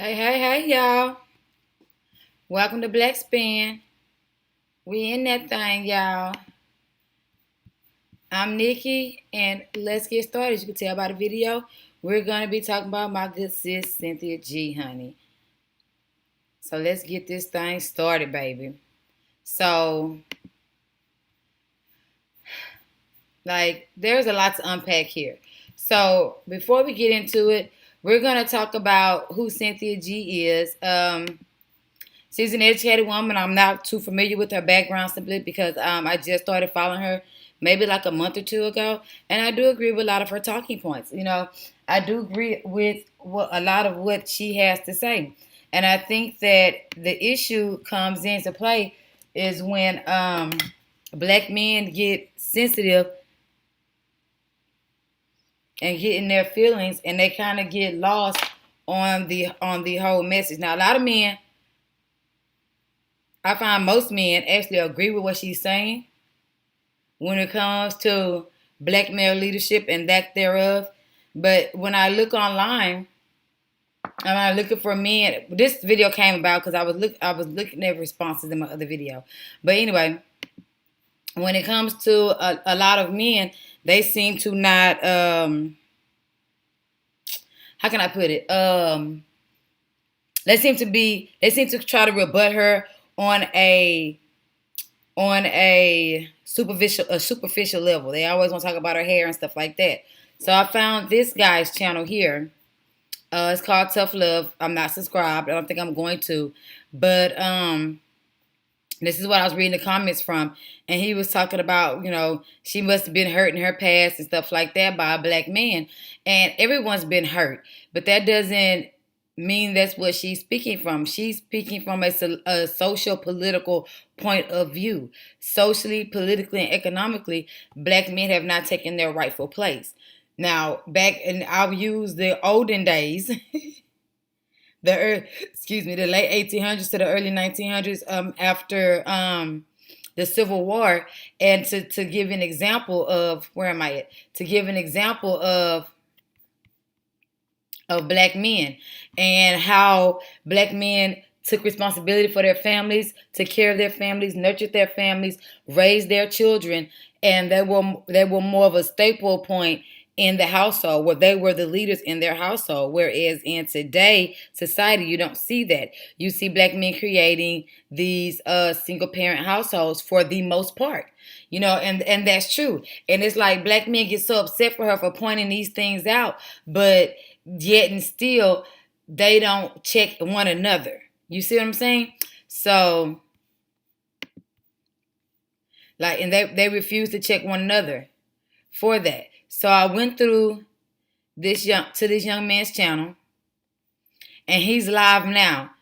Hey, y'all. Welcome to Black Spin. We in that thing, y'all. I'm Nikki, and let's get started. As you can tell by the video, we're going to be talking about my good sis, Cynthia G, honey. So let's get this thing started, baby. So, there's a lot to unpack here. So, before we get into it, we're going to talk about who Cynthia G is. She's an educated woman. I'm not too familiar with her background simply because I just started following her maybe like a month or two ago. And I do agree with a lot of her talking points. I do agree with a lot of what she has to say. And I think that the issue comes into play is when black men get sensitive and get in their feelings and they kind of get lost on the whole message. Now, a lot of men, I find most men actually agree with what she's saying when it comes to black male leadership and that thereof. But when I look online, I'm looking for men. This video came about because I was looking at responses in my other video. But anyway, when it comes to a lot of men, they seem to not how can I put it? They seem to try to rebut her on a superficial level. They always want to talk about her hair and stuff like that. So I found this guy's channel here. It's called Tough Love. I'm not subscribed. I don't think I'm going to, but this is what I was reading the comments from, and he was talking about, she must have been hurt in her past and stuff like that by a black man, and everyone's been hurt, but that doesn't mean that's what she's speaking from. She's speaking from a social political point of view. Socially, politically, and economically, black men have not taken their rightful place. Now, I'll use the olden days, the late 1800s to the early 1900s, after the Civil War, and to give an example of where am I at? To give an example of black men and how black men took responsibility for their families, took care of their families, nurtured their families, raised their children, and they were more of a staple point in the household, where they were the leaders in their household. Whereas in today society, you don't see that. You see black men creating these single parent households for the most part. And that's true. And it's like black men get so upset for her for pointing these things out, but yet and still they don't check one another. You see what I'm saying? So, and they refuse to check one another for that. So I went through this young man's channel, and he's live now.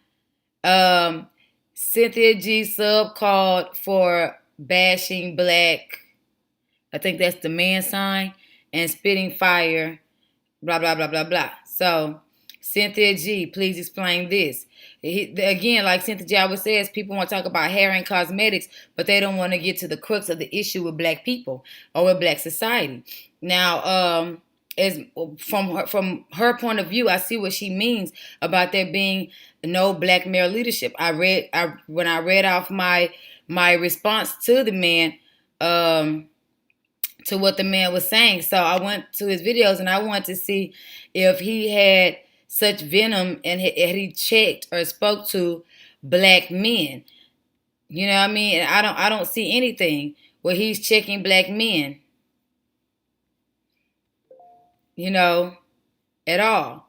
Cynthia G sub called for bashing black. I think that's the man sign, and spitting fire. Blah blah blah blah blah. So Cynthia G, please explain this. Again, like Cynthia G always says, people want to talk about hair and cosmetics, but they don't want to get to the crux of the issue with black people or with black society. Now, as from her point of view, I see what she means about there being no black male leadership. When I read off my response to the man, to what the man was saying. So I went to his videos and I wanted to see if he had such venom and had he checked or spoke to black men. You know what I mean? And I don't see anything where he's checking black men. At all.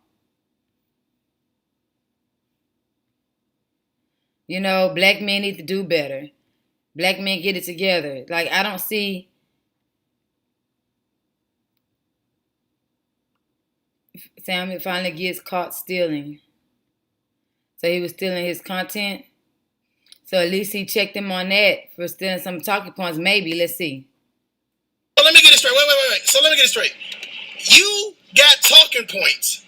Black men need to do better. Black men get it together. I don't see Sam finally gets caught stealing. So he was stealing his content. So at least he checked him on that for stealing some talking points. Maybe. Let's see. So let me get it straight. Wait. So let me get it straight. You got talking points.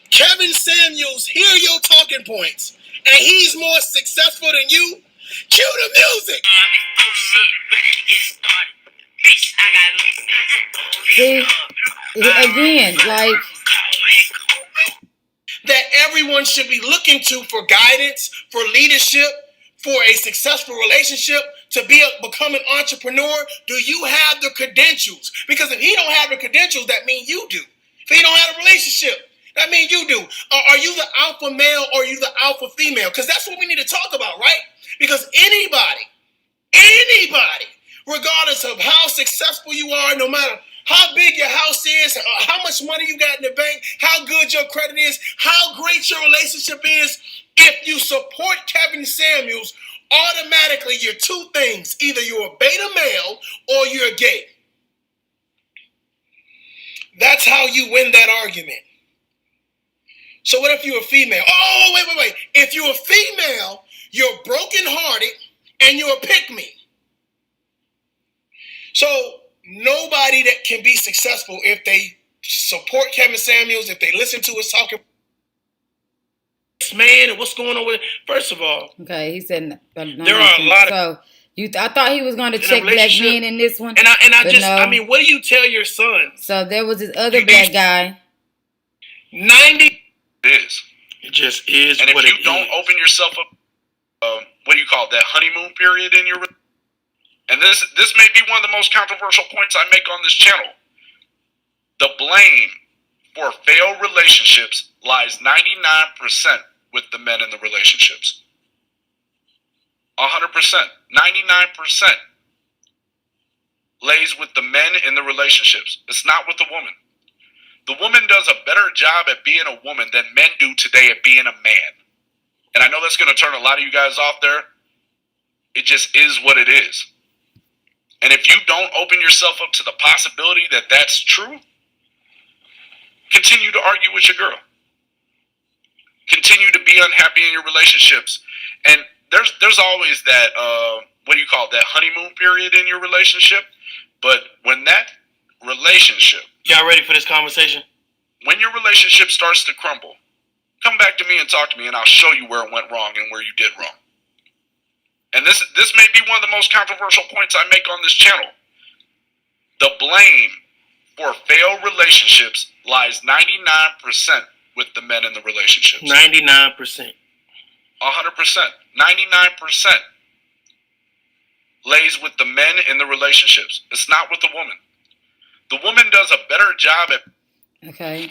Kevin Samuels hear your talking points, and he's more successful than you. Cue the music. See, again, that everyone should be looking to for guidance, for leadership, for a successful relationship, to become an entrepreneur? Do you have the credentials? Because if he don't have the credentials, that means you do. If he don't have a relationship, that means you do. Are you the alpha male or are you the alpha female? Because that's what we need to talk about, right? Because anybody, regardless of how successful you are, no matter how big your house is, how much money you got in the bank, how good your credit is, how great your relationship is, if you support Kevin Samuels, automatically you're two things. Either you're a beta male or you're gay. That's how you win that argument. So what if you're a female? Oh, wait. If you're a female, you're brokenhearted and you're a pick-me. So nobody that can be successful if they support Kevin Samuels, if they listen to us talking man and what's going on with it. First of all, okay, he said there are a lot of. I thought he was going to check black men in this one, and I mean, what do you tell your son? So there was this other black guy. 90. It just is. And if you don't open yourself up, what do you call it, that honeymoon period in your, and this may be one of the most controversial points I make on this channel. The blame for failed relationships lies 99% with the men in the relationships. 100%, 99% lays with the men in the relationships. It's not with the woman. The woman does a better job at being a woman than men do today at being a man. And I know that's going to turn a lot of you guys off there. It just is what it is. And if you don't open yourself up to the possibility that that's true, continue to argue with your girl. Continue to be unhappy in your relationships. And there's always that, what do you call it, that honeymoon period in your relationship. But when that relationship... Y'all ready for this conversation? When your relationship starts to crumble, come back to me and talk to me, and I'll show you where it went wrong and where you did wrong. And this may be one of the most controversial points I make on this channel. The blame for failed relationships lies 99% with the men in the relationships. 99%. 100%. 99% lays with the men in the relationships. It's not with the woman. The woman does a better job at... Okay.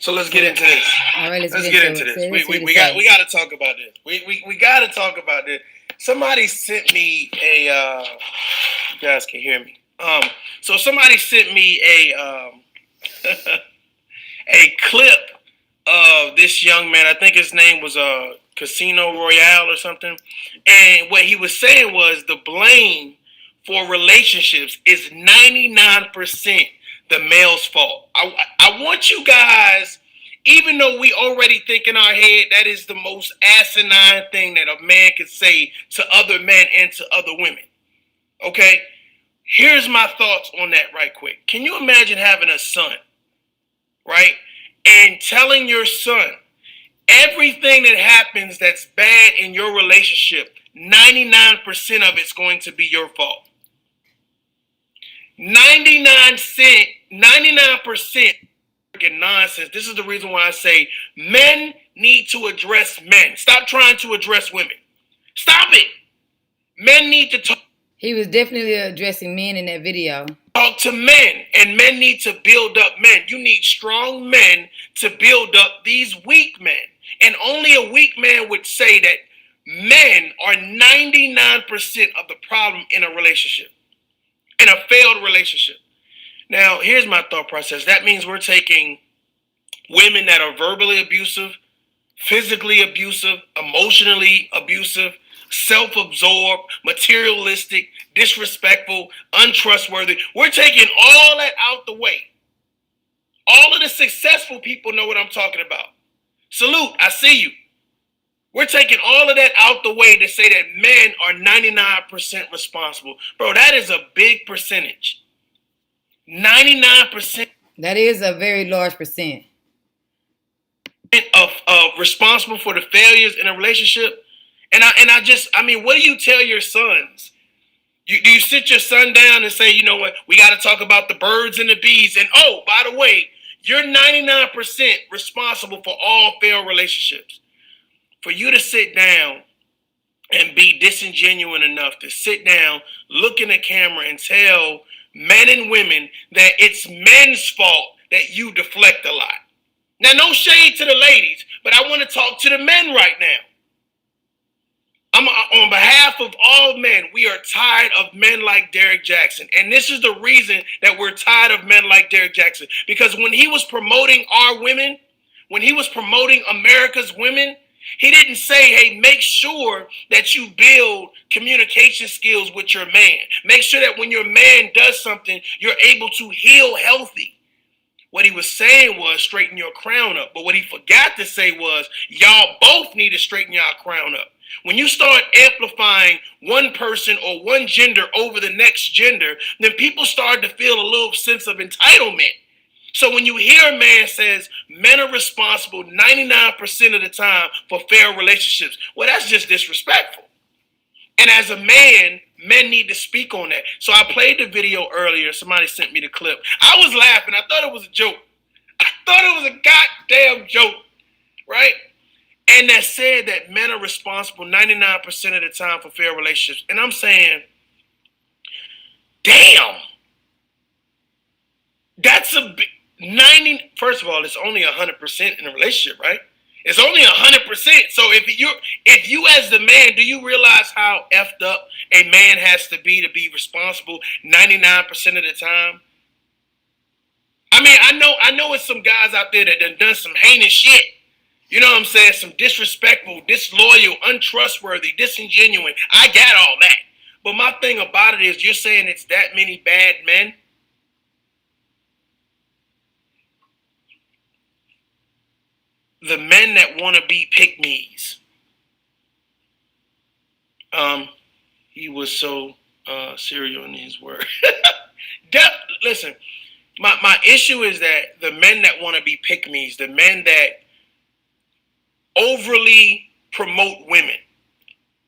So let's get into this. All right, let's get into this. We got to talk about this. We got to talk about this. Somebody sent me a... you guys can hear me. So somebody sent me a a clip of this young man. I think his name was Casino Royale or something. And what he was saying was the blame for relationships is 99% the male's fault. I want you guys, even though we already think in our head that is the most asinine thing that a man could say to other men and to other women. Okay? Here's my thoughts on that right quick. Can you imagine having a son, right? And telling your son everything that happens that's bad in your relationship, 99% of it's going to be your fault. 99% freaking nonsense. This is the reason why I say men need to address men. Stop trying to address women. Stop it. Men need to talk. He was definitely addressing men in that video. Talk to men, and men need to build up men. You need strong men to build up these weak men. And only a weak man would say that men are 99% of the problem in a relationship, in a failed relationship. Now, here's my thought process. That means we're taking women that are verbally abusive, physically abusive, emotionally abusive, self-absorbed, materialistic, disrespectful, untrustworthy. We're taking all that out the way. All of the successful people know what I'm talking about. Salute, I see you. We're taking all of that out the way to say that men are 99% responsible. Bro, that is a big percentage. 99%. That is a very large percent. Of responsible for the failures in a relationship. And I mean, what do you tell your sons? Do you sit your son down and say, you know what, we got to talk about the birds and the bees? And oh, by the way, You're 99% responsible for all failed relationships. For you to sit down and be disingenuous enough to sit down, look in the camera, and tell men and women that it's men's fault that you deflect a lot. Now, no shade to the ladies, but I want to talk to the men right now. On behalf of all men, we are tired of men like Derrick Jackson. And this is the reason that we're tired of men like Derrick Jackson. Because when he was promoting our women, when he was promoting America's women, he didn't say, hey, make sure that you build communication skills with your man. Make sure that when your man does something, you're able to heal healthy. What he was saying was straighten your crown up. But what he forgot to say was y'all both need to straighten your crown up. When you start amplifying one person or one gender over the next gender, then people start to feel a little sense of entitlement. So when you hear a man says men are responsible 99% of the time for failed relationships, well, that's just disrespectful. And as a man, men need to speak on that. So I played the video earlier. Somebody sent me the clip. I was laughing. I thought it was a joke. I thought it was a goddamn joke, right? And that said that men are responsible 99% of the time for failed relationships. And I'm saying, damn, that's a big 90. First of all, it's only 100% in a relationship, right? It's only 100%. So if you as the man, do you realize how effed up a man has to be responsible 99% of the time? I mean, I know it's some guys out there that done some heinous shit. You know what I'm saying? Some disrespectful, disloyal, untrustworthy, disingenuous. I got all that. But my thing about it is you're saying it's that many bad men. The men that want to be pick-me's. He was so serial in his word. Listen, my issue is that the men that want to be pick-me's, the men that overly promote women.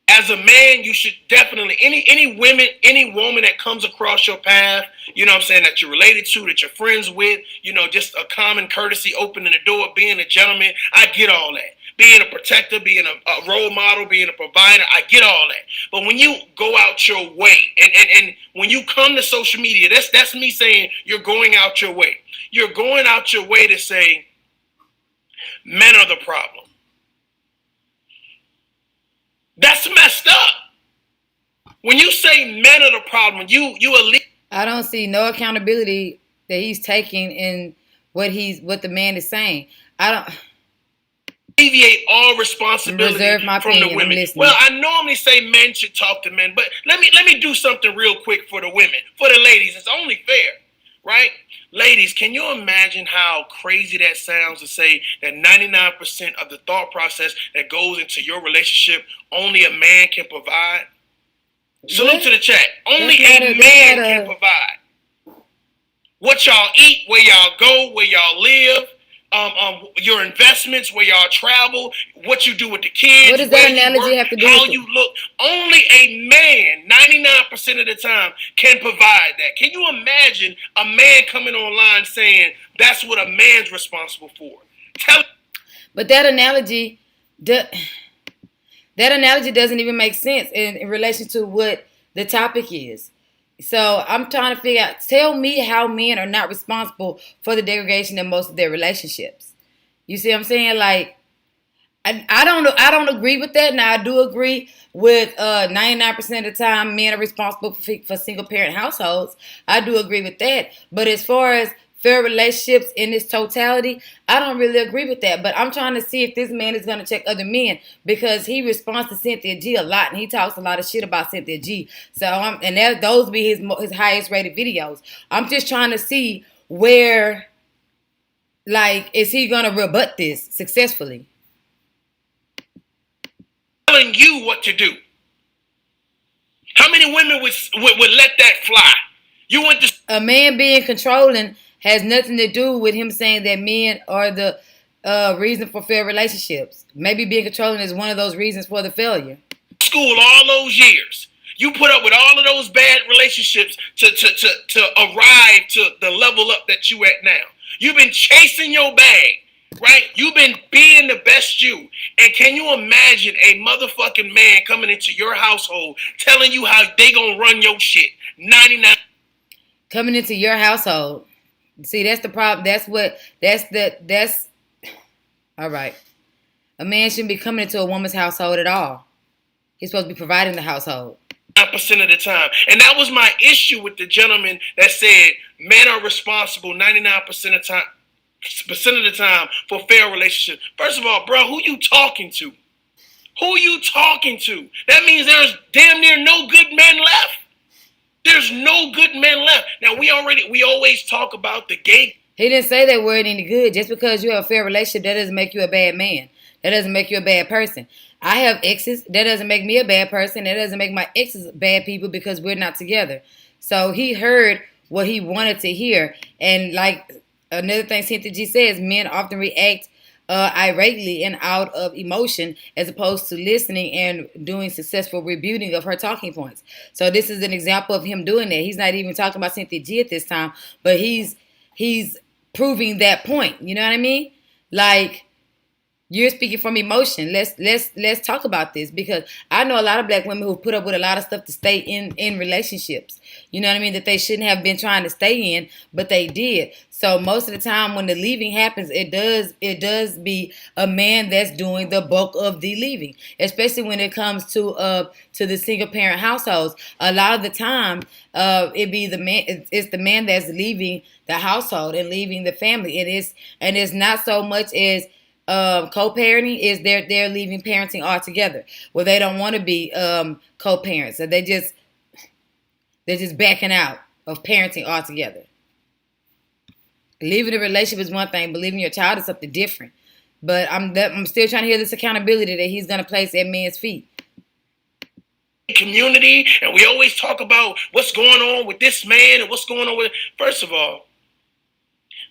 As a man, you should definitely, any woman that comes across your path, you know what I'm saying, that you're related to, that you're friends with, you know, just a common courtesy, opening the door, being a gentleman, I get all that. Being a protector, being a role model, being a provider, I get all that. But when you go out your way, and when you come to social media, that's me saying you're going out your way. You're going out your way to say men are the problem. That's messed up. When you say men are the problem, you I don't see no accountability that he's taking in what the man is saying. I don't alleviate all responsibility reserve my from opinion. the women. I'm listening. Well, I normally say men should talk to men, but let me do something real quick for the women, for the ladies. It's only fair, right? Ladies, can you imagine how crazy that sounds to say that 99% of the thought process that goes into your relationship, only a man can provide? Salute to the chat. Only a man can provide. What y'all eat, where y'all go, where y'all live, your investments, where y'all travel, what you do with the kids. What does that analogy have to do with it? How you look. Only a man, 99% of the time, can provide that. Can you imagine a man coming online saying that's what a man's responsible for? But that analogy doesn't even make sense in relation to what the topic is. So I'm trying to figure out, tell me how men are not responsible for the degradation in most of their relationships. You see what I'm saying? Like, I don't agree with that. Now, I do agree with 99% of the time men are responsible for single parent households. I do agree with that. But as far as fair relationships in its totality, I don't really agree with that. But I'm trying to see if this man is going to check other men, because he responds to Cynthia G a lot, and he talks a lot of shit about Cynthia G. So those be his highest rated videos. I'm just trying to see where, like, is he going to rebut this successfully? Telling you what to do. How many women would let that fly? You went to a man being controlling has nothing to do with him saying that men are the reason for failed relationships. Maybe being controlling is one of those reasons for the failure. School all those years. You put up with all of those bad relationships to arrive to the level up that you at now. You've been chasing your bag, right? You've been being the best you. And can you imagine a motherfucking man coming into your household telling you how they gonna run your shit? 99. Coming into your household. See, that's the problem. That's all right. A man shouldn't be coming into a woman's household at all. He's supposed to be providing the household. 99% of the time. And that was my issue with the gentleman that said men are responsible 99% of the time for failed relationships. First of all, bro, who you talking to? Who you talking to? That means there's damn near no good men left. There's no good men left. Now we always talk about the gay. He didn't say they weren't any good. Just because you have a fair relationship, that doesn't make you a bad man. That doesn't make you a bad person. I have exes. That doesn't make me a bad person. That doesn't make my exes bad people because we're not together. So he heard what he wanted to hear. And like another thing Cynthia G says, men often react irately and out of emotion as opposed to listening and doing successful rebuting of her talking points. So this is an example of him doing that. He's not even talking about Cynthia G at this time, but he's proving that point. You know what I mean? Like, you're speaking from emotion. Let's talk about this, because I know a lot of black women who put up with a lot of stuff to stay in relationships. You know what I mean? That they shouldn't have been trying to stay in, but they did. So most of the time when the leaving happens, it does be a man that's doing the bulk of the leaving, especially when it comes to the single parent households. A lot of the time, it be the man. It's the man that's leaving the household and leaving the family. And it's not so much as co-parenting, is they're leaving parenting altogether. Well, they don't want to be co-parents, so they're just backing out of parenting altogether. Leaving a relationship is one thing, but leaving your child is something different. But I'm still trying to hear this accountability that he's going to place at men's feet. Community, and we always talk about what's going on with this man and what's going on with. First of all,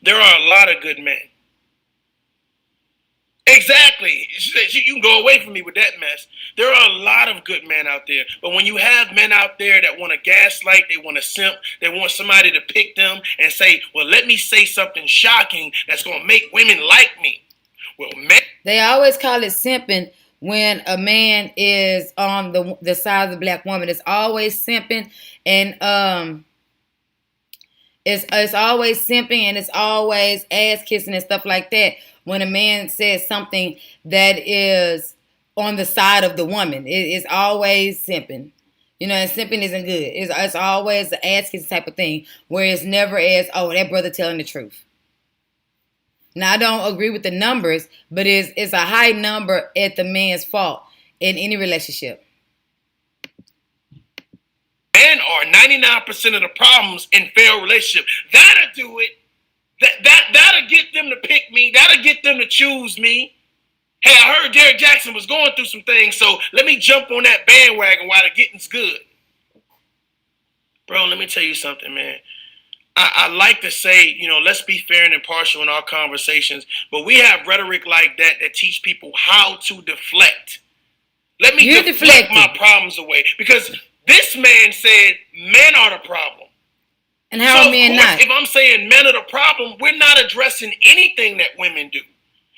there are a lot of good men. Exactly. You can go away from me with that mess. There are a lot of good men out there. But when you have men out there that want to gaslight, they want to simp, they want somebody to pick them and say, well, let me say something shocking that's going to make women like me. Well, men. They always call it simping when a man is on the side of the black woman. It's always simping, and it's always simping, and it's always ass kissing and stuff like that. When a man says something that is on the side of the woman, it's always simping. You know, and simping isn't good. It's always the ass kissing type of thing, where it's never as, oh, that brother telling the truth. Now, I don't agree with the numbers, but it's a high number at the man's fault in any relationship. Men are 99% of the problems in failed relationships. That'll do it. That'll get them to pick me. That'll get them to choose me. Hey, I heard Derrick Jackson was going through some things, so let me jump on that bandwagon while the getting's good. Bro, let me tell you something, man. I like to say, you know, let's be fair and impartial in our conversations, but we have rhetoric like that teach people how to deflect. Let me deflect my problems away, because this man said men are the problem. And how are men not? If I'm saying men are the problem, we're not addressing anything that women do.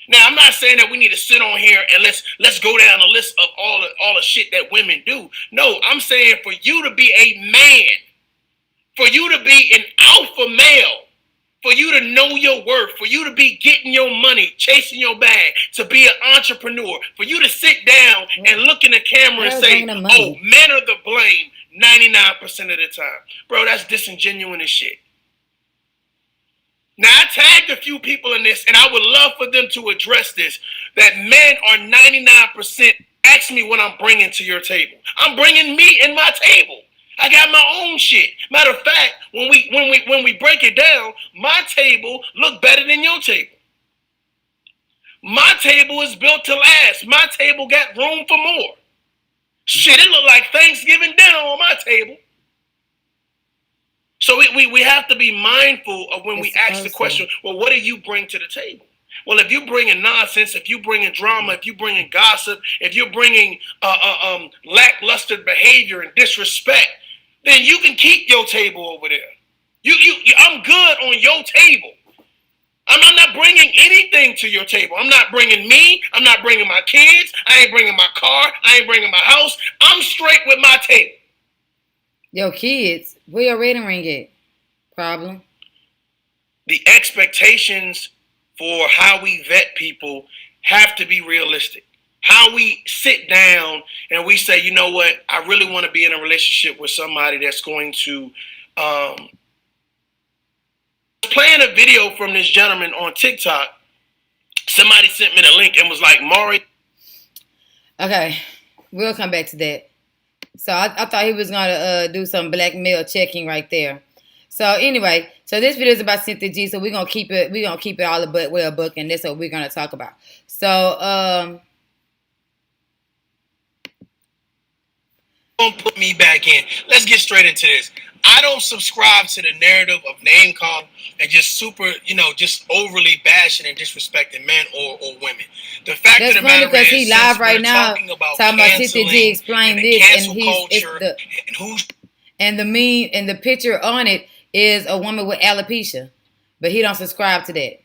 Now, I'm not saying that we need to sit on here and let's go down a list of all the shit that women do. No, I'm saying for you to be a man, for you to be an alpha male, for you to know your worth, for you to be getting your money, chasing your bag, to be an entrepreneur, for you to sit down and look in the camera and say, oh, men are the blame 99% of the time. Bro, that's disingenuous as shit. Now, I tagged a few people in this, and I would love for them to address this, that men are 99%. Ask me what I'm bringing to your table. I'm bringing me and my table. I got my own shit. Matter of fact, when we break it down, my table look better than your table. My table is built to last. My table got room for more. Shit, it look like Thanksgiving dinner on my table. So we have to be mindful of when we ask the question, well, what do you bring to the table? Well, if you're bringing nonsense, if you're bringing drama, if you're bringing gossip, if you're bringing lackluster behavior and disrespect, then you can keep your table over there. I'm good on your table. I'm not bringing anything to your table. I'm not bringing me. I'm not bringing my kids. I ain't bringing my car. I ain't bringing my house. I'm straight with my table. Yo, kids, where your rating ring at? Problem. The expectations for how we vet people have to be realistic. How we sit down and we say, you know what, I really want to be in a relationship with somebody that's going to playing a video from this gentleman on TikTok. Somebody sent me the link and was like, Maury. Okay, we'll come back to that. So I thought he was gonna do some blackmail checking right there. So anyway, so this video is about Cynthia G. So we're gonna keep it all about well book, and that's what we're gonna talk about. So Don't put me back in. Let's get straight into this. I don't subscribe to the narrative of name call and just just overly bashing and disrespecting men or women. The fact that's of the funny matter because is, he live right now talking about Cynthia G explain this, and the picture on it is a woman with alopecia, but he don't subscribe to that.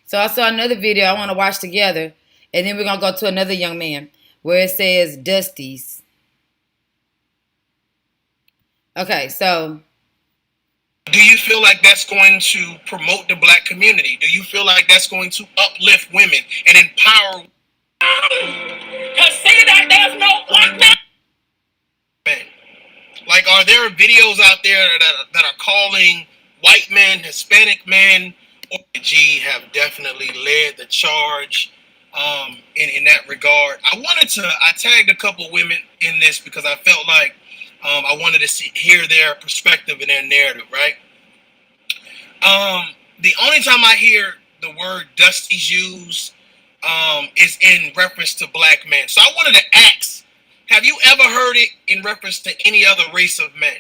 So I saw another video I want to watch together, and then we're gonna go to another young man where it says Dusty's. Okay, so do you feel like that's going to promote the black community? Do you feel like that's going to uplift women and empower? Because see that there's no black men. Like, are there videos out there that are calling white men, Hispanic men, or G have definitely led the charge in that regard? I tagged a couple women in this because I felt like I wanted to hear their perspective and their narrative, right? The only time I hear the word Dusty's used is in reference to black men. So I wanted to ask, have you ever heard it in reference to any other race of men?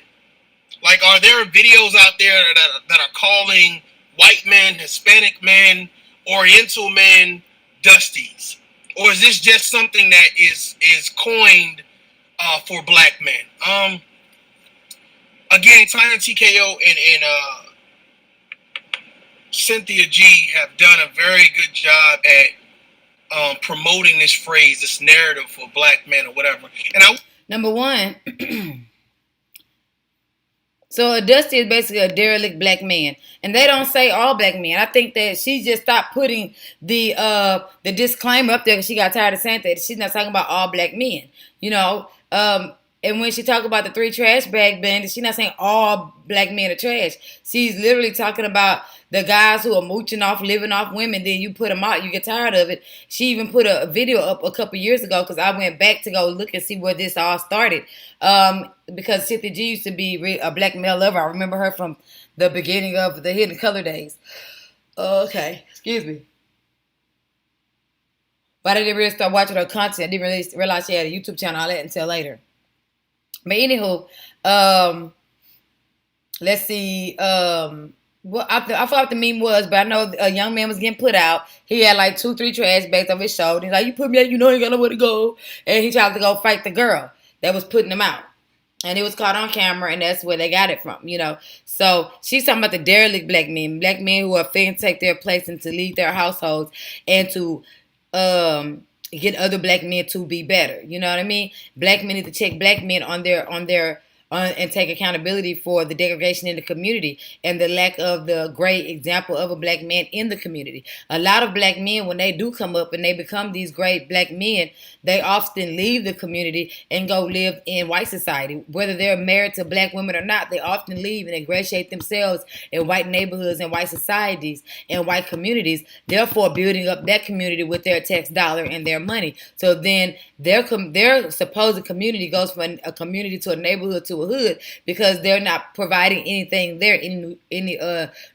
Like, are there videos out there that are calling white men, Hispanic men, Oriental men Dusties? Or is this just something that is coined for black men? Again, China TKO and Cynthia G have done a very good job at promoting this phrase, this narrative for black men or whatever. And number one, so a Dusty is basically a derelict black man, and they don't say all black men. I think that she just stopped putting the disclaimer up there because she got tired of saying that she's not talking about all black men, and when she talk about the 3 trash bag bandits, she's not saying all black men are trash. She's literally talking about the guys who are mooching off, living off women. Then you put them out, you get tired of it. She even put a video up a couple years ago because I went back to go look and see where this all started. Because Cynthia G used to be a black male lover. I remember her from the beginning of the Hidden Color days. Okay, excuse me. But I didn't really start watching her content. I didn't really realize she had a YouTube channel, all that until later. But anywho, let's see. Well, I forgot what the meme was, but I know a young man was getting put out. He had like 2-3 trash bags over his shoulder. He's like, "You put me out, you know you got nowhere to go." And he tried to go fight the girl that was putting him out. And it was caught on camera, and that's where they got it from, So she's talking about the derelict black men who are failing to take their place and to lead their households and to get other black men to be better. You know what I mean? Black men need to check black men on their and take accountability for the degradation in the community and the lack of the great example of a black man in the community. A lot of black men, when they do come up and they become these great black men, they often leave the community and go live in white society. Whether they're married to black women or not, they often leave and ingratiate themselves in white neighborhoods and white societies and white communities, therefore building up that community with their tax dollar and their money. So then their supposed community goes from a community to a neighborhood to a hood because they're not providing anything there, any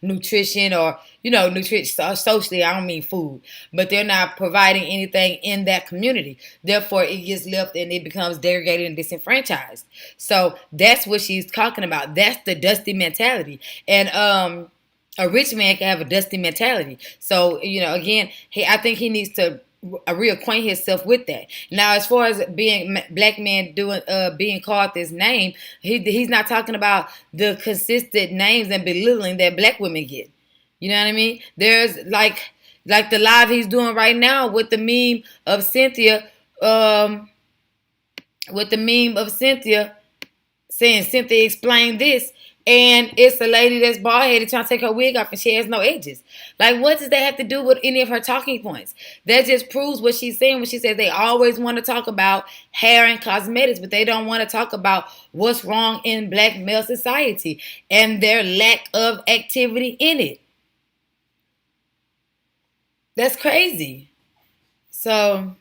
nutrition or nutrition socially. I don't mean food, but they're not providing anything in that community. Therefore, it gets left and it becomes degraded and disenfranchised. So that's what she's talking about. That's the Dusty mentality, and a rich man can have a Dusty mentality. So again, I think he needs to reacquaint himself with that. Now, as far as being black men being called this name, he's not talking about the consistent names and belittling that black women get. You know what I mean? There's like the live he's doing right now with the meme of Cynthia, um, with the meme of Cynthia saying Cynthia explained this, and it's a lady that's bald headed trying to take her wig off and she has no edges. Like, what does that have to do with any of her talking points? That just proves what she's saying when she says they always want to talk about hair and cosmetics, but they don't want to talk about what's wrong in black male society and their lack of activity in it. That's crazy. So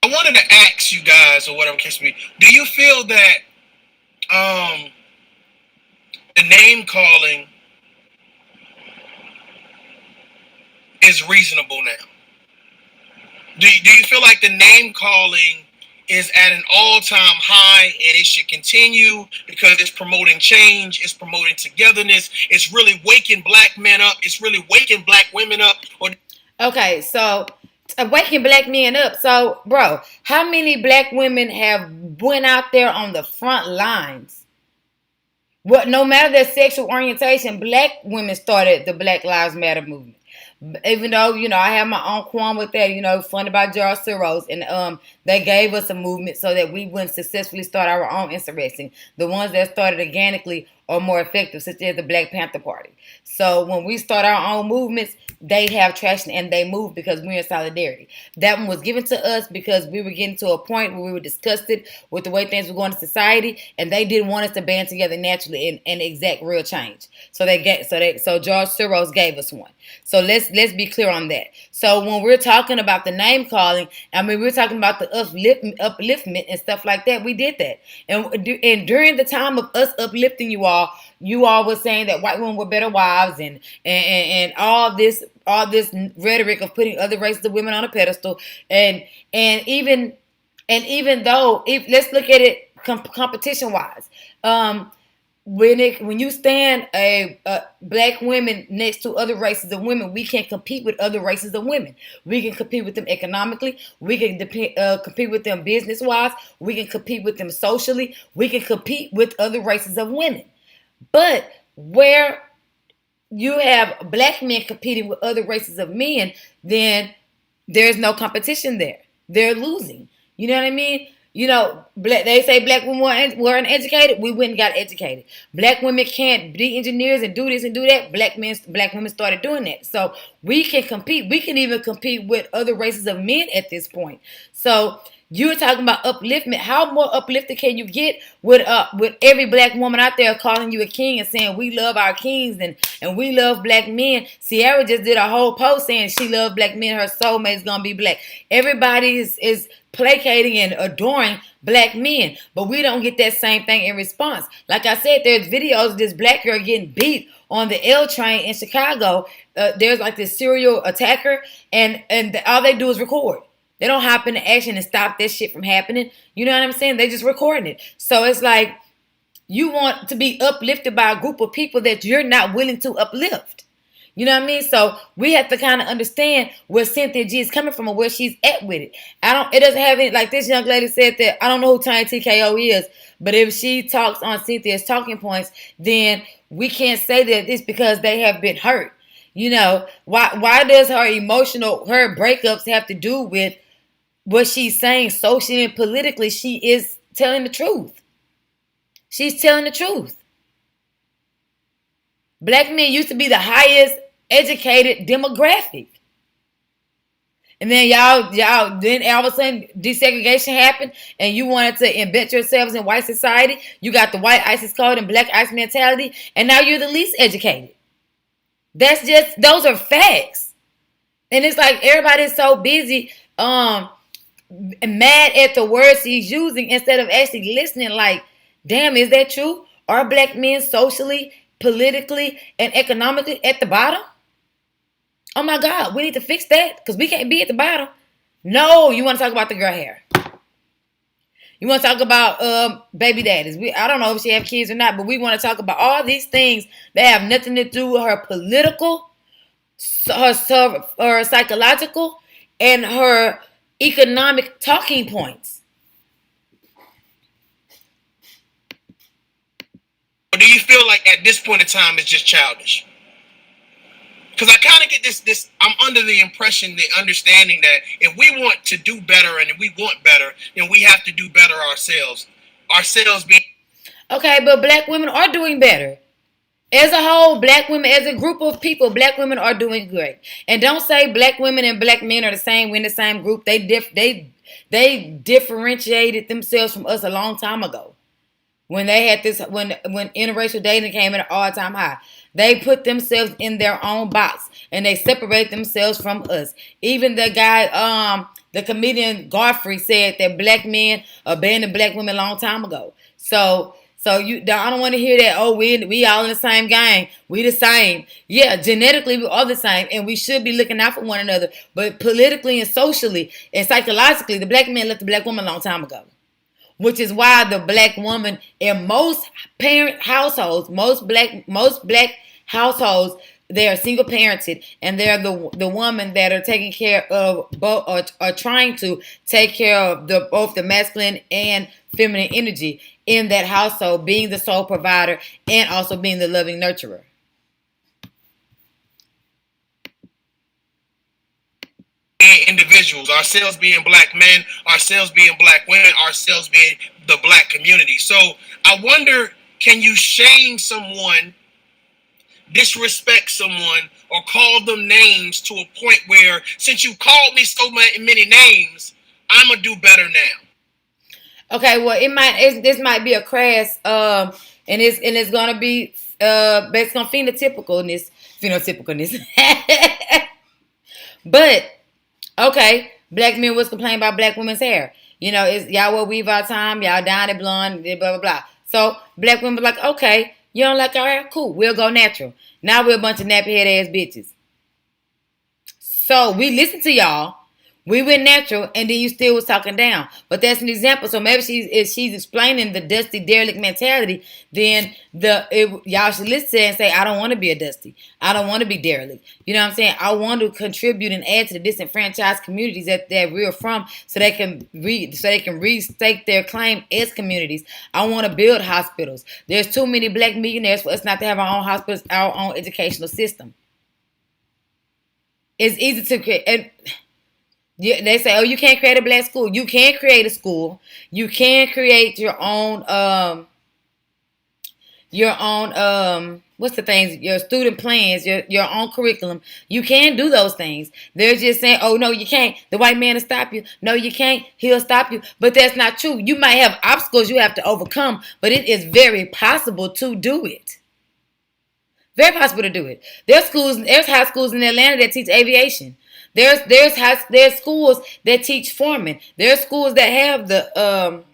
I wanted to ask you guys, or whatever case may be, do you feel that the name calling is reasonable now? Do you feel like the name calling is at an all-time high and it should continue because it's promoting change, it's promoting togetherness, it's really waking black men up, it's really waking black women up? okay, so waking black men up. So, bro, how many black women have went out there on the front lines? What, no matter their sexual orientation, black women started the Black Lives Matter movement. Even though, I have my own qualm with that, fun about George Soros, and they gave us a movement so that we wouldn't successfully start our own insurrection. The ones that started organically are more effective, such as the Black Panther Party. So when we start our own movements, they have traction and they move because we're in solidarity. That one was given to us because we were getting to a point where we were disgusted with the way things were going in society, and they didn't want us to band together naturally and exact real change. So George Soros gave us one. So let's be clear on that. So when we're talking about the name calling, I mean, we're talking about the upliftment and stuff like that. We did that, and during the time of us uplifting you all were saying that white women were better wives, and all this rhetoric of putting other races of women on a pedestal, and even though, if let's look at it competition wise, when you stand a black women next to other races of women, we can compete with other races of women. We can compete with them economically. We can compete with them business wise. We can compete with them socially. We can compete with other races of women. But where you have black men competing with other races of men, then there's no competition there. They're losing. You know what I mean? They say black women weren't educated. We went and got educated. Black women can't be engineers and do this and do that. Black women started doing that. So we can compete. We can even compete with other races of men at this point. So you're talking about upliftment. How more uplifted can you get with every black woman out there calling you a king and saying we love our kings and we love black men? Sierra just did a whole post saying she loves black men. Her soulmate's gonna be black. Everybody is placating and adoring black men, but we don't get that same thing in response. Like I said, there's videos of this black girl getting beat on the L train in Chicago. There's like this serial attacker, and all they do is record. They don't hop into action and stop that shit from happening. You know what I'm saying? They just recording it. So it's like you want to be uplifted by a group of people that you're not willing to uplift. You know what I mean? So we have to kind of understand where Cynthia G is coming from and where she's at with it. It doesn't have any, like this young lady said that, I don't know who Tiny TKO is, but if she talks on Cynthia's talking points, then we can't say that it's because they have been hurt. Why does her breakups have to do with what she's saying socially and politically? She is telling the truth. She's telling the truth. Black men used to be the highest educated demographic. And then then all of a sudden desegregation happened and you wanted to embed yourselves in white society. You got the white ISIS code and black ISIS mentality, and now you're the least educated. Those are facts. And it's like everybody's so busy mad at the words he's using instead of actually listening. Like, damn, is that true? Are black men socially, politically, and economically at the bottom? Oh my God, we need to fix that because we can't be at the bottom. No, you want to talk about the girl hair. You want to talk about baby daddies. I don't know if she have kids or not, but we want to talk about all these things that have nothing to do with her political, her psychological, and her economic talking points. Do do you feel like at this point in time it's just childish? Because I kind of get this. I'm under the impression, the understanding that if we want to do better and if we want better, then we have to do better ourselves. Ourselves being Okay, but black women are doing better. As a whole, black women, as a group of people, black women are doing great. And don't say black women and black men are the same. We're in the same group. They differentiated themselves from us a long time ago. When they had this, when interracial dating came at an all-time high, they put themselves in their own box and they separate themselves from us. Even the guy, the comedian Godfrey said that black men abandoned black women a long time ago. So I don't want to hear that. Oh, we all in the same gang. We the same. Yeah, genetically we are the same, and we should be looking out for one another. But politically and socially and psychologically, the black man left the black woman a long time ago. Which is why the black woman in most parent households, most black households, they are single parented, and they're the women that are taking care of both, are trying to take care of both the masculine and feminine energy in that household, being the sole provider and also being the loving nurturer. individuals, ourselves being black men, ourselves being black women, ourselves being the black community. So I wonder, can you shame someone, disrespect someone, or call them names to a point where, since you called me so many names, I'm gonna do better now? Okay, well, this might be a crass, and it's gonna be based on phenotypicalness, but okay, black men was complaining about black women's hair. You know, it's y'all will weave our time, y'all dying it blonde, blah blah blah. So black women were like, okay, you don't like our hair, cool, we'll go natural. Now we're a bunch of nappy head ass bitches. So we listened to y'all. We went natural, and then you still was talking down. But that's an example. So maybe she's explaining the dusty derelict mentality, then y'all should listen to it and say, I don't want to be a dusty. I don't want to be derelict. You know what I'm saying? I want to contribute and add to the disenfranchised communities that we're from, so they can restake their claim as communities. I want to build hospitals. There's too many black millionaires for us not to have our own hospitals, our own educational system. It's easy to create. Yeah, they say, oh, you can't create a black school. You can create a school. You can create your own, what's the things? Your student plans, your own curriculum. You can do those things. They're just saying, oh, no, you can't. The white man will stop you. No, you can't. He'll stop you. But that's not true. You might have obstacles you have to overcome, but it is very possible to do it. Very possible to do it. There's high schools in Atlanta that teach aviation. There's schools that teach foreman. There's schools that have the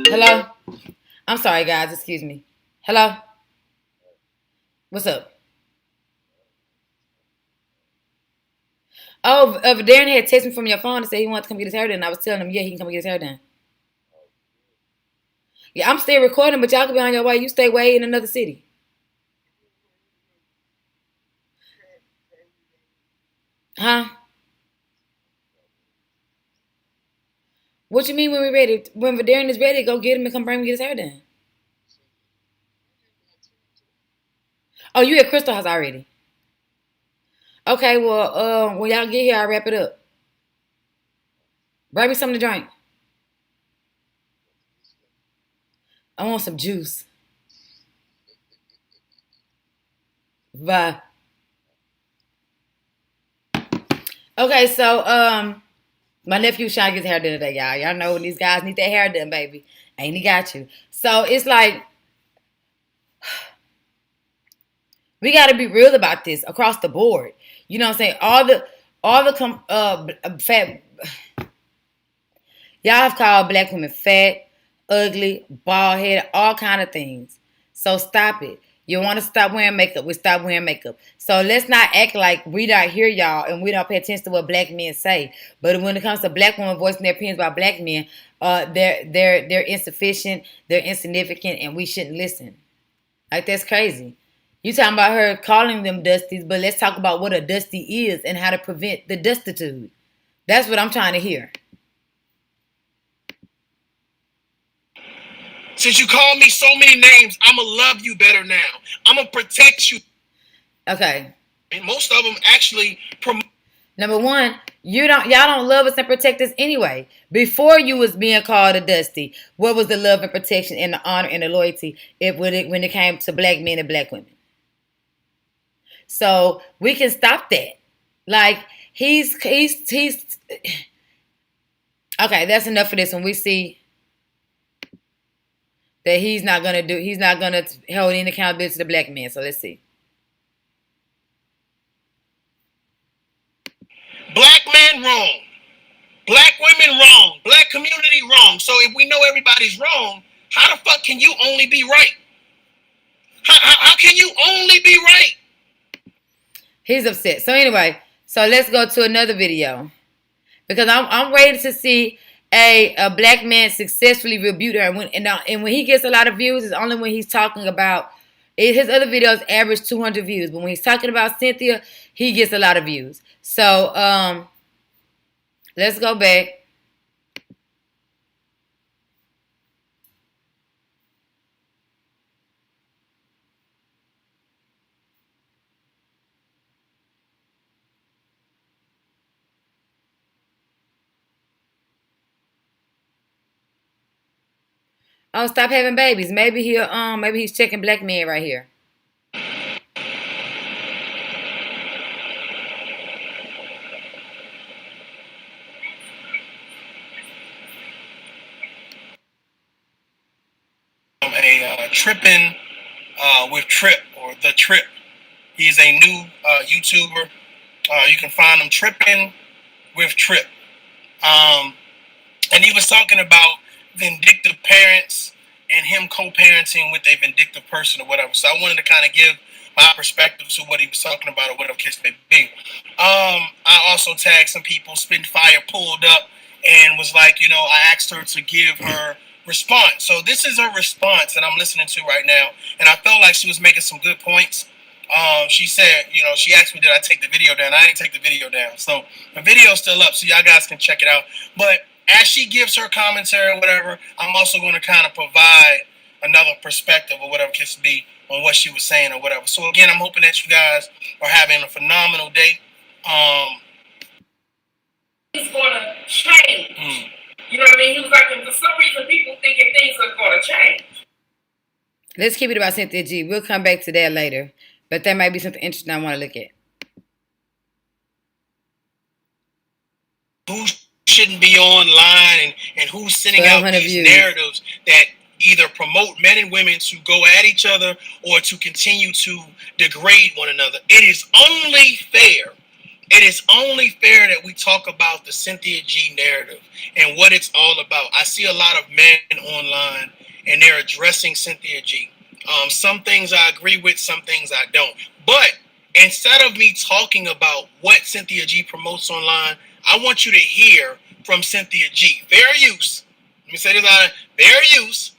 hello? I'm sorry, guys. Excuse me. Hello? What's up? Oh, Darren had texted me from your phone and said he wanted to come get his hair done. I was telling him, yeah, he can come get his hair done. Yeah, I'm still recording, but y'all can be on your way. You stay way in another city. Huh? What you mean when we're ready? When Darren is ready, go get him and come bring him get his hair done. Oh, you at Crystal House already? Okay, well, when y'all get here, I'll wrap it up. Bring me something to drink. I want some juice. Bye. Okay, so my nephew's trying to get his hair done today, y'all. Y'all know when these guys need their hair done, baby. Ain't he got you? So it's like we got to be real about this across the board. You know what I'm saying? All the fat. Y'all have called black women fat, ugly, bald headed, all kind of things. So stop it. You want to stop wearing makeup, we stop wearing makeup. So let's not act like we don't hear y'all and we don't pay attention to what black men say. But when it comes to black women voicing their opinions about black men, they're insufficient, they're insignificant, and we shouldn't listen. Like, that's crazy. You talking about her calling them dusties, but let's talk about what a dusty is and how to prevent the dustitude. That's what I'm trying to hear. Since you called me so many names, I'm going to love you better now. I'm going to protect you. Okay. And most of them actually promote. Number one, y'all don't love us and protect us anyway. Before you was being called a Dusty, what was the love and protection and the honor and the loyalty when it came to black men and black women? So we can stop that. Like he's okay. That's enough for this one. We see that he's not gonna hold any accountability to the black men. So let's see. Black men wrong. Black women wrong. Black community wrong. So if we know everybody's wrong, how the fuck can you only be right? How can you only be right? He's upset. So anyway, so let's go to another video. Because I'm ready to see a black man successfully rebuke her. And when he gets a lot of views, it's only when he's talking about his other videos average 200 views. But when he's talking about Cynthia, he gets a lot of views. So let's go back. Oh, stop having babies. Maybe he's checking black men right here. Tripping with Trip or The Trip. He's a new YouTuber. You can find him Tripping with Trip. And he was talking about vindictive parents and him co-parenting with a vindictive person or whatever. So I wanted to kind of give my perspective to what he was talking about or whatever case may be. I also tagged some people. Spitting Fire pulled up and was like, I asked her to give her response. So this is her response that I'm listening to right now. And I felt like she was making some good points. She said, she asked me, did I take the video down? I didn't take the video down. So the video's still up, so y'all guys can check it out. But as she gives her commentary or whatever, I'm also going to kind of provide another perspective or whatever case be on what she was saying or whatever. So again, I'm hoping that you guys are having a phenomenal day. It's going to change. You know what I mean? He was like, and for some reason, people thinking things are going to change. Let's keep it about Cynthia G. We'll come back to that later. But that might be something interesting I want to look at. Who shouldn't be online and who's sending out these narratives that either promote men and women to go at each other or to continue to degrade one another. It is only fair. It is only fair that we talk about the Cynthia G narrative and what it's all about. I see a lot of men online and they're addressing Cynthia G. Some things I agree with, some things I don't. But instead of me talking about what Cynthia G promotes online, I want you to hear from Cynthia G. Fair use. Let me say this out. Fair use.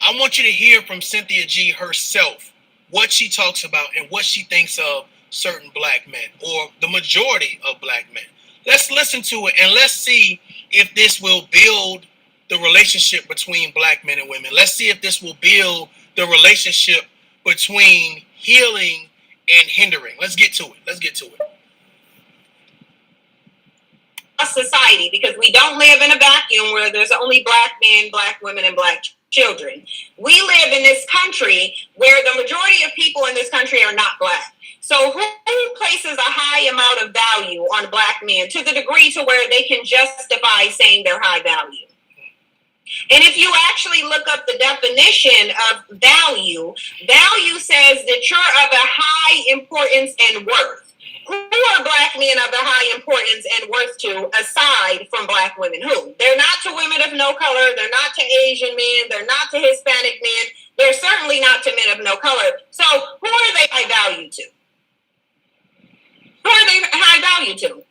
I want you to hear from Cynthia G herself what she talks about and what she thinks of certain black men or the majority of black men. Let's listen to it and let's see if this will build the relationship between black men and women. Let's see if this will build the relationship between healing and hindering. Let's get to it. Let's get to it. A society, because we don't live in a vacuum where there's only black men, black women, and black children. We live in this country where the majority of people in this country are not black. So who places a high amount of value on black men to the degree to where they can justify saying they're high value? And if you actually look up the definition of value, value says that you're of a high importance and worth. Who are black men of a high importance and worth to aside from black women? Who? They're not to women of no color. They're not to Asian men. They're not to Hispanic men. They're certainly not to men of no color. So who are they high value to? Who are they high value to?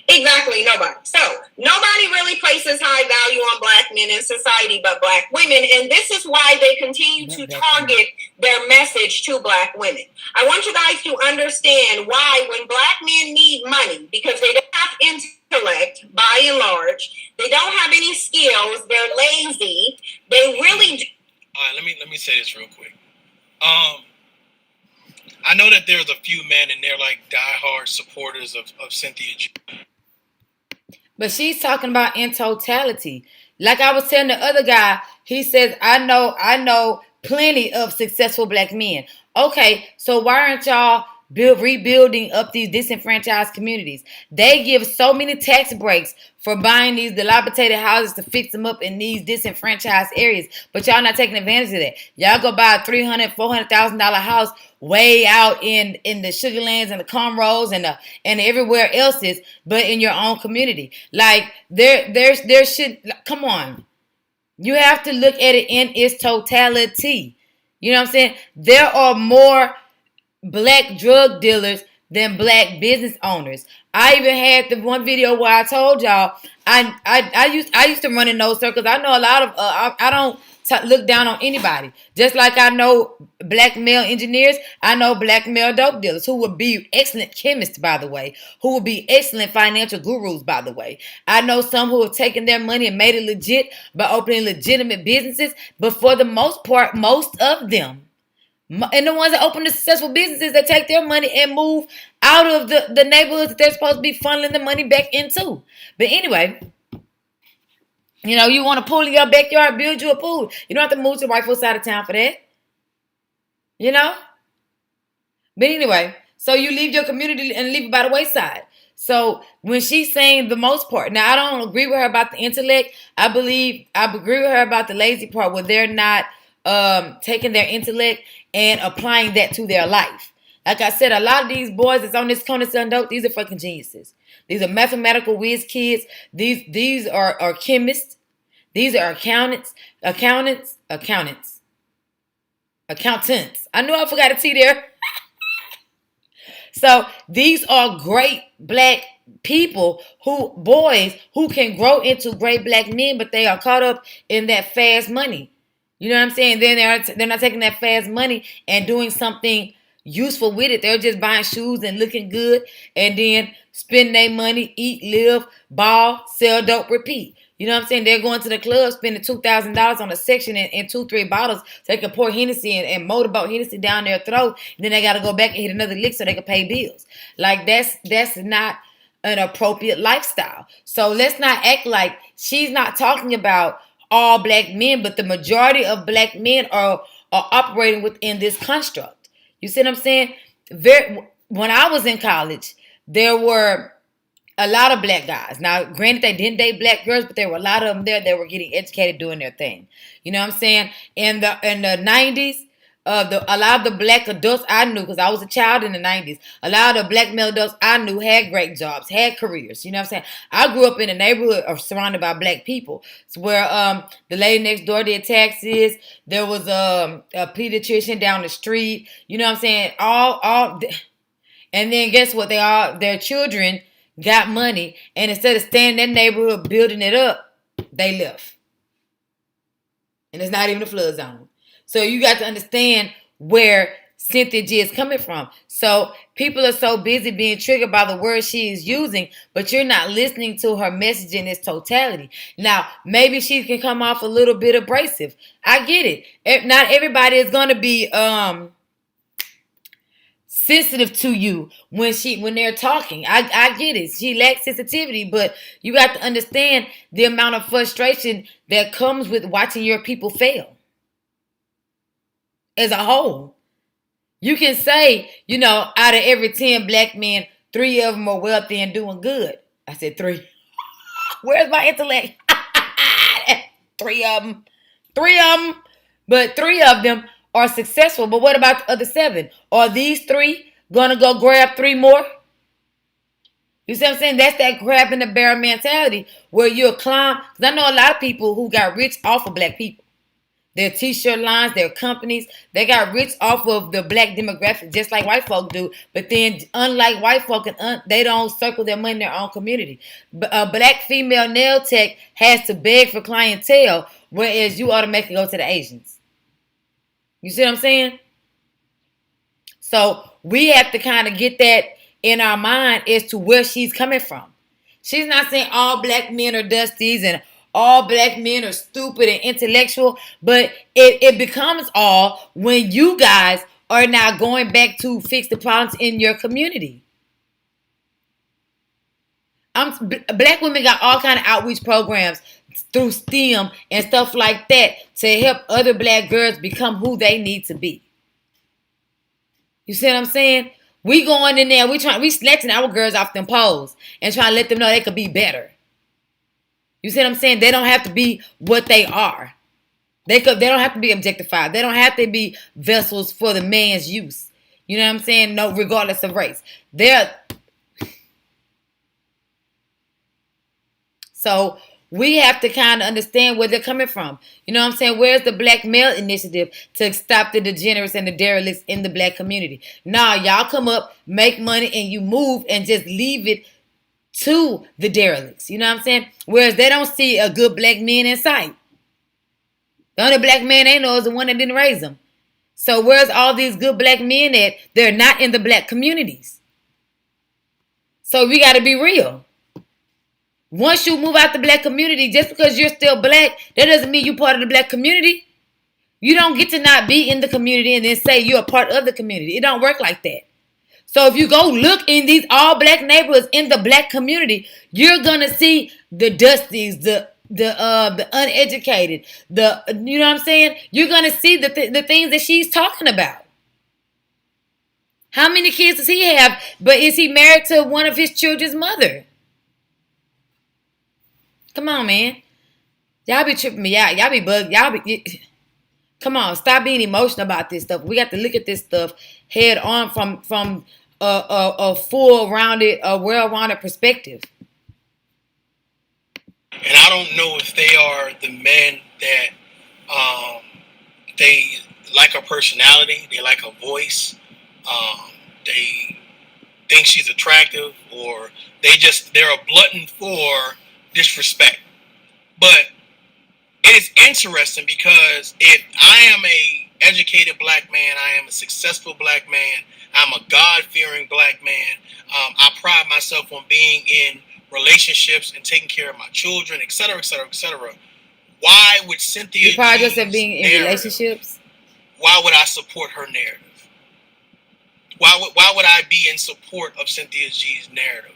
Exactly, nobody. So nobody really places high value on black men in society but black women, and this is why they continue to target their message to black women. I want you guys to understand why when black men need money, because they don't have intellect by and large, they don't have any skills, they're lazy, they really there's a few men and they're like diehard supporters of Cynthia G. But she's talking about in totality. Like I was telling the other guy, he says, I know plenty of successful black men. Okay, so why aren't y'all rebuilding up these disenfranchised communities? They give so many tax breaks for buying these dilapidated houses to fix them up in these disenfranchised areas, but y'all not taking advantage of that. Y'all go buy a $300,000, $400,000 house way out in the Sugarlands and the Comrose and everywhere else is, but in your own community. Like there should, come on. You have to look at it in its totality. You know what I'm saying? There are more black drug dealers than black business owners. I even had the one video where I told y'all I used to run in those circles. I know a lot of I don't look down on anybody. Just like I know black male engineers, I know black male dope dealers who would be excellent chemists, by the way, who would be excellent financial gurus, by the way. I know some who have taken their money and made it legit by opening legitimate businesses, but for the most part, most of them, and the ones that open the successful businesses, that take their money and move out of the neighborhoods that they're supposed to be funneling the money back into. But anyway, you know, you want to pool in your backyard, build you a pool. You don't have to move to the rightful side of town for that. You know? But anyway, so you leave your community and leave it by the wayside. So when she's saying the most part, now I don't agree with her about the intellect. I agree with her about the lazy part where they're not taking their intellect and applying that to their life. Like I said, a lot of these boys that's on this corner selling dope, these are fucking geniuses. These are mathematical whiz kids. These are chemists. These are accountants. I knew I forgot a T there. So these are great black people boys who can grow into great black men, but they are caught up in that fast money. You know what I'm saying? Then they're not taking that fast money and doing something useful with it. They're just buying shoes and looking good and then spending their money, eat, live, ball, sell dope, repeat. You know what I'm saying? They're going to the club, spending $2,000 on a section and 2-3 bottles so they can pour Hennessy and motorboat Hennessy down their throat. And then they got to go back and hit another lick so they can pay bills. Like that's not an appropriate lifestyle. So let's not act like she's not talking about all black men, but the majority of black men are operating within this construct. You see what I'm saying? When I was in college, there were a lot of black guys. Now, granted, they didn't date black girls, but there were a lot of them there that were getting educated doing their thing. You know what I'm saying? In the 90s, a lot of the black adults I knew, because I was a child in the 90s, a lot of the black male adults I knew had great jobs, had careers. You know what I'm saying? I grew up in a neighborhood surrounded by black people. It's where the lady next door did taxes. There was a pediatrician down the street. You know what I'm saying? And then guess what? Their children got money, and instead of staying in that neighborhood building it up, they left. And it's not even a flood zone. So you got to understand where Cynthia G is coming from. So people are so busy being triggered by the words she is using, but you're not listening to her message in its totality. Now, maybe she can come off a little bit abrasive. I get it. Not everybody is going to be sensitive to you when they're talking. I get it. She lacks sensitivity, but you got to understand the amount of frustration that comes with watching your people fail. As a whole, you can say, out of every 10 black men, 3 of them are wealthy and doing good. I said 3. Where's my intellect? 3 of them. But 3 of them are successful. But what about the other 7? Are these 3 going to go grab 3 more? You see what I'm saying? That's that grabbing the barrel mentality where you'll climb. Because I know a lot of people who got rich off of black people. Their t-shirt lines, their companies, they got rich off of the black demographic just like white folk do. But then unlike white folk, they don't circle their money in their own community. A black female nail tech has to beg for clientele, whereas you automatically go to the Asians. You see what I'm saying? So we have to kind of get that in our mind as to where she's coming from. She's not saying all black men are dusties and all black men are stupid and intellectual, but it becomes all when you guys are not going back to fix the problems in your community. Black women got all kind of outreach programs through STEM and stuff like that to help other black girls become who they need to be. You see what I'm saying? We going in there, we snatching our girls off them poles and trying to let them know they could be better. You see what I'm saying? They don't have to be what they are. They don't have to be objectified. They don't have to be vessels for the man's use. You know what I'm saying? No, regardless of race. So we have to kind of understand where they're coming from. You know what I'm saying? Where's the black male initiative to stop the degenerates and the derelicts in the black community? Nah, y'all come up, make money, and you move and just leave it to the derelicts. You know what I'm saying? Whereas they don't see a good black man in sight. The only black man they know is the one that didn't raise them. So where's all these good black men at? They're not in the black communities. So we got to be real. Once you move out the black community, just because you're still black, that doesn't mean you're part of the black community. You don't get to not be in the community and then say you're a part of the community. It don't work like that. So if you go look in these all black neighborhoods in the black community, you're gonna see the dusties, the uneducated, you know what I'm saying? You're gonna see the things that she's talking about. How many kids does he have? But is he married to one of his children's mother? Come on, man. Y'all be tripping me out. Y'all be bugged. Come on, stop being emotional about this stuff. We got to look at this stuff head on from a full-rounded, well-rounded perspective. And I don't know if they are the men that they like a personality, they like a voice, they think she's attractive, or they're a glutton for disrespect. But it is interesting because if I am a educated black man, I am a successful black man, I'm a God-fearing black man, I pride myself on being in relationships and taking care of my children, etc., etc., etc. Why would Cynthia? You pride yourself being in relationships? Why would I support her narrative? Why would I be in support of Cynthia G's narrative?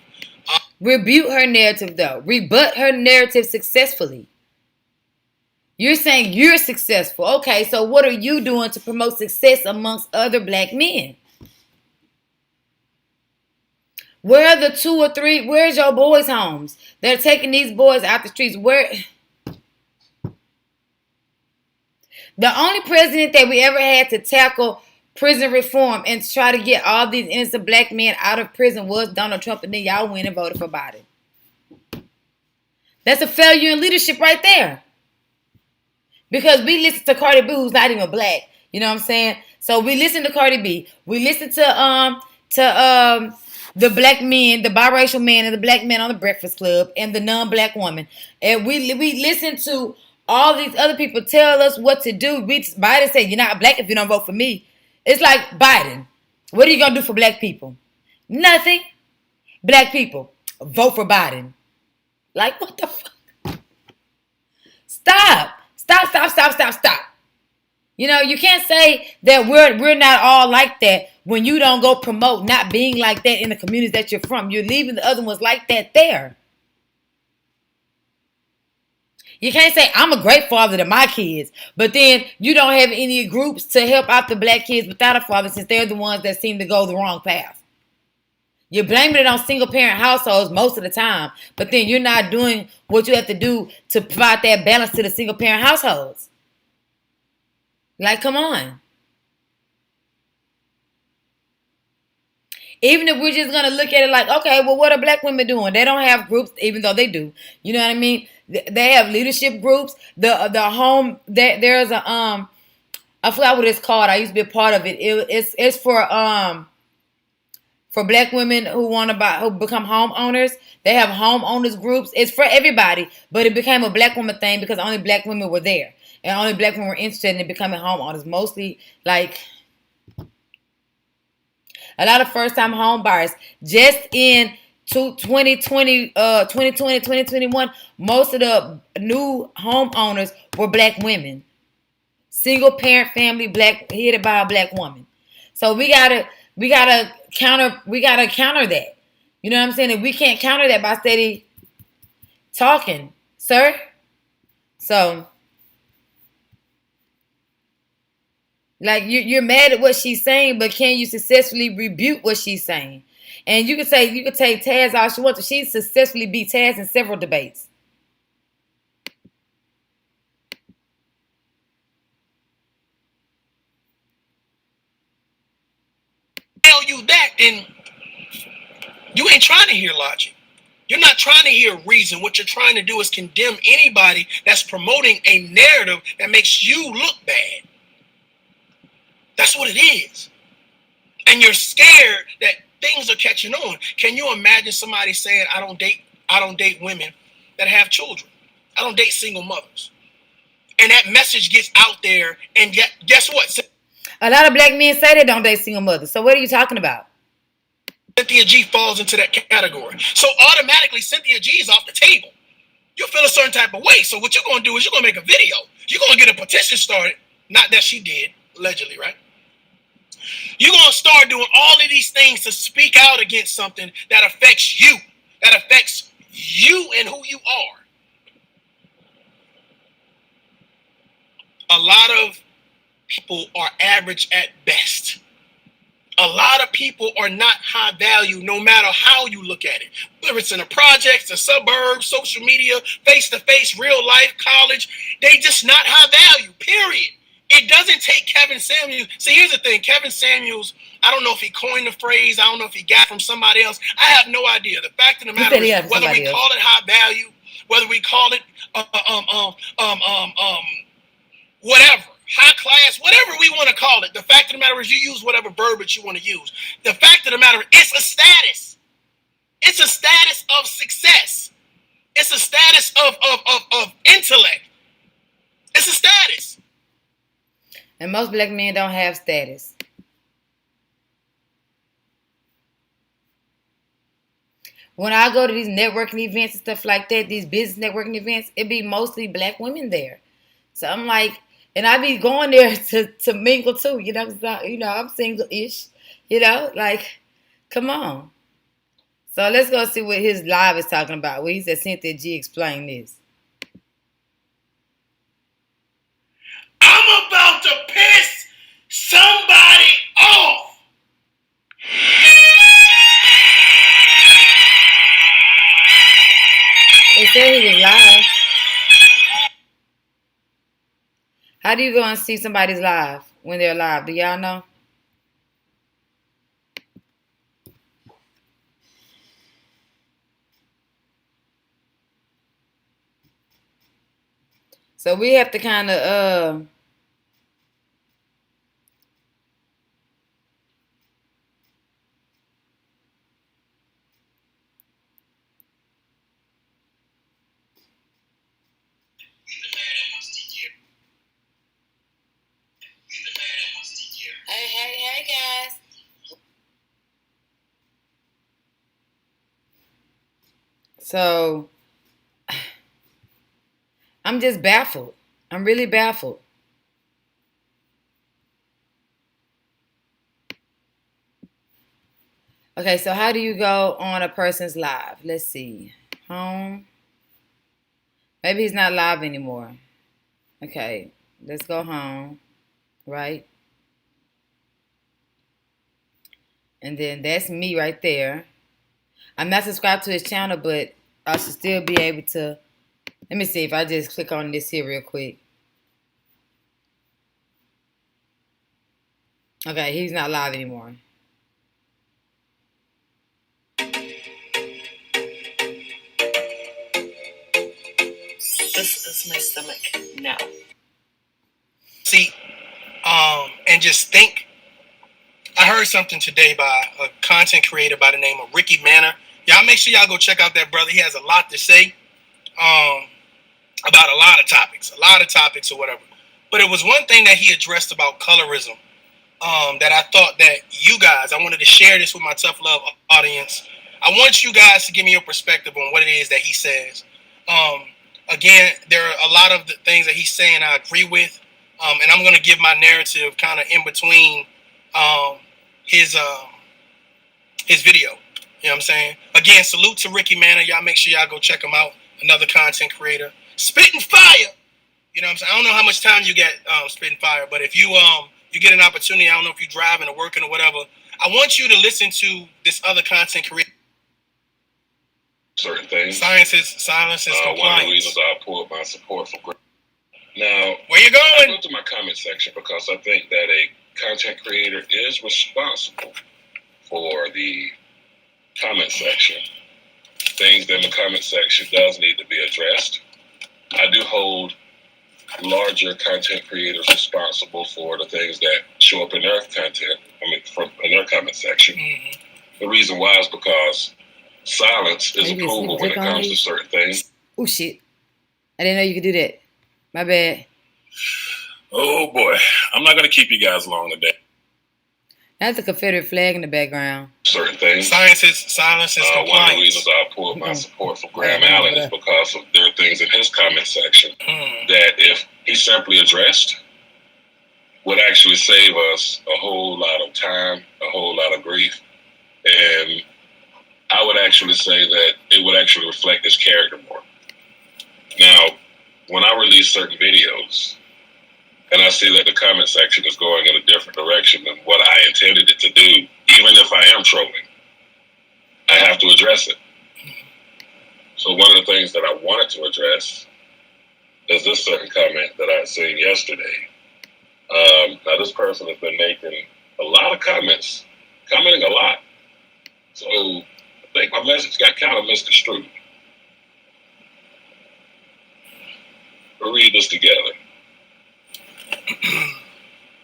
Rebut her narrative, though. Rebut her narrative successfully. You're saying you're successful. Okay, so what are you doing to promote success amongst other black men? Where are the 2 or 3? Where's your boys' homes? They're taking these boys out the streets. Where? The only president that we ever had to tackle prison reform and try to get all these innocent black men out of prison was Donald Trump, and then y'all went and voted for Biden. That's a failure in leadership right there. Because we listen to Cardi B, who's not even black. You know what I'm saying? So we listen to Cardi B. We listen to the black men, the biracial man, and the black man on the Breakfast Club, and the non-black woman. And we listen to all these other people tell us what to do. Biden said, "You're not black if you don't vote for me." It's like, Biden, what are you going to do for black people? Nothing. Black people, vote for Biden. Like, what the fuck? Stop. You know, you can't say that we're not all like that when you don't go promote not being like that in the communities that you're from. You're leaving the other ones like that there. You can't say, I'm a great father to my kids, but then you don't have any groups to help out the black kids without a father, since they're the ones that seem to go the wrong path. You're blaming it on single-parent households most of the time, but then you're not doing what you have to do to provide that balance to the single-parent households. Like, come on. Even if we're just going to look at it like, okay, well, what are black women doing? They don't have groups, even though they do. You know what I mean? They have leadership groups. The home, there's a, I forgot what it's called. I used to be a part of it. It's for black women who become homeowners. They have homeowners groups. It's for everybody, but it became a black woman thing because only black women were there. And only black women were interested in becoming homeowners. Mostly, like, a lot of first-time home buyers. Just in 2020, 2021, most of the new homeowners were black women. Single-parent family, headed by a black woman. So we gotta counter that. You know what I'm saying? If we can't counter that by steady talking, sir. So like you're mad at what she's saying, but can you successfully rebuke what she's saying? And you could take Taz all she wants to. She successfully beat Taz in several debates. Tell you that, then you ain't trying to hear logic. You're not trying to hear reason. What you're trying to do is condemn anybody that's promoting a narrative that makes you look bad. That's what it is. And you're scared that things are catching on. Can you imagine somebody saying, I don't date women that have children. I don't date single mothers. And that message gets out there, and yet, guess what? A lot of black men say they don't date single mothers. So what are you talking about? Cynthia G falls into that category. So automatically, Cynthia G is off the table. You'll feel a certain type of way. So what you're going to do is you're going to make a video. You're going to get a petition started. Not that she did, allegedly, right? You're going to start doing all of these things to speak out against something that affects you. That affects you and who you are. A lot of people are average at best. A lot of people are not high value no matter how you look at it. Whether it's in the projects, the suburbs, social media, face-to-face, real life, college, they just not high value, period. It doesn't take Kevin Samuels. See, here's the thing. Kevin Samuels, I don't know if he coined the phrase. I don't know if he got it from somebody else. I have no idea. The fact of the matter is, whether we call it high value, whether we call it whatever, high class, whatever we want to call it. The fact of the matter is you use whatever verbiage you want to use. The fact of the matter is it's a status. It's a status of success. It's a status of intellect. It's a status. And most black men don't have status. When I go to these networking events and stuff like that, these business networking events, it be mostly black women there. So I'm like, and I be going there to mingle too, you know. I'm single-ish, like, come on. So let's go see what his live is talking about. Where he said Cynthia G explained this. I'm about to piss somebody off. They said he was live. How do you go and see somebody's live when they're live? Do y'all know? So we have to kind of Hey guys. So I'm just baffled. I'm really baffled. Okay, so how do you go on a person's live? Let's see. Home. Maybe he's not live anymore. Okay, let's go home. Right? And then that's me right there. I'm not subscribed to his channel, but I should still be able to. Let me see if I just click on this here real quick. Okay, he's not live anymore. This is my stomach now. See, and just think. I heard something today by a content creator by the name of Ricky Manor. Y'all make sure y'all go check out that brother. He has a lot to say about a lot of topics or whatever. But it was one thing that he addressed about colorism that I thought that you guys, I wanted to share this with my Tough Love audience. I want you guys to give me your perspective on what it is that he says. Again, there are a lot of the things that he's saying I agree with. And I'm going to give my narrative kind of in between his video. You know what I'm saying? Again, salute to Ricky Manor. Y'all make sure y'all go check him out. Another content creator. Spitting fire. You know what I'm saying? I don't know how much time you get spitting fire, but if you get an opportunity, I don't know if you're driving or working or whatever, I want you to listen to this other content creator. Certain things. Silence is compliance. One of the reasons I pulled my support for. Now, where you I going? go to my comment section because I think that a content creator is responsible for the comment section. Things in the comment section does need to be addressed. I do hold larger content creators responsible for the things that show up in their content. In their comment section. Mm-hmm. The reason why is because silence is approval when it comes to certain things. Oh shit! I didn't know you could do that. My bad. Oh boy, I'm not gonna keep you guys long today. That's a Confederate flag in the background. Certain things. Silence is compliance. One of the reasons I pulled my support for Graham Allen is because of there are things in his comment section that if he simply addressed would actually save us a whole lot of time, a whole lot of grief. And I would actually say that it would actually reflect his character more. Now, when I release certain videos and I see that the comment section is going in a different direction than what I intended it to do, even if I am trolling, I have to address it. So one of the things that I wanted to address is this certain comment that I had seen yesterday. Now, this person has been making a lot of comments, commenting a lot. So I think my message got kind of misconstrued. We'll read this together.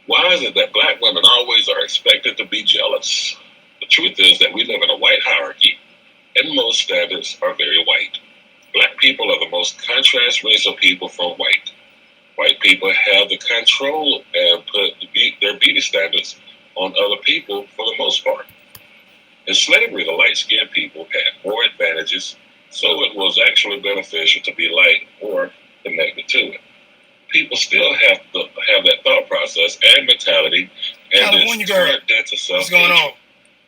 Why is it that black women always are expected to be jealous? The truth is that we live in a white hierarchy, and most standards are very white. Black people are the most contrast race of people from white. White people have the control and put their beauty standards on other people for the most part. In slavery, the light-skinned people had more advantages, so it was actually beneficial to be light or connected to it. People still have to have that thought process and mentality, and this current debt to self. What's going on?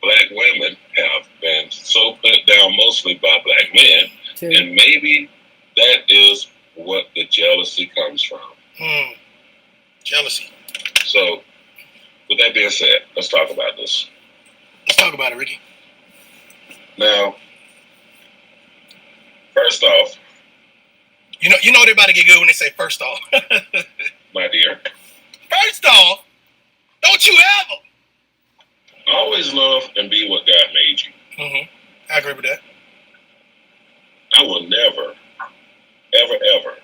Black women have been so put down mostly by black men, and maybe that is what the jealousy comes from. Jealousy. So, with that being said, let's talk about this. Let's talk about it, Ricky. Now, first off, you know they're about to get good when they say first off. my dear. First off, don't you ever. Always love and be what God made you. Mm-hmm. I agree with that. I will never, ever, ever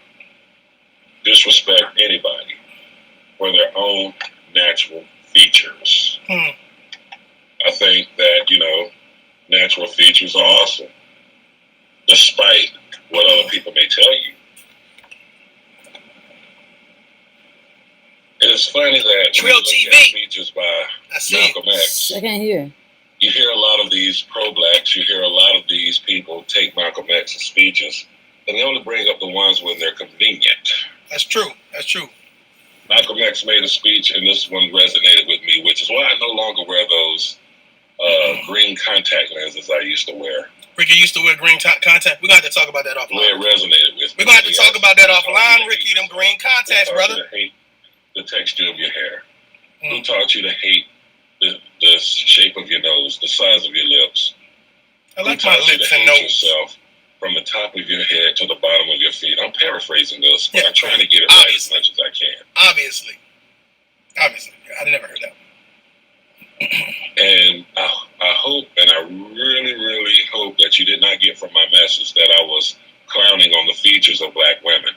disrespect anybody for their own natural features. I think that, natural features are awesome, despite what other people may tell you. It is funny that when you look at speeches by Malcolm X, I can't hear. You hear a lot of these pro-blacks, you hear a lot of these people take Malcolm X's speeches, and they only bring up the ones when they're convenient. That's true. That's true. Malcolm X made a speech, and this one resonated with me, which is why I no longer wear those green contact lenses I used to wear. Ricky used to wear green contact. We're going to have to talk about that offline. It resonated with me. We're going to have to talk about that offline, Ricky, them green contacts, brother. To hate the texture of your hair. Who taught you to hate the shape of your nose, the size of your lips? I like my lips and nose. Yourself from the top of your head to the bottom of your feet. I'm paraphrasing this, but I'm trying to get it right as much as I can. Obviously. I never heard that. And I hope, and I really, really hope that you did not get from my message that I was clowning on the features of black women.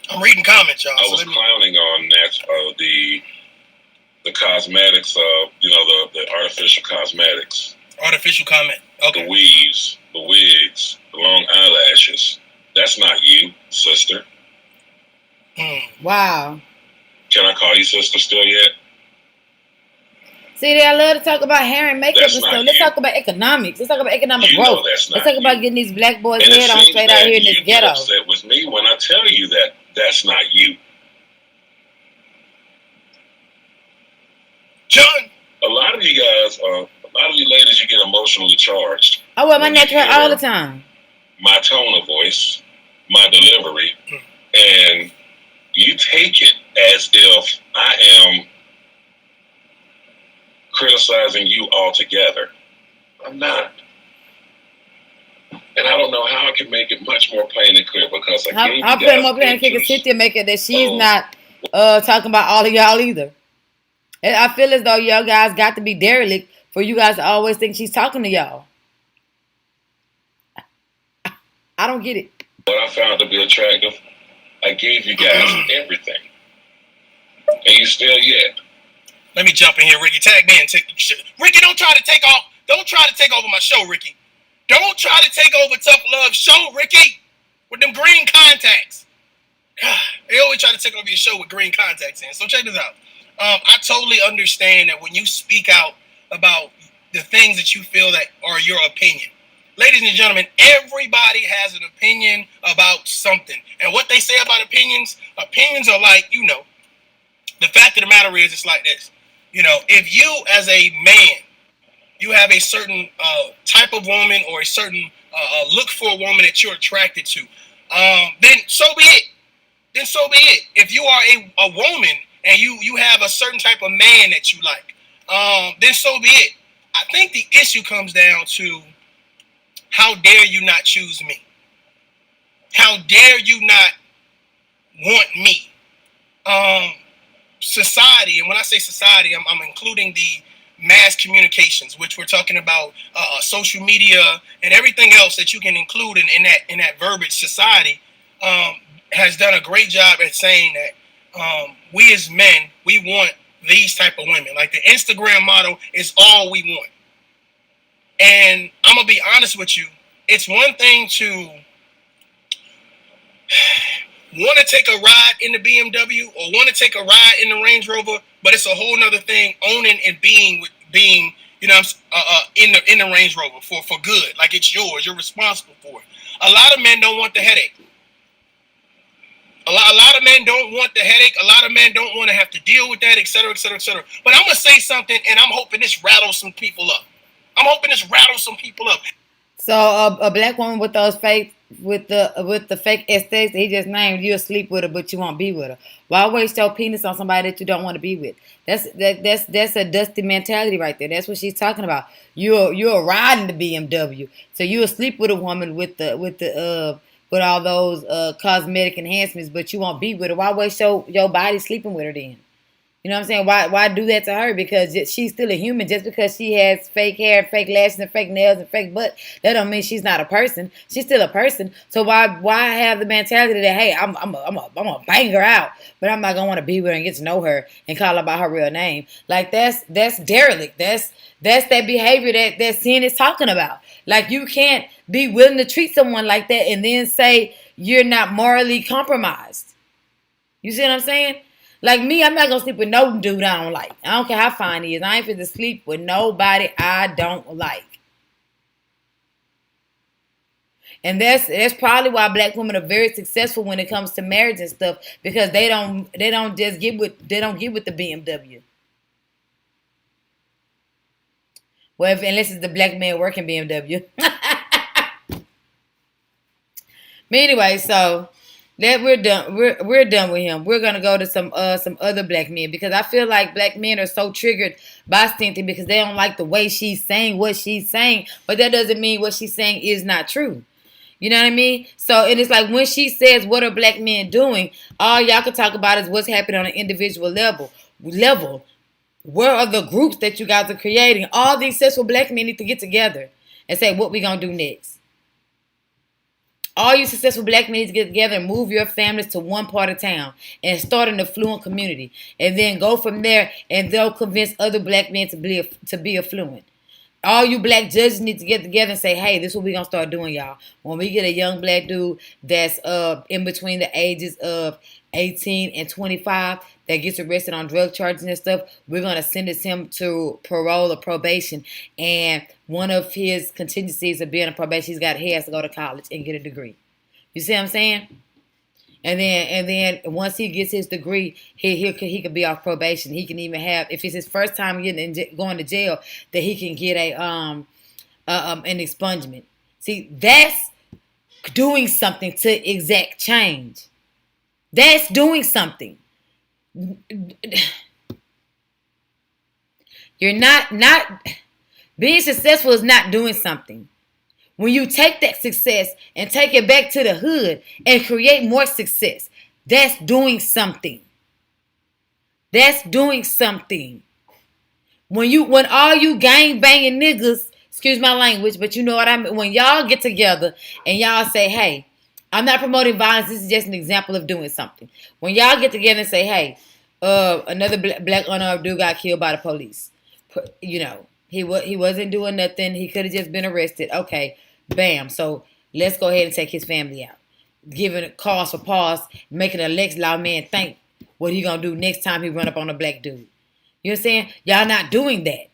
I'm reading comments, y'all. I was clowning on the cosmetics of, the artificial cosmetics. Artificial comment. Okay. The weaves, the wigs, the long eyelashes. That's not you, sister. Wow. Can I call you sister still yet? See, I love to talk about hair and makeup and stuff. Let's talk about economics. Let's talk about economic growth. Let's talk about getting these black boys' head on straight out here in this ghetto. You get upset with me when I tell you that that's not you. John. A lot of you guys, a lot of you ladies, you get emotionally charged. I wear my neck hurt all the time. My tone of voice, my delivery, and you take it as if I am criticizing you altogether. I'm not. And I don't know how I can make it much more plain and clear because I'm putting more plain and clear because Cynthia make it that she's not talking about all of y'all either. And I feel as though y'all guys got to be derelict for you guys to always think she's talking to y'all. I don't get it. What I found to be attractive, I gave you guys everything. And you still yet. Let me jump in here, Ricky. Tag me in. Ricky, don't try to take over my show, Ricky. Don't try to take over Tough Love show, Ricky, with them green contacts. God, they always try to take over your show with green contacts in. So check this out. I totally understand that when you speak out about the things that you feel that are your opinion. Ladies and gentlemen, everybody has an opinion about something. And what they say about opinions are like, the fact of the matter is it's like this. If you as a man, you have a certain type of woman or a certain look for a woman that you're attracted to, then so be it. If you are a woman and you have a certain type of man that you like, then so be it. I think the issue comes down to how dare you not choose me? How dare you not want me? Society, and when I say society, I'm including the mass communications, which we're talking about social media and everything else that you can include in that verbiage. Society has done a great job at saying that we as men, we want these type of women. Like the Instagram model is all we want. And I'm gonna be honest with you, it's one thing to want to take a ride in the BMW or want to take a ride in the Range Rover, but it's a whole nother thing owning and being in the Range Rover for good. Like it's yours, you're responsible for it. A lot of men don't want the headache. A lot of men don't want the headache. A lot of men don't want to have to deal with that, et cetera, et cetera, et cetera. But I'm gonna say something, and I'm hoping this rattles some people up. So a black woman with those fake with the fake aesthetics he just named, you'll sleep with her, but you won't be with her. Why waste your penis on somebody that you don't want to be with? That's a dusty mentality right there. That's what she's talking about. You're riding the BMW, so you'll sleep with a woman with all those cosmetic enhancements, but you won't be with her. Why waste your body sleeping with her then? You know what I'm saying? Why do that to her? Because she's still a human. Just because she has fake hair, fake lashes, and fake nails, and fake butt, that don't mean she's not a person. She's still a person. So why have the mentality that, hey, I'm gonna bang her out, but I'm not gonna want to be with her and get to know her and call her by her real name? Like that's derelict. That's that behavior that Sin is talking about. Like you can't be willing to treat someone like that and then say you're not morally compromised. You see what I'm saying? Like me, I'm not gonna sleep with no dude I don't like. I don't care how fine he is. I ain't fit to sleep with nobody I don't like. And that's probably why black women are very successful when it comes to marriage and stuff, because they don't just get with the BMW. Well, unless it's the black man working BMW. But anyway, so that we're done. We're done with him. We're gonna go to some other black men, because I feel like black men are so triggered by Cynthia because they don't like the way she's saying what she's saying. But that doesn't mean what she's saying is not true. You know what I mean? So it is like when she says, "What are black men doing?" All y'all can talk about is what's happening on an individual level. Where are the groups that you guys are creating? All these successful black men need to get together and say, "What we gonna do next?" All you successful black men need to get together and move your families to one part of town and start an affluent community, and then go from there, and they'll convince other black men to be affluent. All you black judges need to get together and say, "Hey, this is what we're gonna start doing, y'all. When we get a young black dude that's in between the ages of 18 and 25 that gets arrested on drug charges and stuff, we're gonna sentence him to parole or probation. And one of his contingencies of being on probation, he has to go to college and get a degree." You see what I'm saying? And then once he gets his degree, he could be off probation. He can even have, if it's his first time going to jail, that he can get an expungement. See, that's doing something to exact change. That's doing something. You're not being successful is not doing something. When you take that success and take it back to the hood and create more success, that's doing something. That's doing something. When all you gang banging niggas, excuse my language, but you know what I mean. When y'all get together and y'all say, hey, I'm not promoting violence. This is just an example of doing something. When y'all get together and say, hey, another black unarmed dude got killed by the police. You know, he wasn't doing nothing. He could have just been arrested. Okay, bam. So let's go ahead and take his family out. Giving a cause for pause, making a Lex Law man think what he gonna do next time he run up on a black dude. You know what I'm saying? Y'all not doing that.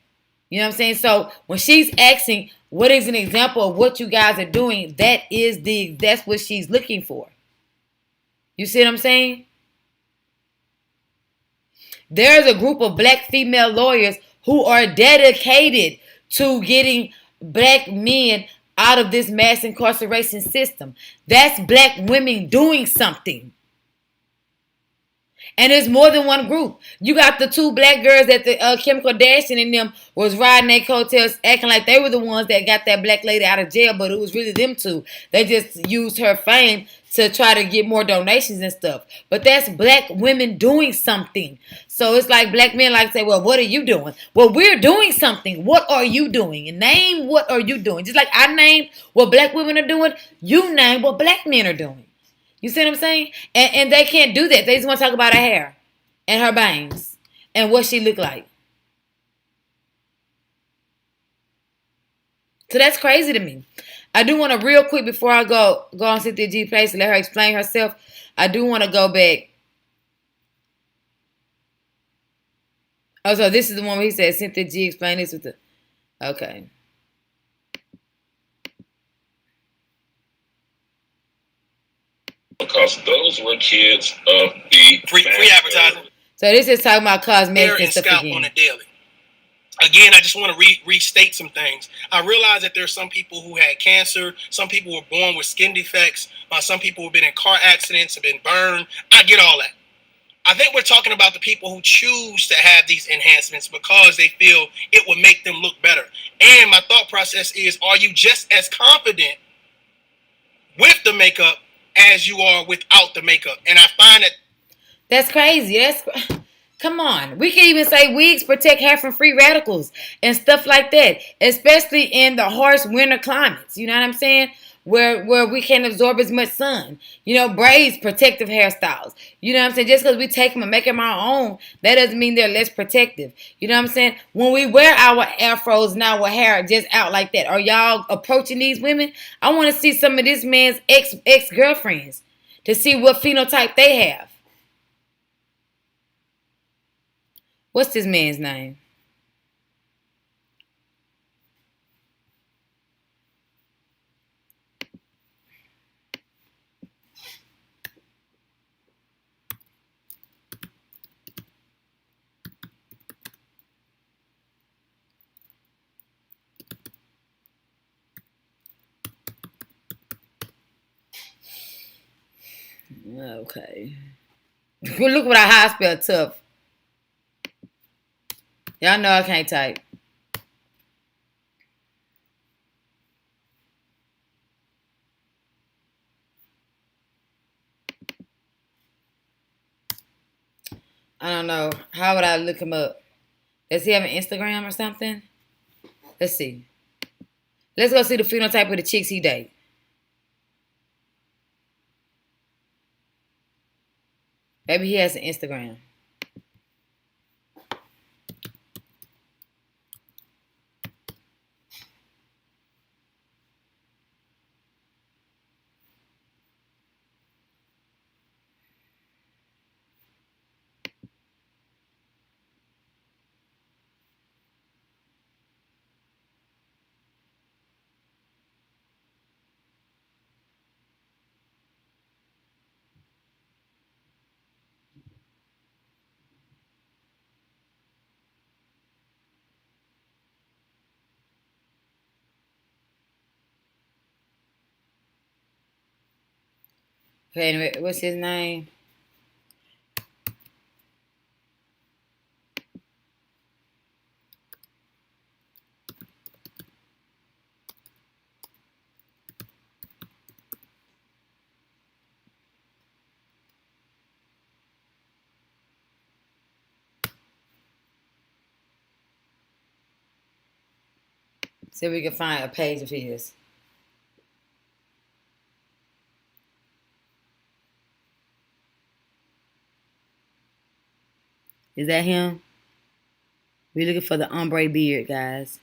You know what I'm saying? So when she's asking what is an example of what you guys are doing, that's what she's looking for. You see what I'm saying? There's a group of black female lawyers who are dedicated to getting black men out of this mass incarceration system. That's black women doing something. And there's more than one group. You got the two black girls that the Kim Kardashian and them was riding their coattails, acting like they were the ones that got that black lady out of jail, but it was really them two. They just used her fame to try to get more donations and stuff. But that's black women doing something. So it's like black men like to say, well, what are you doing? Well, we're doing something. What are you doing? And name what are you doing? Just like I named what black women are doing, you name what black men are doing. You see what I'm saying? And they can't do that. They just want to talk about her hair and her bangs and what she looked like. So that's crazy to me. I do want to real quick before I go on Cynthia G place and let her explain herself. I do want to go back. Oh, so this is the one where he said Cynthia G explain this with the. Okay. Because those were kids of the free advertising. So this is talking about cosmetics and stuff scalp again. On a daily. Again, I just want to restate some things. I realize that there's some people who had cancer. Some people were born with skin defects. Some people have been in car accidents, have been burned. I get all that. I think we're talking about the people who choose to have these enhancements because they feel it will make them look better. And my thought process is, are you just as confident with the makeup as you are without the makeup? And I find that that's crazy. Come on. We can even say wigs protect hair from free radicals and stuff like that, especially in the harsh winter climates. You know what I'm saying? Where we can't absorb as much sun. You know, braids, protective hairstyles. You know what I'm saying? Just because we take them and make them our own, that doesn't mean they're less protective. You know what I'm saying? When we wear our afros and our hair just out like that, are y'all approaching these women? I want to see some of this man's ex-girlfriends to see what phenotype they have. What's this man's name? Okay. Look what I spell tough. Y'all know I can't type. I don't know. How would I look him up? Does he have an Instagram or something? Let's see. Let's go see the phenotype of the chicks he date. Maybe he has an Instagram. Okay, anyway, what's his name? See if we can find a page of his. Is that him? We're looking for the ombre beard, guys.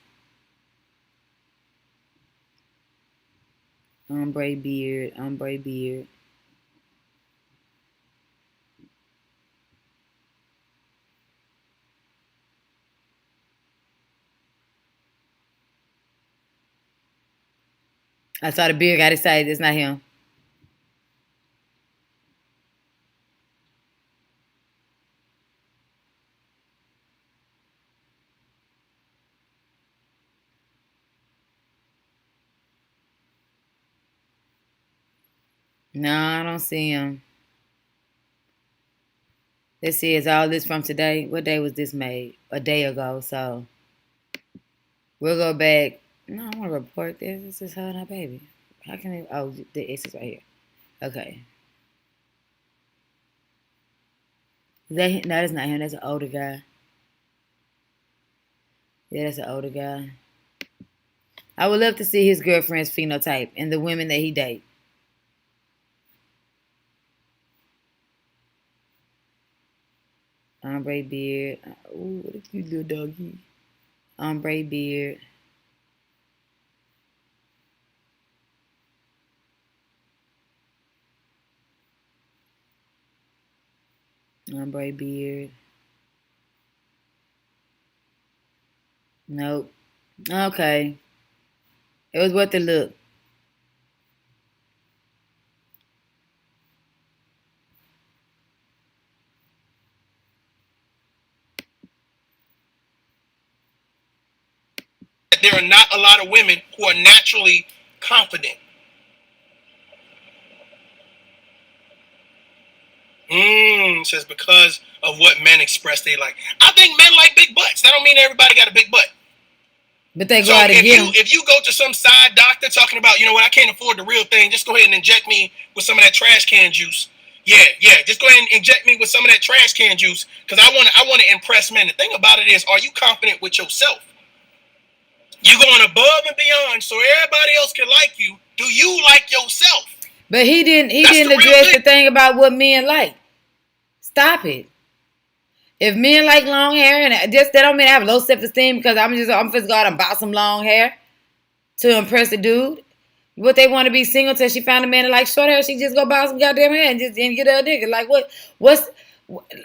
Ombre beard, ombre beard. I saw the beard, got excited. It's not him. No, I don't see him. Let's see, is all this from today? What day was this made? A day ago, so we'll go back. No, I want to report this. This is her and her baby. How can it? Oh, the X is right here. Okay. Is that him? No, that's not him. That's an older guy. Yeah, that's an older guy. I would love to see his girlfriend's phenotype and the women that he dates. Ombre beard. Ooh, what a cute little doggy. Ombre beard. Ombre beard. Nope. Okay. It was worth the look. There are not a lot of women who are naturally confident. Says because of what men express they like. I think men like big butts. That don't mean everybody got a big butt. But they go So out and get him. if you go to some side doctor talking about, you know what, I can't afford the real thing, just go ahead and inject me with some of that trash can juice. Yeah, just go ahead and inject me with some of that trash can juice because I want to impress men. The thing about it is, are you confident with yourself? You going above and beyond so everybody else can like you. Do you like yourself? But he didn't address the thing about what men like. Stop it. If men like long hair, and just that don't mean I have low self-esteem because I'm just go out and buy some long hair to impress a dude. What they want to be single till she found a man that likes short hair, she just go buy some goddamn hair and get her a nigga. Like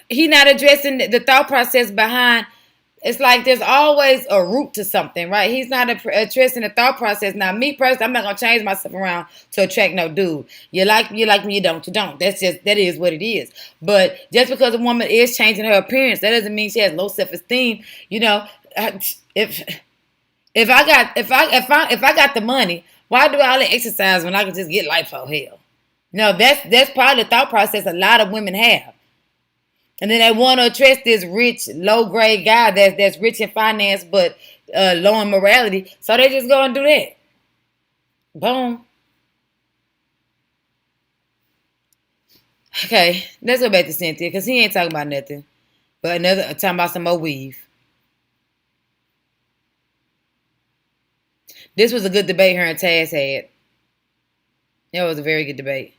he not addressing the thought process behind. It's like there's always a root to something, right? He's not addressing the thought process. Now, me personally, I'm not gonna change myself around to attract no dude. You like me, you don't. That is what it is. But just because a woman is changing her appearance, that doesn't mean she has low self-esteem. You know, if I got the money, why do all the exercise when I can just get lipo? Hell, no, that's probably the thought process a lot of women have. And then they want to address this rich, low-grade guy that's rich in finance but low in morality. So they just go and do that. Boom. Okay, let's go back to Cynthia because he ain't talking about nothing. But talking about some more weave. This was a good debate her and Taz had. It was a very good debate.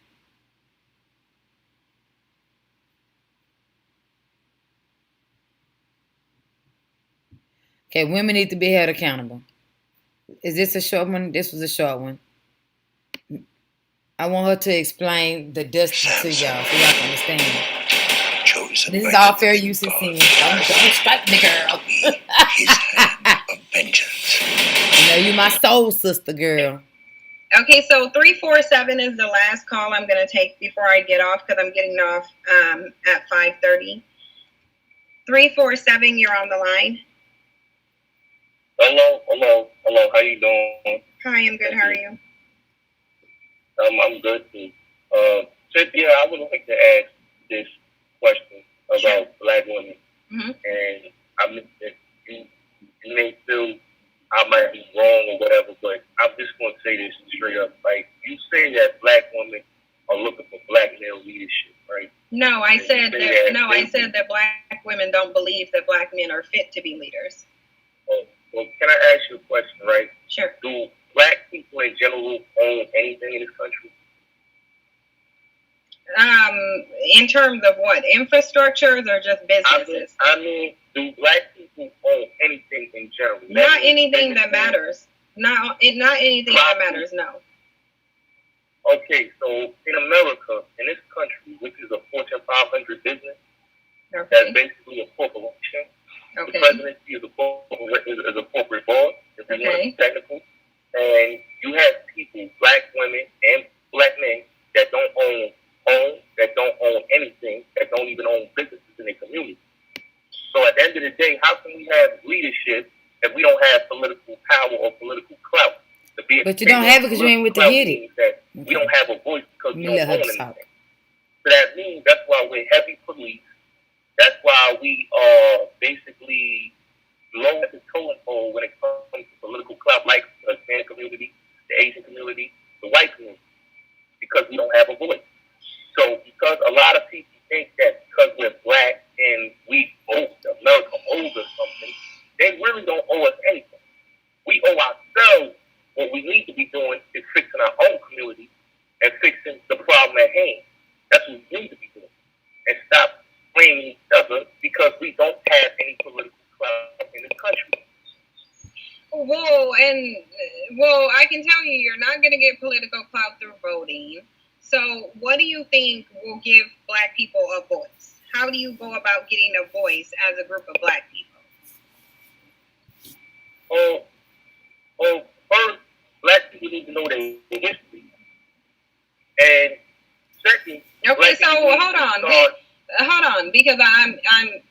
Okay, women need to be held accountable. Is this a short one? This was a short one. I want her to explain the dust to y'all so y'all can understand. This is all fair use of sin. Don't strike me, girl. His hand of vengeance. You know, you my soul sister, girl. Okay, so 347 is the last call I'm going to take before I get off because I'm getting off at 5:30. 347, you're on the line. Hello. How you doing? Hi, I'm good. How are you? I'm good too. Cynthia, I would like to ask this question about black women, and I mean, you may feel I might be wrong or whatever, but I'm just going to say this straight up. Like, you say that black women are looking for black male leadership, right? No, I said that black women don't believe that black men are fit to be leaders. Well, can I ask you a question, right? Sure. Do black people in general own anything in this country? In terms of what? Infrastructures or just businesses? I mean, do black people own anything in general? Not anything that matters. Not anything that matters, no. Okay, so in America, in this country, which is a Fortune 500 business, that's basically a corporation. The presidency is a corporate board, if you want to be technical. And you have people, black women and black men, that don't own homes, that don't own anything, that don't even own businesses in their community. So at the end of the day, how can we have leadership if we don't have political power or political clout? But you don't have it because you ain't with the hit it. We don't have a voice because we don't own anything. So that means that's why we're heavy police. That's why we are basically low at the totem pole when it comes to political clout, like the Hispanic community, the Asian community, the white community, because we don't have a voice. So because a lot of people think that because we're black and we owe America owes us something, they really don't owe us anything. We owe ourselves. What we need to be doing is fixing our own community and fixing the problem at hand. That's what we need to be doing. And stop blaming each other because we don't have any political clout in this country. Well, I can tell you, you're not going to get political clout through voting. So what do you think will give black people a voice? How do you go about getting a voice as a group of black people? First, black people need to know their history. And second, okay, so hold on, because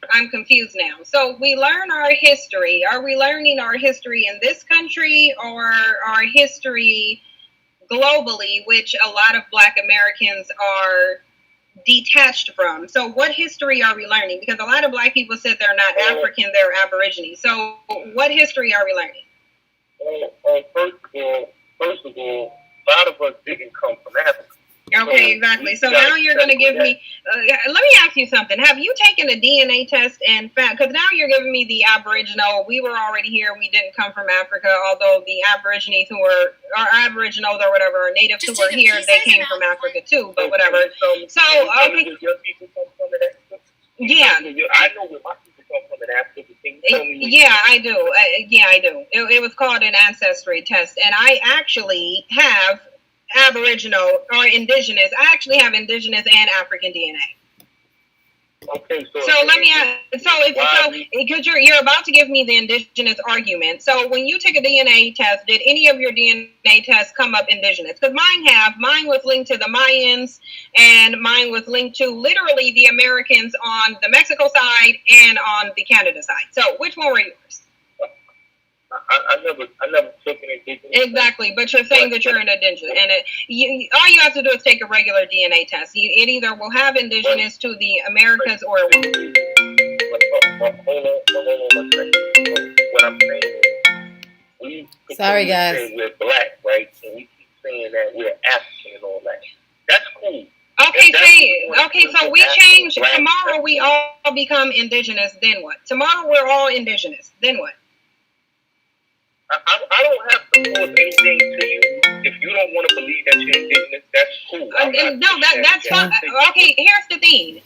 I'm confused now. So we learn our history. Are we learning our history in this country or our history globally, which a lot of black Americans are detached from? So what history are we learning? Because a lot of black people said they're not African, they're Aborigine. So what history are we learning? First of all, a lot of us didn't come from Africa. Okay, exactly. So now you're going to give me, let me ask you something. Have you taken a DNA test and found, because now you're giving me the Aboriginal, we were already here, we didn't come from Africa, although the Aborigines who are Aboriginals or whatever, or natives who were here, they came from Africa too, but whatever. So, okay. Yeah. I know where my people come from in Africa. Yeah, I do. I do. It was called an ancestry test, and I actually have Aboriginal or indigenous. I actually have indigenous and African DNA. Okay, so let me ask. Because you're about to give me the indigenous argument. So when you took a DNA test, did any of your DNA tests come up indigenous? Because mine was linked to the Mayans, and mine was linked to literally the Americans on the Mexico side and on the Canada side. So which one were yours? I never took an indigenous. Exactly, but you're saying that you're an indigenous, and all you have to do is take a regular DNA test. It either will have indigenous to the Americas or it won't. Hold on. What I'm saying is, sorry guys, say we're black, right? And we keep saying that we're African and all that. That's cool. Okay, so we change. Tomorrow we all become indigenous. Then what? Tomorrow we're all indigenous. Then what? I don't have to force anything to you. If you don't want to believe that you're indigenous, that's cool. That's fine. Okay, here's the thing.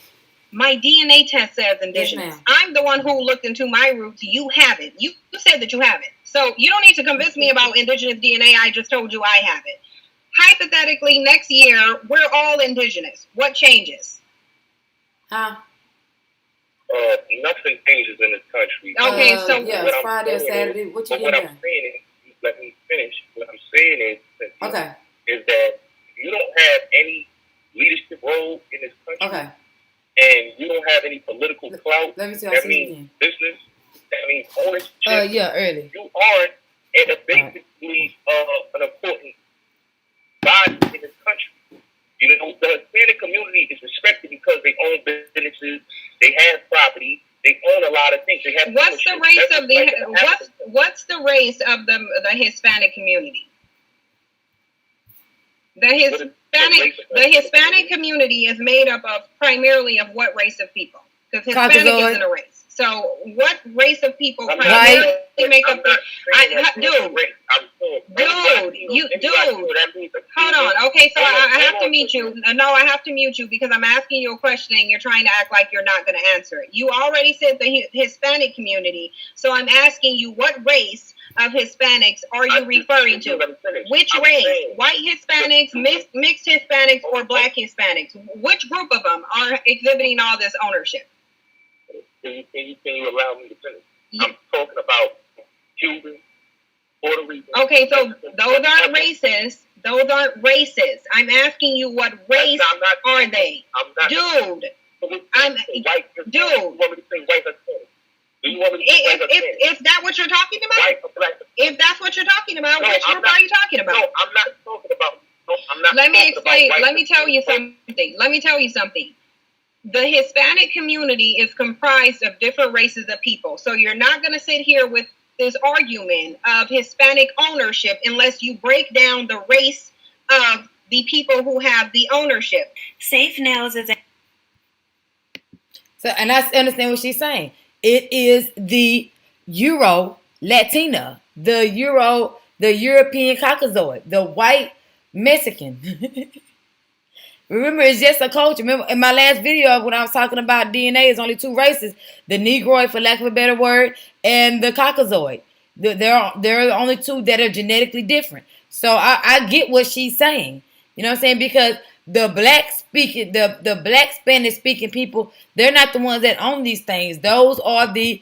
My DNA test says indigenous. Yes, I'm the one who looked into my roots. You haven't. You said that you haven't. So you don't need to convince me about indigenous DNA. I just told you I have it. Hypothetically, next year, we're all indigenous. What changes? Nothing changes in this country. Okay, so it's Friday or Saturday. What you what I'm saying is, let me finish. What I'm saying is that you don't have any leadership role in this country. Okay. And you don't have any political clout. Let me see. That means business. That means ownership. Early. You aren't basically an important body in this country. You know, the Hispanic is respected because they own businesses, they have property, they own a lot of things. They have. What's the race of the what's the race of the Hispanic community? The Hispanic community is made up of primarily of what race of people? Because Hispanic isn't a race. So what race of people primarily make up the hold on. Okay, so I have to mute you. No, I have to mute you because I'm asking you a question and you're trying to act like you're not going to answer it. You already said the Hispanic community, so I'm asking you what race of Hispanics are you referring to? Which race? White Hispanics, mixed Hispanics, or black Hispanics? Which group of them are exhibiting all this ownership? Can you allow me to finish? I'm talking about Cuban, Puerto Rican. Okay, so those aren't races. Those aren't races. I'm asking you what race are they? Dude. Dude. You want me to say white Hispanic? If that's what you're talking about, if that's what you're talking about, which group are you talking about? No, I'm not talking about. No, I'm not. Let me explain. Let me tell you something. The Hispanic community is comprised of different races of people. So you're not going to sit here with this argument of Hispanic ownership unless you break down the race of the people who have the ownership. Safe Nails is So, and I understand what she's saying. It is the Euro Latina, the European Caucasoid, the white Mexican. Remember, it's just a culture. Remember, in my last video when I was talking about DNA, it's only two races: the Negroid, for lack of a better word, and the Caucasoid. There are the only two that are genetically different. So I get what she's saying. You know what I'm saying? Because the black Spanish speaking people, they're not the ones that own these things. Those are the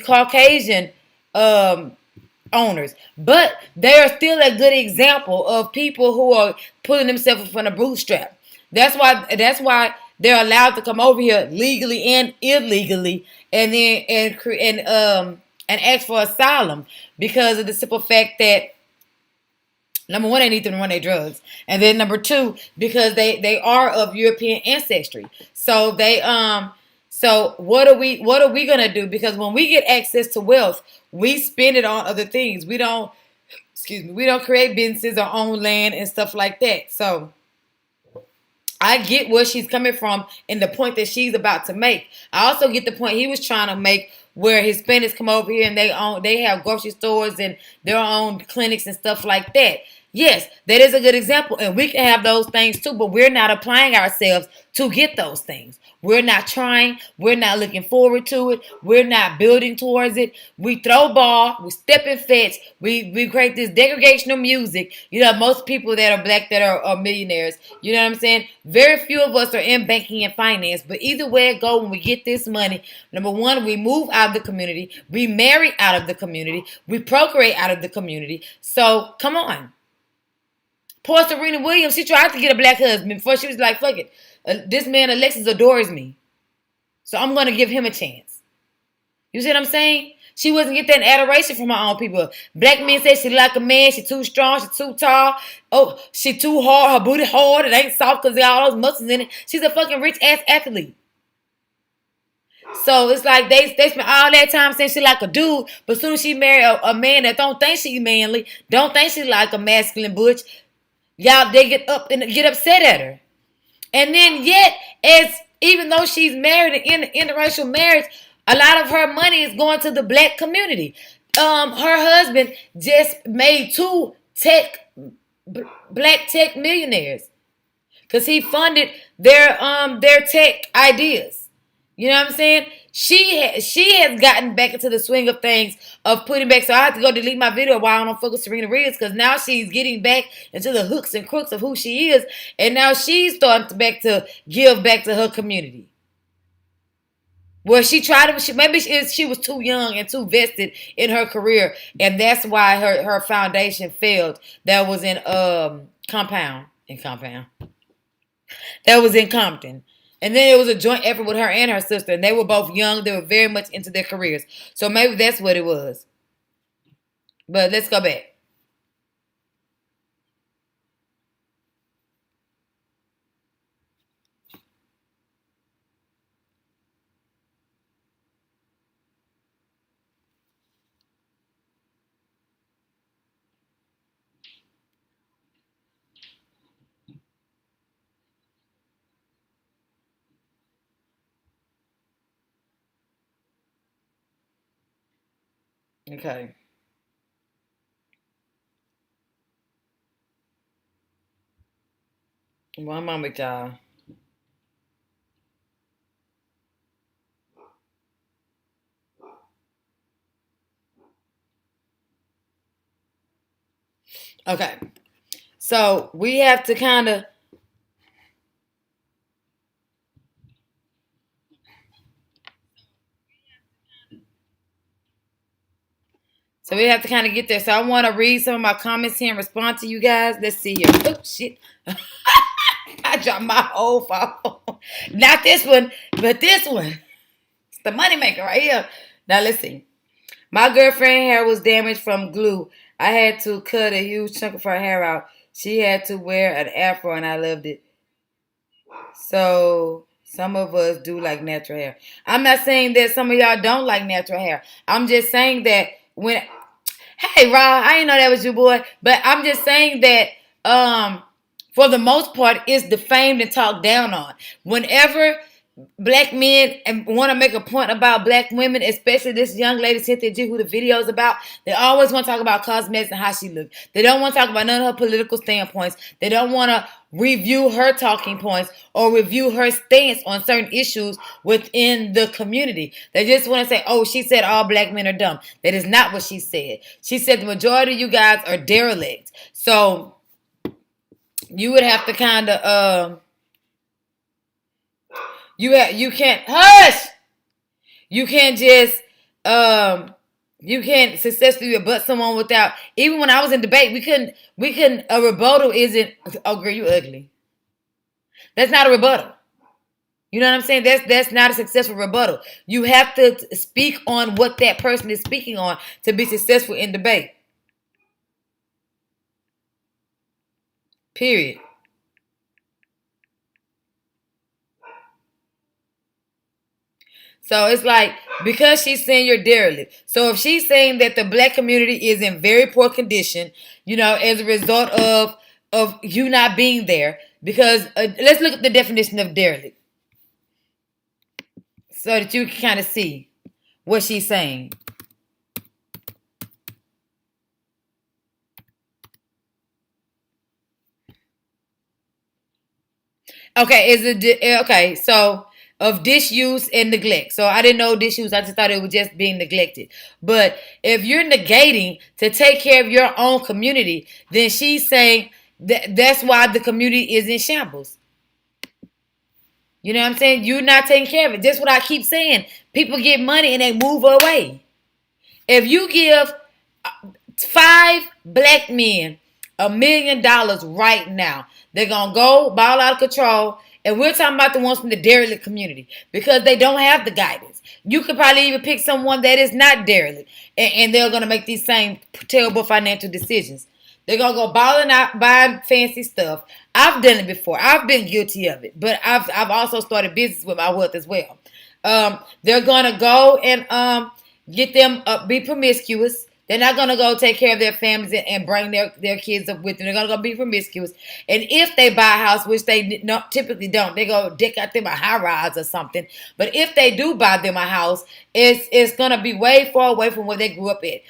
Caucasian owners. But they are still a good example of people who are pulling themselves up from a bootstrap. That's why they're allowed to come over here legally and illegally, and then and ask for asylum because of the simple fact that, number one, they need to run their drugs, and then number two, because they are of European ancestry. So so what are we gonna do? Because when we get access to wealth, we spend it on other things. We don't create businesses or own land and stuff like that. So I get where she's coming from and the point that she's about to make. I also get the point he was trying to make, where Hispanics come over here and they have grocery stores and their own clinics and stuff like that. Yes, that is a good example, and we can have those things too, but we're not applying ourselves to get those things. We're not trying. We're not looking forward to it. We're not building towards it. We throw ball. We step and fetch. We create this degregational music. You know, most people that are black that are millionaires, you know what I'm saying? Very few of us are in banking and finance, but either way it go, when we get this money, number one, we move out of the community. We marry out of the community. We procreate out of the community. So, come on. Poor Serena Williams, she tried to get a black husband before she was like, fuck it. This man, Alexis, adores me. So I'm going to give him a chance. You see what I'm saying? She wasn't get that adoration from her own people. Black men say she like a man. She too strong. She too tall. Oh, she too hard. Her booty hard. It ain't soft because there are all those muscles in it. She's a fucking rich-ass athlete. So it's like they spend all that time saying she like a dude, but as soon as she marry a man that don't think she manly, don't think she like a masculine butch, y'all, they get up and get upset at her. And then yet, even though she's married in interracial marriage, a lot of her money is going to the black community. Her husband just made two black tech millionaires because he funded their tech ideas. You know what I'm saying? She has gotten back into the swing of things of putting back. So I have to go delete my video while I don't focus Serena Williams, because now she's getting back into the hooks and crooks of who she is, and now she's starting to give back to her community. Well, she tried to. Maybe she was too young and too vested in her career, and that's why her foundation failed. That was in Compound. That was in Compton. And then it was a joint effort with her and her sister. And they were both young. They were very much into their careers. So maybe that's what it was. But let's go back. Okay. One moment, y'all. Okay. So we have to kind of. So we have to kind of get there. So I want to read some of my comments here and respond to you guys. Let's see here. Oh shit! I dropped my whole phone. Not this one, but this one. It's the moneymaker right here. Now let's see. My girlfriend's hair was damaged from glue. I had to cut a huge chunk of her hair out. She had to wear an afro and I loved it. So some of us do like natural hair. I'm not saying that some of y'all don't like natural hair. I'm just saying that when hey Ra, I didn't know that was your boy, but I'm just saying that for the most part it's defamed and talked down on. Whenever black men and want to make a point about black women, especially this young lady Cynthia G, who the video is about, they always want to talk about cosmetics and how she looks. They don't want to talk about none of her political standpoints. They don't want to review her talking points or review her stance on certain issues within the community. They just want to say, oh, she said all black men are dumb. That is not what she said. She said the majority of you guys are derelict. So you would have to kind of you can't hush. You can't just you can't successfully rebut someone without. Even when I was in debate, we couldn't. A rebuttal isn't. Oh, girl, you ugly. That's not a rebuttal. You know what I'm saying? That's not a successful rebuttal. You have to speak on what that person is speaking on to be successful in debate. Period. So it's like, because she's saying you're derelict. So if she's saying that the black community is in very poor condition, as a result of you not being there, because let's look at the definition of derelict so that you can kind of see what she's saying. Okay, so of disuse and neglect. So I didn't know disuse. I just thought it was just being neglected. But if you're negating to take care of your own community, then she's saying that's why the community is in shambles. You know what I'm saying? You're not taking care of it. That's what I keep saying. People get money and they move away. If you give 5 black men $1 million right now, they're going to go ball out of control. And we're talking about the ones from the derelict community because they don't have the guidance. You could probably even pick someone that is not derelict, and they're going to make these same terrible financial decisions. They're going to go balling out, buying fancy stuff. I've done it before. I've been guilty of it, but I've also started business with my wealth as well. They're going to go and get them be promiscuous. They're not going to go take care of their families and bring their kids up with them. They're going to go be promiscuous. And if they buy a house, which they typically don't, they go deck out them a high rise or something. But if they do buy them a house, it's going to be way far away from where they grew up at.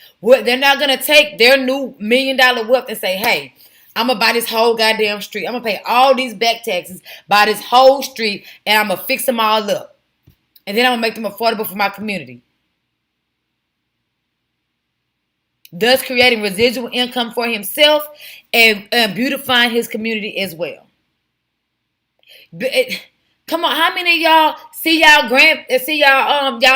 They're not going to take their new $1 million wealth and say, hey, I'm going to buy this whole goddamn street. I'm going to pay all these back taxes, buy this whole street, and I'm going to fix them all up. And then I'm going to make them affordable for my community. Thus creating residual income for himself and beautifying his community as well. Come on, how many of y'all see y'all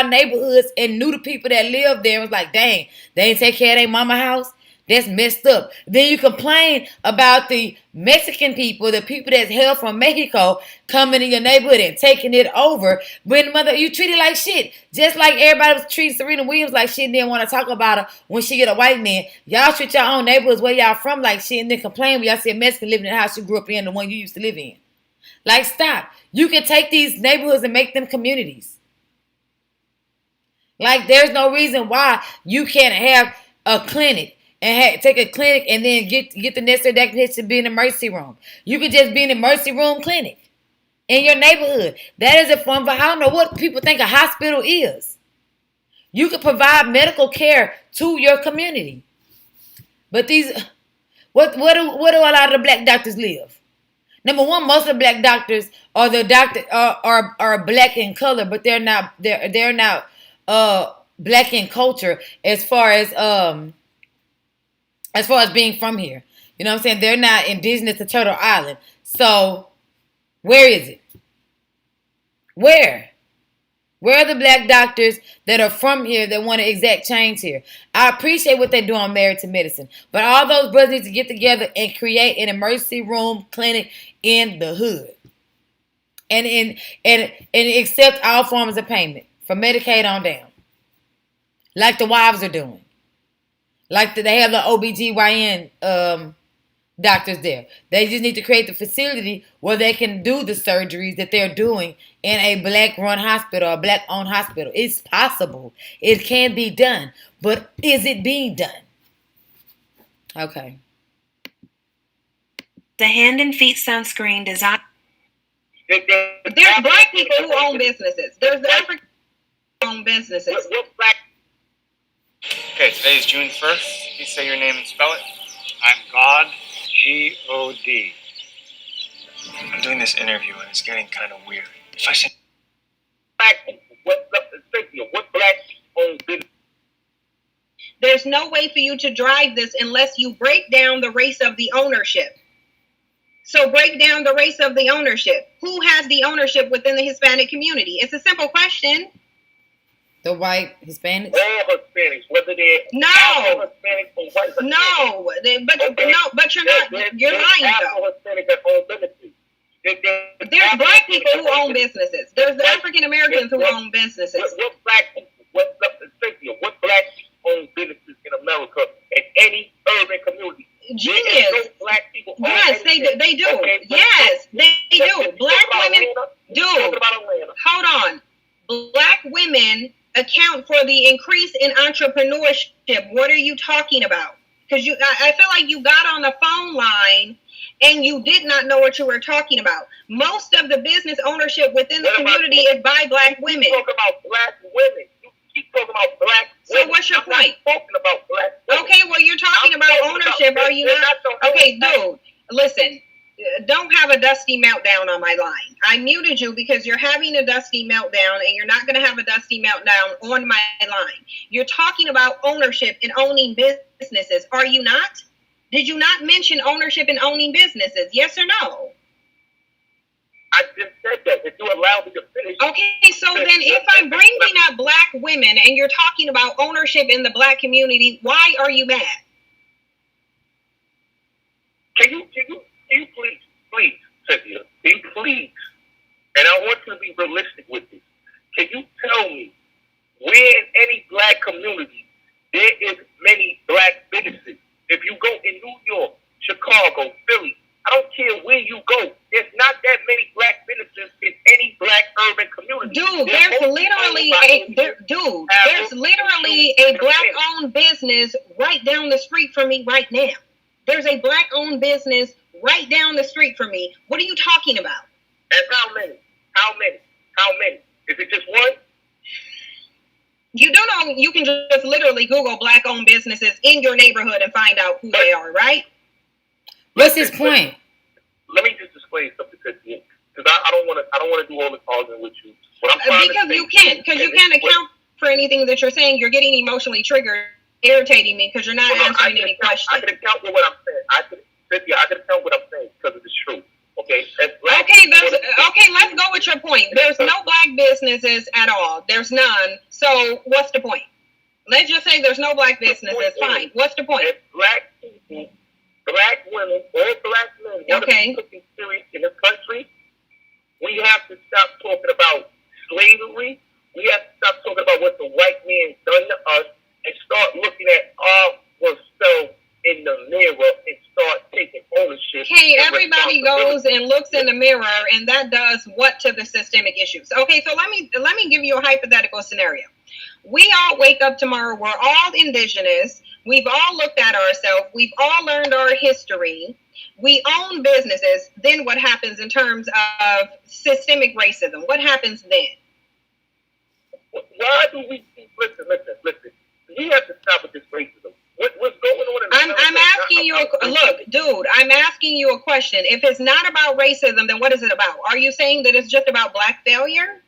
neighborhoods and knew the people that live there and was like, dang, they ain't take care of their mama house? That's messed up. Then you complain about the Mexican people, the people that's hailed from Mexico, coming in your neighborhood and taking it over. When mother, you treat it like shit. Just like everybody was treating Serena Williams like shit and didn't want to talk about her when she get a white man. Y'all treat your own neighborhoods where y'all from like shit and then complain when y'all see a Mexican living in the house you grew up in, the one you used to live in. Like, stop. You can take these neighborhoods and make them communities. Like, there's no reason why you can't have a clinic and take a clinic and then get the necessary documentation to be in the emergency room. You could just be in the emergency room clinic in your neighborhood. That is a form of, I don't know what people think a hospital is. You can provide medical care to your community. But where do a lot of the black doctors live? Number one, most of the black doctors are black in color, but they're not black in culture as far as being from here. You know what I'm saying? They're not indigenous to Turtle Island. So where is it? Where are the black doctors that are from here that want to exact change here? I appreciate what they're doing Married to Medicine, but all those brothers need to get together and create an emergency room clinic in the hood, and accept all forms of payment from Medicaid on down, like the wives are doing, like they have the OBGYN doctors there. They just need to create the facility where they can do the surgeries that they're doing in a black-run hospital or black-owned hospital. It's possible. It can be done. But is it being done? Okay. The Hand and Feet sunscreen design. There's black people who own businesses. There's African who own businesses. Okay, today is June 1st. Please say your name and spell it. I'm God. G-O-D. I'm doing this interview and it's getting kind of weird. If I say black people, what black people own business? There's no way for you to drive this unless you break down the race of the ownership. So break down the race of the ownership. Who has the ownership within the Hispanic community? It's a simple question. The white Hispanics? All Hispanics, whether they're Hispanics or white Hispanics. No, but you're not. You're lying though. Hispanics that own businesses. There's black people who own businesses. There's African Americans who own businesses. What black people? What black people own businesses in America in any urban community? Genius. No black people. Yes, they do. Okay, yes, they do. Black women do. Hold on. Black women account for the increase in entrepreneurship. What are you talking about? Because I feel like you got on the phone line and you did not know what you were talking about. Most of the business ownership within the community is by black women. You talk about black women. You keep talking about black women. So what's your point? I'm talking about black women. Okay, well, you're talking about ownership. Are you not? Okay, dude, listen. Don't have a dusty meltdown on my line. I muted you because you're having a dusty meltdown and you're not going to have a dusty meltdown on my line. You're talking about ownership and owning businesses. Are you not? Did you not mention ownership and owning businesses? Yes or no? I just said that. If you allow me to finish. Okay, so then if I'm bringing up black women and you're talking about ownership in the black community, why are you mad? Can you please, Cynthia, please, and I want you to be realistic with this. Can you tell me where in any black community there is many black businesses? If you go in New York, Chicago, Philly, I don't care where you go, there's not that many black businesses in any black urban community. Dude, there's literally a black-owned business right down the street from me right now. There's a black-owned business right down the street from me. What are you talking about? And how many? Is it just one? You do know you can just literally Google black-owned businesses in your neighborhood and find out who they are, right? What's his point? Let me just explain something to you, because I don't want to do all this arguing with you. Because you can't account for anything that you're saying. You're getting emotionally triggered, irritating me because you're not answering any questions. I can account for what I'm saying. I can account what I'm saying because it is true. Okay. Let's go with your point. There's no black businesses at all. There's none. So what's the point? Let's just say there's no black businesses. Fine. What's the point? If black people, black women, or black men want to be taken serious in this country, we have to stop talking about slavery. We have to stop talking about what the white man done to us and start looking at ourselves in the mirror and start taking ownership. Okay, everybody goes and looks in the mirror, and that does what to the systemic issues? Okay, so let me give you a hypothetical scenario. We all wake up tomorrow. We're all indigenous. We've all looked at ourselves. We've all learned our history. We own businesses. Then what happens in terms of systemic racism? What happens then? Why do we keep listen? We have to stop with this racism. What's going on in the I'm asking you look, dude, I'm asking you a question. If it's not about racism, then what is it about? Are you saying that it's just about black failure?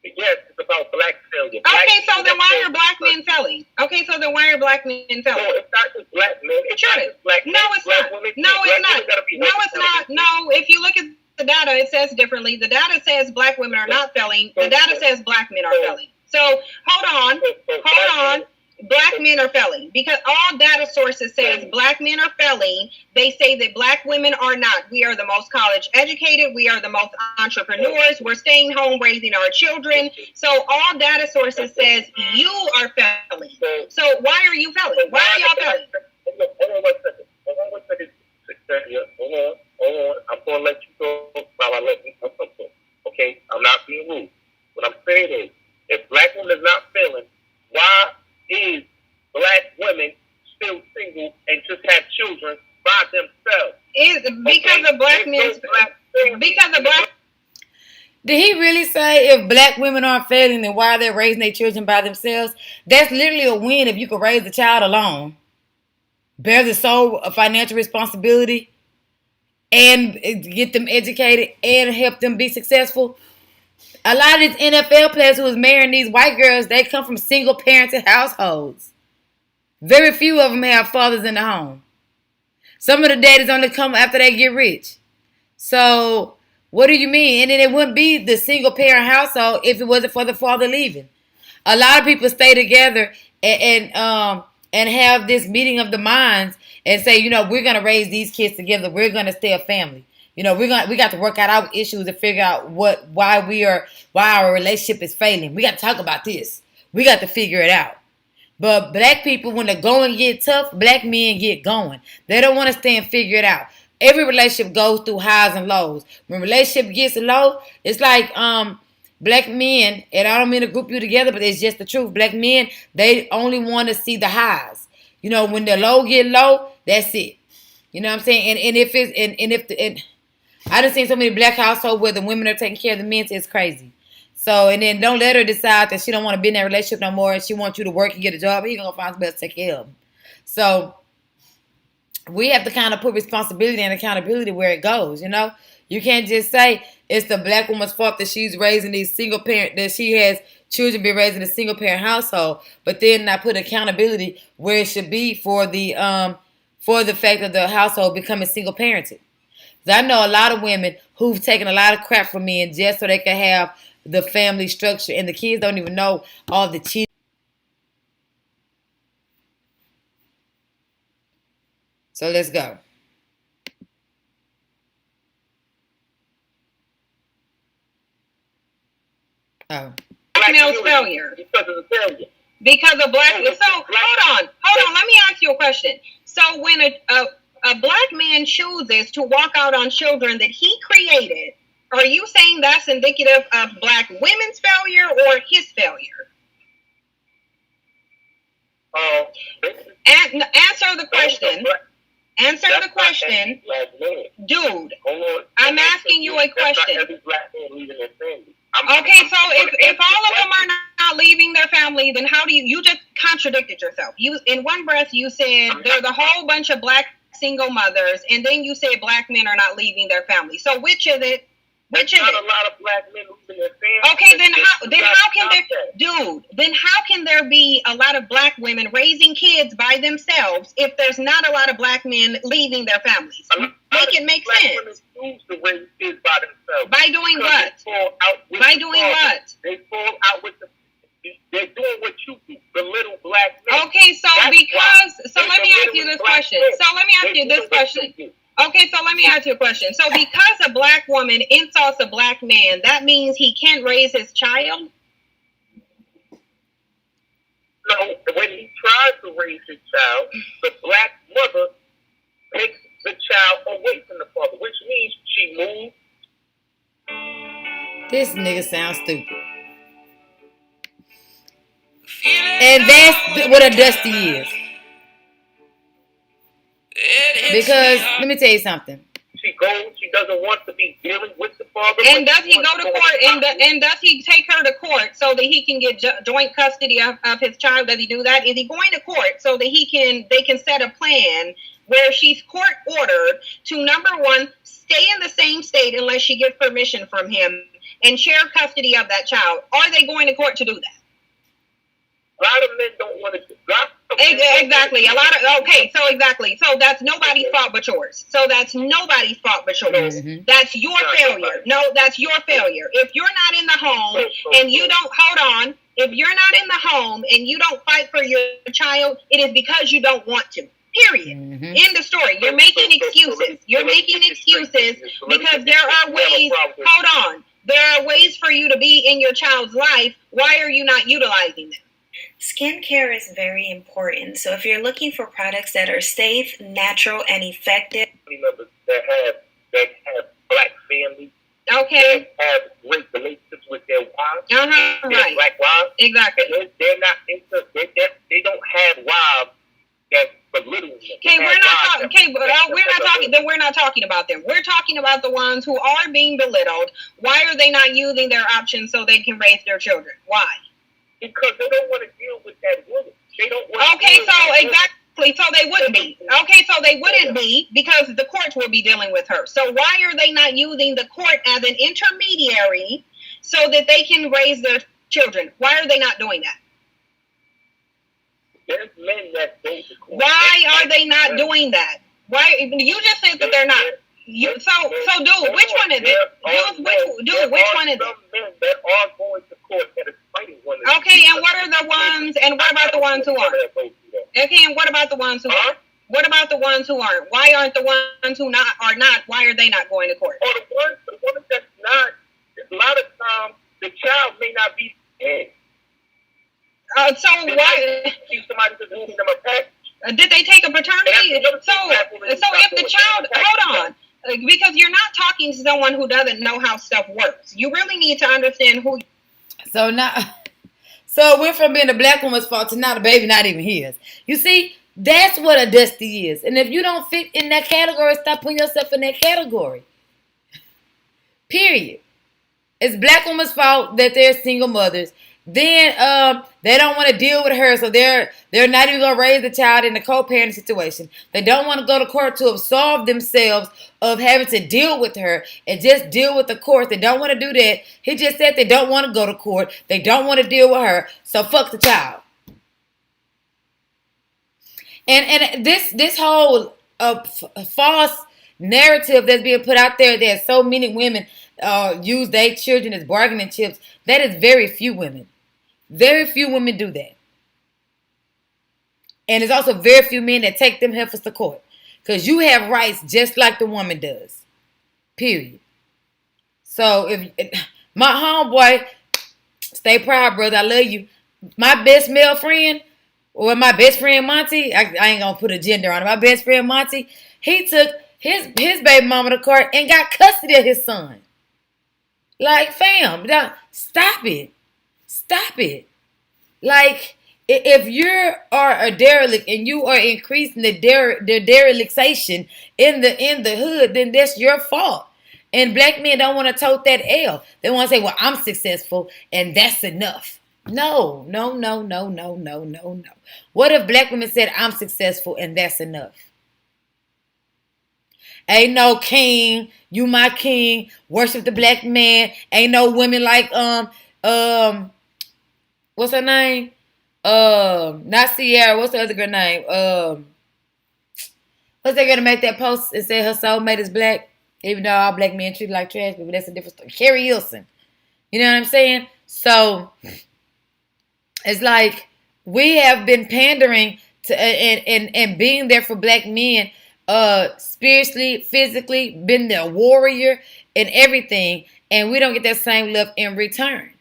Yes, it's about black failure. Okay, so then why are black men failing? Okay, so then why are black men failing? No, it's not just black men. It's not just black men. No, it's not. Women, no, it's not. No, it's not. No, if you look at the data, it says differently. The data says black women are not failing. The data says black men are failing. So hold on. Black men are failing because all data sources says black men are failing. They say that black women are not. We are the most college educated. We are the most entrepreneurs. We're staying home raising our children. So all data sources says you are failing. So why are you failing? Why are y'all failing? Hold on one second. Hold on. I'm going to let you go while I let you come something. Okay? I'm not being rude. What I'm saying is, if black women is not failing, why is black women still single and just have children by themselves? Because of black men. Because of black. Did he really say if black women aren't failing, then why they're raising their children by themselves? That's literally a win if you could raise the child alone, bear the sole financial responsibility, and get them educated and help them be successful. A lot of these NFL players who is marrying these white girls, they come from single-parented households. Very few of them have fathers in the home. Some of the daddies only come after they get rich. So, what do you mean? And then it wouldn't be the single-parent household if it wasn't for the father leaving. A lot of people stay together and have this meeting of the minds and say, we're gonna raise these kids together. We're gonna stay a family. We got to work out our issues and figure out why our relationship is failing. We got to talk about this. We got to figure it out. But black people, when the going get tough, black men get going. They don't want to stay and figure it out. Every relationship goes through highs and lows. When relationship gets low, it's like black men, and I don't mean to group you together, but it's just the truth. Black men, they only want to see the highs. When the low get low, that's it. You know what I'm saying? I done seen so many black households where the women are taking care of the men. It's crazy. So, and then don't let her decide that she don't want to be in that relationship no more and she wants you to work and get a job. He's going to find somebody else to take care of him. So, we have to kind of put responsibility and accountability where it goes, You can't just say it's the black woman's fault that she's raising these single parent, that she has children be raised in a single parent household, but then not put accountability where it should be for the fact of the household becoming single parented. I know a lot of women who've taken a lot of crap from men just so they can have the family structure, and the kids don't even know all the cheating. So let's go. Oh. Black male's failure. Because of the failure. Because of black. So hold on. Let me ask you a question. So when a black man chooses to walk out on children that he created, are you saying that's indicative of black women's failure or his failure? Answer the question. Answer the question. Dude, I'm asking you a question. Okay, so if all of them are not leaving their family, then how do you just contradicted yourself. You in one breath you said there's a whole bunch of black single mothers, and then you said black men are not leaving their family. So which is it? Which is it? Not a lot of black men leaving their family. Okay, then how can there be a lot of black women raising kids by themselves if there's not a lot of black men leaving their families? Make it make sense. Choose to raise kids by themselves. By doing what? By doing what? They fall out with the. They're doing what you do, the little black men. Okay, so let me ask you this question. Okay, so let me ask you a question. So because a black woman insults a black man, that means he can't raise his child? No, when he tries to raise his child, the black mother takes the child away from the father, which means she moves. This nigga sounds stupid. And that's what a dusty is. Because let me tell you something. She goes She doesn't want to be dealing with the father. And does he go to court? And does he take her to court so that he can get joint custody of his child? Does he do that? Is he going to court so that they can set a plan where she's court ordered to, number one, stay in the same state unless she gets permission from him and share custody of that child? Are they going to court to do that? A lot of men don't want to drop. Exactly. So that's nobody's fault but yours. That's nobody's fault but yours. Mm-hmm. That's your failure. No, that's your failure. If you're not in the home and you don't, hold on, if you're not in the home and you don't fight for your child, it is because you don't want to. Period. Mm-hmm. End of story. You're making excuses. You're making excuses because there are ways, hold on, there are ways for you to be in your child's life. Why are you not utilizing them? Skincare is very important. So if you're looking for products that are safe, natural, and effective. Members that have black families. Okay. That have great relationships with their wives. Right. Black wives. Exactly. They're not into. They don't have wives that belittle them. Okay, we're not talking. Okay, we're not talking. Then we're not talking about them. We're talking about the ones who are being belittled. Why are they not using their options so they can raise their children? Why? Because they don't want to deal with that woman. They don't want okay, so exactly, so they wouldn't be. Okay, so they wouldn't be because the courts will be dealing with her. So why are they not using the court as an intermediary so that they can raise their children? Why are they not doing that? There's men that go to court. Why are they not doing that? Why? You just said that they're not. So dude, which one is it? Dude, which one is it? Some men that are going to court that is fighting one another. Okay, and what are the ones? And what about the ones who aren't? Okay, and what about the ones who aren't? What about the ones who aren't? Why aren't the ones who are not? Why are they not going to court? Or the ones that's not. A lot of times the child may not be dead. So why? Somebody just handing them a package. Did they take a paternity? So if the child, hold on. Because you're not talking to someone who doesn't know how stuff works. You really need to understand who. So it went from being a black woman's fault to now the baby not even his. You see, that's what a dusty is. And if you don't fit in that category, stop putting yourself in that category. Period. It's black woman's fault that they're single mothers. Then they don't want to deal with her, so they're not even gonna raise the child in a co-parenting situation. They don't want to go to court to absolve themselves of having to deal with her and just deal with the court. They don't want to do that. He just said they don't want to go to court. They don't want to deal with her, so fuck the child. And this whole false narrative that's being put out there that so many women use their children as bargaining chips, that is very few women. Very few women do that. And there's also very few men that take them heifers to court. Because you have rights just like the woman does. Period. So if my homeboy, stay proud, brother, I love you. My best male friend, or my best friend Monty, I ain't gonna put a gender on it. My best friend Monty, he took his baby mama to court and got custody of his son. Like, fam, stop it. Stop it. Like, if you are a derelict and you are increasing the dereliction in the hood, then that's your fault. And black men don't want to tote that L. They want to say, well, I'm successful and that's enough. No. What if black women said, I'm successful and that's enough? Ain't no king, you my king, worship the black man. Ain't no women like, what's her name? Not Sierra, what's the other girl name? What's that gonna make that post and say her soulmate is black? Even though all black men treated like trash people, that's a different story. Carrie Hilson. You know what I'm saying? So, it's like, we have been pandering to and being there for black men, spiritually, physically, been their warrior and everything, and we don't get that same love in return.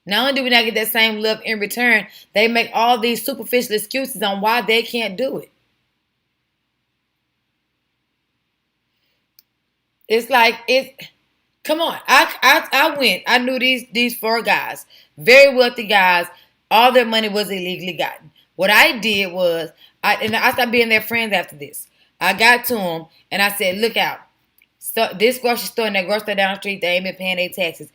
Not only do we not get that same love in return, they make all these superficial excuses on why they can't do it. It's like, come on. I knew these 4 guys, very wealthy guys. All their money was illegally gotten. What I did was, I stopped being their friends after this. I got to him and I said, look out. So this grocery store and that grocery store down the street, they ain't been paying their taxes.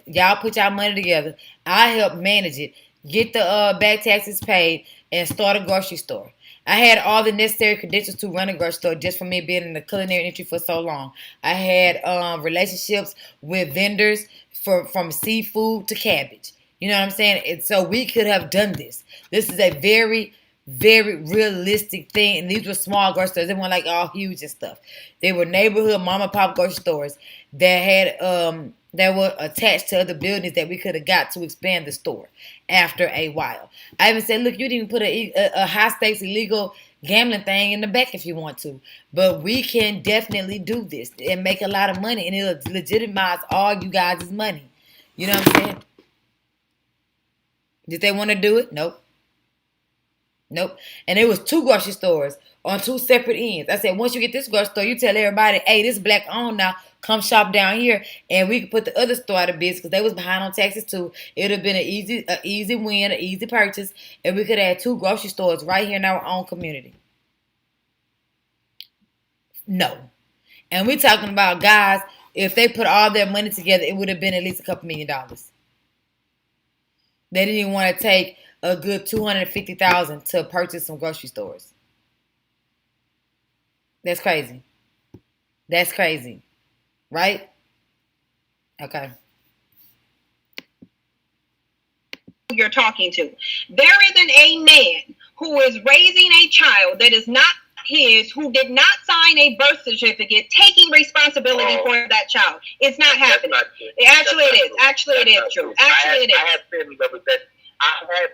Y'all put y'all money together. I help manage it, get the back taxes paid, and start a grocery store. I had all the necessary credentials to run a grocery store just from me being in the culinary industry for so long. I had relationships with vendors from seafood to cabbage. You know what I'm saying? And so we could have done this. This is a very, very realistic thing. And these were small grocery stores. They weren't like all huge and stuff. They were neighborhood mom and pop grocery stores that had that were attached to other buildings that we could have got to expand the store after a while. I even said, look, you didn't even put a high stakes illegal gambling thing in the back if you want to. But we can definitely do this and make a lot of money, and it'll legitimize all you guys' money. You know what I'm saying? Did they want to do it? Nope. Nope. And it was 2 grocery stores on 2 separate ends. I said, once you get this grocery store, you tell everybody, hey, this black owned now. Come shop down here, and we could put the other store out of business because they was behind on taxes too. It would have been an easy win, an easy purchase, and we could have had 2 grocery stores right here in our own community. No. And we're talking about guys, if they put all their money together, it would have been at least a couple $1 million. They didn't even want to take a good $250,000 to purchase some grocery stores. That's crazy. That's crazy. Right? Okay. You're talking to. There isn't a man who is raising a child that is not his, who did not sign a birth certificate, taking responsibility for that child. It's not happening. Not Actually, it is. Actually, it is true. Actually, it is. I have family members that have had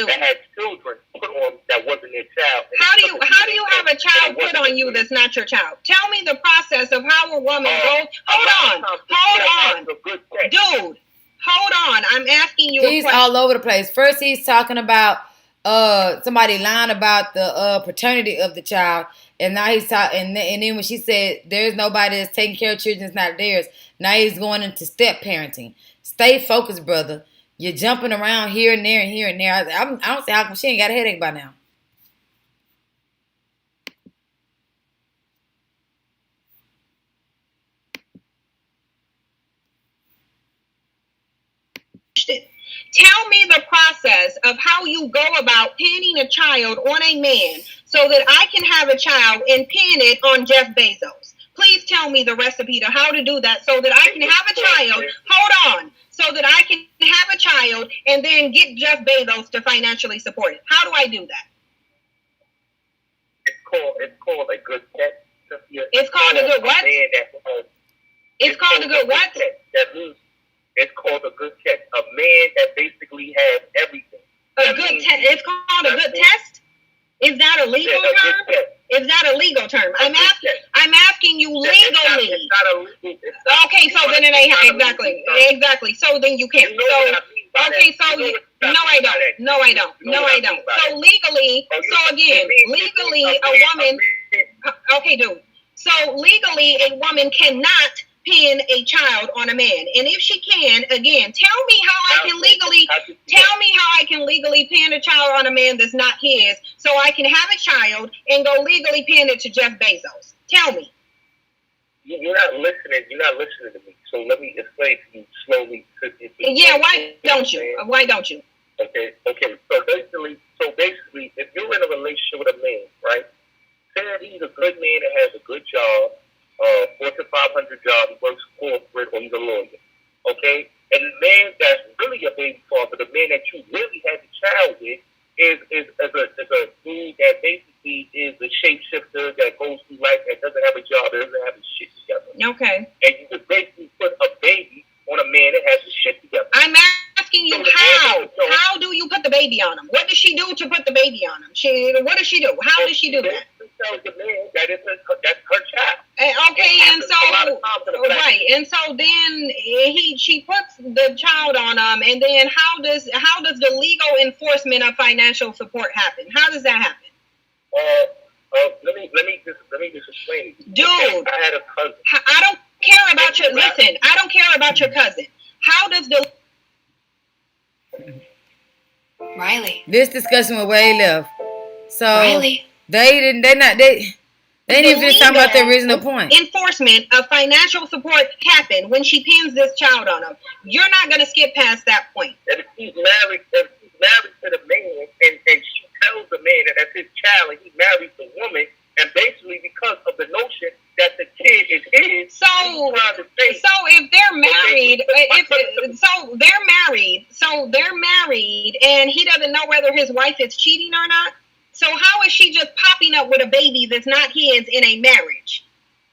that had children put on that wasn't their child. How do you have a child put on you that's not your child? Tell me the process of how a woman goes. Hold on, dude. Hold on. I'm asking you. He's all over the place. First, he's talking about somebody lying about the paternity of the child, and now he's talking. And then when she said there's nobody that's taking care of children, it's not theirs. Now he's going into step parenting. Stay focused, brother. You're jumping around here and there and here and there. I don't see how come she ain't got a headache by now. Tell me the process of how you go about pinning a child on a man so that I can have a child and pin it on Jeff Bezos. Please tell me the recipe to how to do that so that I can have a child. Hold on. So that I can have a child and then get Jeff Bezos to financially support it. How do I do that? It's called a good test. It's called a good what? It's called a good what? That means it's called a good test. A man that basically has everything. A good test. It's called a good test? Is that a legal term? Is that a legal term? I'm asking you legally. It's not a legal. Okay, so then it ain't exactly. So then you can't. Okay, so no, I don't. So legally, legally, a woman. Okay, dude. So legally, a woman cannot pin a child on a man, and if she can, again, tell me how I can legally pin a child on a man that's not his, so I can have a child and go legally pin it to Jeff Bezos. Tell me. You're not listening to me. So let me explain to you slowly. Yeah, why don't you? Okay. So basically, if you're in a relationship with a man, right? Say that he's a good man that has a good job. 400 to 500 job, he works corporate or he's a lawyer, okay? And the man that's really a baby father, the man that you really had the child with, is a dude that basically is a shapeshifter that goes through life and doesn't have a job, that doesn't have his shit together. Okay. And you could basically put a baby on a man that has his shit together. I'm asking you how. How do you put the baby on him? What does she do to put the baby on him? What does she do? How does she do that? Tells the man that that's her child. Okay, and so then she puts the child on him, and then how does the legal enforcement of financial support happen? How does that happen? Let me just explain it. Dude, I had a cousin. I don't care about your listen. I don't care about your cousin. How does the Riley? This discussion with Way left. So Riley. They didn't. They didn't even finish talking about the original point. Enforcement of financial support happened when she pins this child on him. You're not going to skip past that point. And if he's married to the man, and she tells the man that that's his child, and he marries the woman, and basically because of the notion that the kid is his, so if they're married, they're married, and he doesn't know whether his wife is cheating or not. So how is she just popping up with a baby that's not his in a marriage?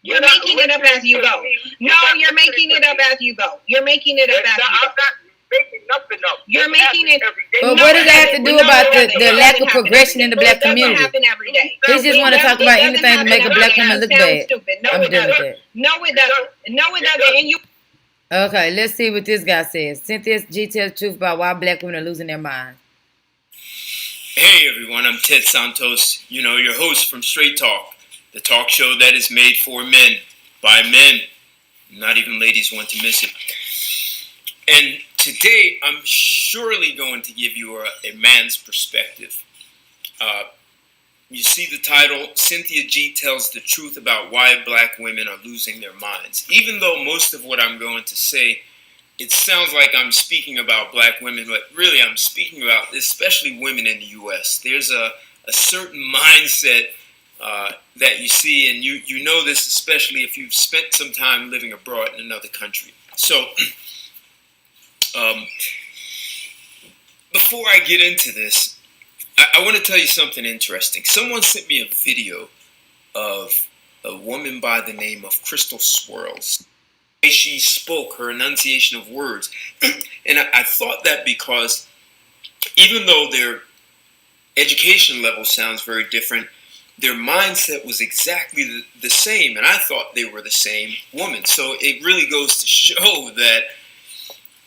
You're making it up as you go. No, you're making it up as you go. You're making it up as you go. I'm not making nothing up. You're making it. But what does that have to do about the lack of progression in the black community? It doesn't happen every day. He just want to talk about anything to make a black woman look bad. I'm done with that. No, it doesn't. No, it doesn't. And you. Okay, let's see what this guy says. Cynthia G tells the truth about why black women are losing their minds. Hey everyone, I'm Ted Santos, your host from Straight Talk, the talk show that is made for men, by men. Not even ladies want to miss it. And today, I'm surely going to give you a man's perspective. You see the title, Cynthia G tells the truth about why black women are losing their minds. Even though most of what I'm going to say, it sounds like I'm speaking about black women, but really I'm speaking about especially women in the U.S. There's a certain mindset that you see, and you know this especially if you've spent some time living abroad in another country. So, before I get into this, I want to tell you something interesting. Someone sent me a video of a woman by the name of Crystal Swirls. She spoke, her enunciation of words. And I thought that because even though their education level sounds very different, their mindset was exactly the same. And I thought they were the same woman. So it really goes to show that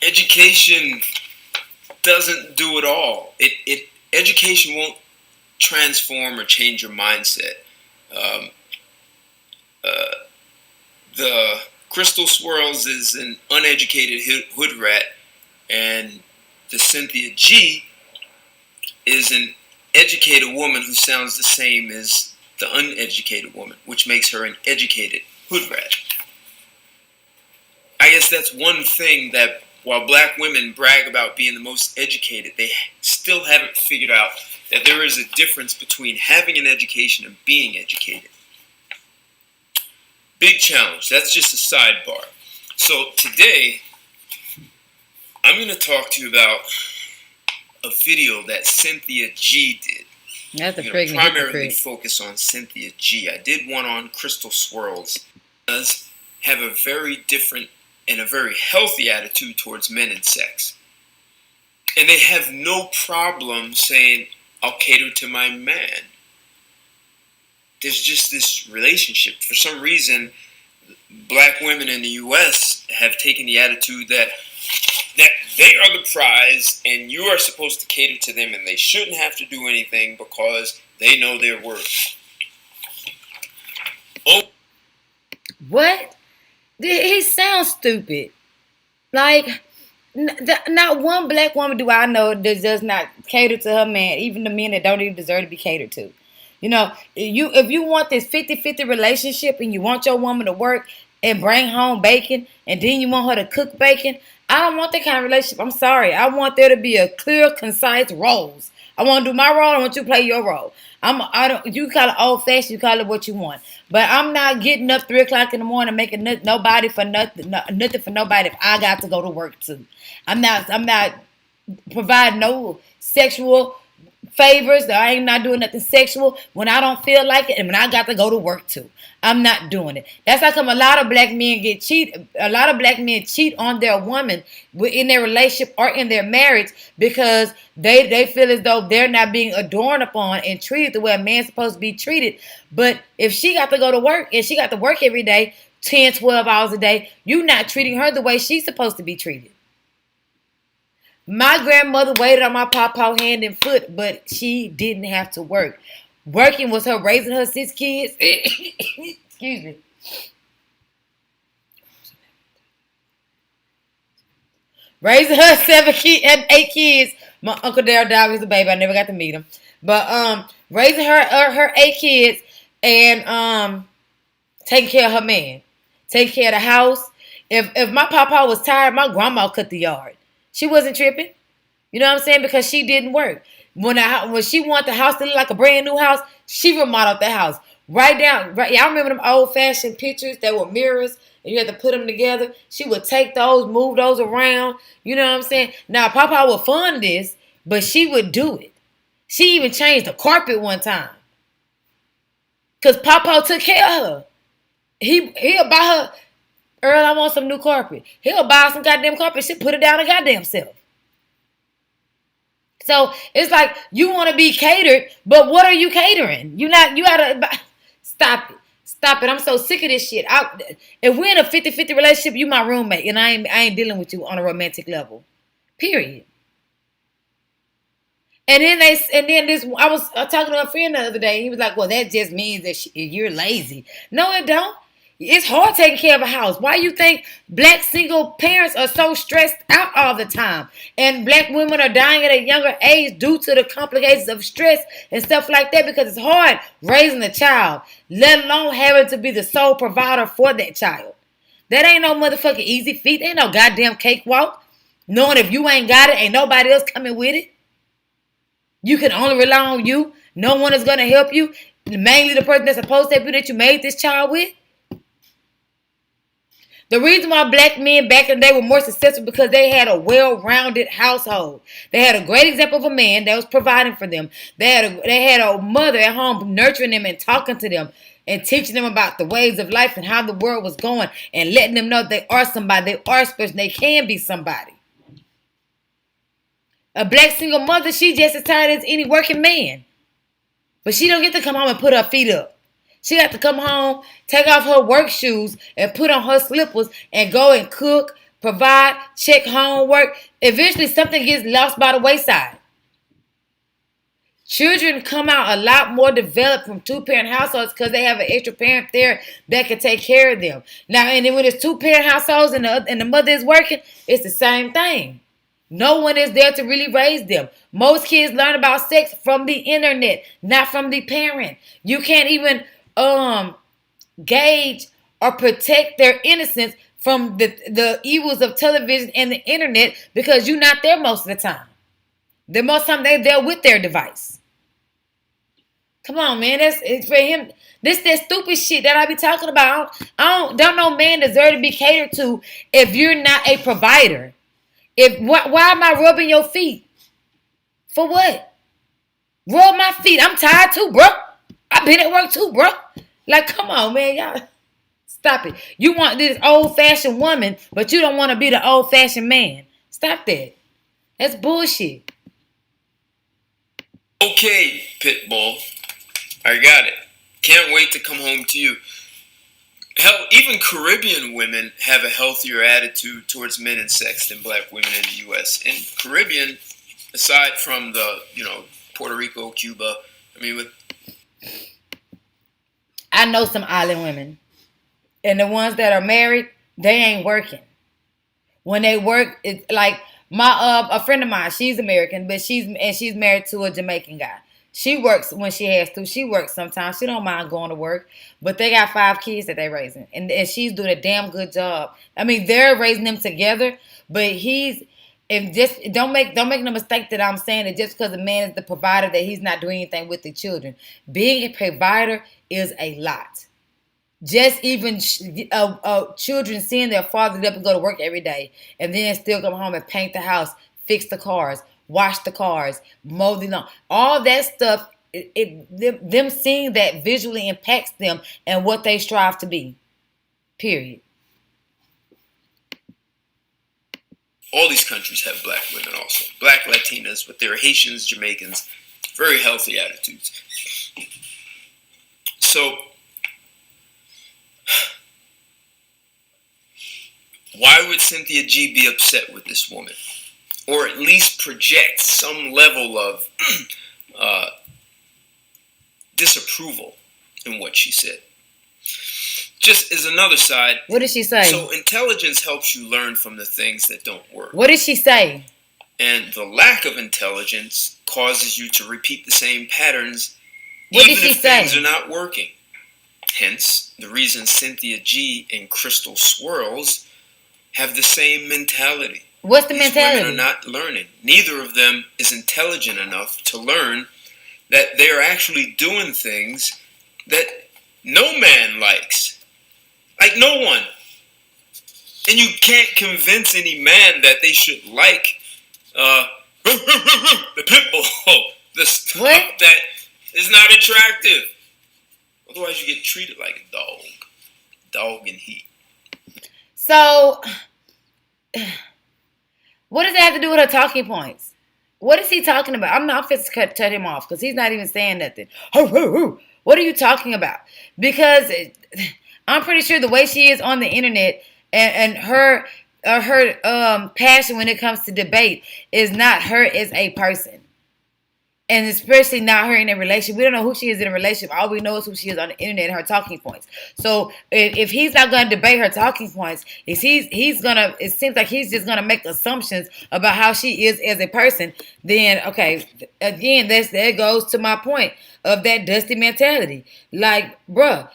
education doesn't do it all. Education won't transform or change your mindset. The Crystal Swirls is an uneducated hood rat, and the Cynthia G is an educated woman who sounds the same as the uneducated woman, which makes her an educated hood rat. I guess that's one thing that while black women brag about being the most educated, they still haven't figured out that there is a difference between having an education and being educated. Big challenge. That's just a sidebar. So today, I'm going to talk to you about a video that Cynthia G did. That's a freaking primarily focus on Cynthia G. I did one on Crystal Swirls. Does have a very different and a very healthy attitude towards men and sex. And they have no problem saying, I'll cater to my man. There's just this relationship. For some reason, black women in the U.S. have taken the attitude that they are the prize and you are supposed to cater to them and they shouldn't have to do anything because they know their worth. Oh. What? He sounds stupid. Like, not one black woman do I know that does not cater to her man, even the men that don't even deserve to be catered to. If you want this 50-50 relationship and you want your woman to work and bring home bacon and then you want her to cook bacon, I don't want that kind of relationship. I'm sorry. I want there to be a clear, concise roles. I want to do my role. I want you to play your role. You call it old fashioned. You call it what you want. But I'm not getting up 3 o'clock in the morning making nobody for nothing for nobody if I got to go to work too. I'm not providing no sexual favors. I ain't not doing nothing sexual when I don't feel like it and when I got to go to work too. I'm not doing it. That's how come a lot of black men cheat on their woman in their relationship or in their marriage because they feel as though they're not being adorned upon and treated the way a man's supposed to be treated. But if she got to go to work and she got to work every day, 10, 12 hours a day, you not treating her the way she's supposed to be treated. My grandmother waited on my pawpaw hand and foot, but she didn't have to work. Working was her raising her 6 kids. Excuse me. Raising her 8 kids. My Uncle Daryl died when he was a baby. I never got to meet him. But raising her 8 kids, and taking care of her man, taking care of the house. If my papa was tired, my grandma cut the yard. She wasn't tripping. You know what I'm saying? Because she didn't work. When she wanted the house to look like a brand new house, she remodeled the house. Y'all remember them old fashioned pictures that were mirrors and you had to put them together? She would take those, move those around. You know what I'm saying? Now, Papa would fund this, but she would do it. She even changed the carpet one time. Because Papa took care of her. He'll buy her, Earl, I want some new carpet. He'll buy some goddamn carpet. She put it down her goddamn self. So it's like you want to be catered, but what are you catering? You gotta stop it. Stop it. I'm so sick of this shit. If we're in a 50-50 relationship, you my roommate, and I ain't dealing with you on a romantic level. Period. And then I was talking to a friend the other day. He was like, well, that just means that you're lazy. No, it don't. It's hard taking care of a house. Why you think black single parents are so stressed out all the time? And black women are dying at a younger age due to the complications of stress and stuff like that, because it's hard raising a child, let alone having to be the sole provider for that child. That ain't no motherfucking easy feat. Ain't no goddamn cakewalk. Knowing if you ain't got it, ain't nobody else coming with it. You can only rely on you. No one is going to help you. Mainly the person that's supposed to help you that you made this child with. The reason why black men back in the day were more successful because they had a well-rounded household. They had a great example of a man that was providing for them. They had a mother at home nurturing them and talking to them and teaching them about the ways of life and how the world was going and letting them know they are somebody, they are special, they can be somebody. A black single mother, she just as tired as any working man. But she don't get to come home and put her feet up. She got to come home, take off her work shoes, and put on her slippers and go and cook, provide, check homework. Eventually, something gets lost by the wayside. Children come out a lot more developed from two-parent households because they have an extra parent there that can take care of them. Now, and then when it's two-parent households and the mother is working, it's the same thing. No one is there to really raise them. Most kids learn about sex from the internet, not from the parent. You can't even gauge or protect their innocence from the evils of television and the internet because you're not there most of the time. The most of the time they're there with their device. Come on, man. It's for him. This that stupid shit that I be talking about. Don't no man deserve to be catered to if you're not a provider. Why am I rubbing your feet? For what? Rub my feet. I'm tired too, bro. I've been at work too, bro. Like, come on, man. Y'all, stop it. You want this old-fashioned woman, but you don't want to be the old-fashioned man. Stop that. That's bullshit. Okay, Pitbull. I got it. Can't wait to come home to you. Hell, even Caribbean women have a healthier attitude towards men and sex than black women in the U.S. In Caribbean, aside from the, Puerto Rico, Cuba, I know some island women. And the ones that are married, they ain't working. When they work, it's like a friend of mine, she's American, but she's married to a Jamaican guy. She works when she has to. She works sometimes. She don't mind going to work. But they got 5 kids that they raising. And she's doing a damn good job. They're raising them together. But don't make no mistake that I'm saying that just because the man is the provider that he's not doing anything with the children. Being a provider is a lot. Just even children seeing their father get up and go to work every day. And then still come home and paint the house, fix the cars, wash the cars, mow the lawn. All that stuff, them seeing that visually impacts them and what they strive to be. Period. All these countries have black women also. Black Latinas, but they're Haitians, Jamaicans. Very healthy attitudes. So, why would Cynthia G be upset with this woman? Or at least project some level of disapproval in what she said. Just as another side. What did she say? So intelligence helps you learn from the things that don't work. What did she say? And the lack of intelligence causes you to repeat the same patterns What even did she if say? things are not working. Hence, the reason Cynthia G and Crystal Swirls have the same mentality. What's the These mentality? women are not learning. Neither of them is intelligent enough to learn that they're actually doing things that no man likes. Like no one. And you can't convince any man that they should like the pit bull, the stuff that is not attractive. Otherwise, you get treated like a dog. Dog in heat. So, what does that have to do with her talking points? What is he talking about? I'm not fit to cut him off because he's not even saying nothing. What are you talking about? Because I'm pretty sure the way she is on the internet and her passion when it comes to debate is not her as a person. And especially not her in a relationship. We don't know who she is in a relationship. All we know is who she is on the internet and her talking points. So if he's not going to debate her talking points, it seems like he's just going to make assumptions about how she is as a person. Then, okay, again, that goes to my point of that dusty mentality. Like, bruh,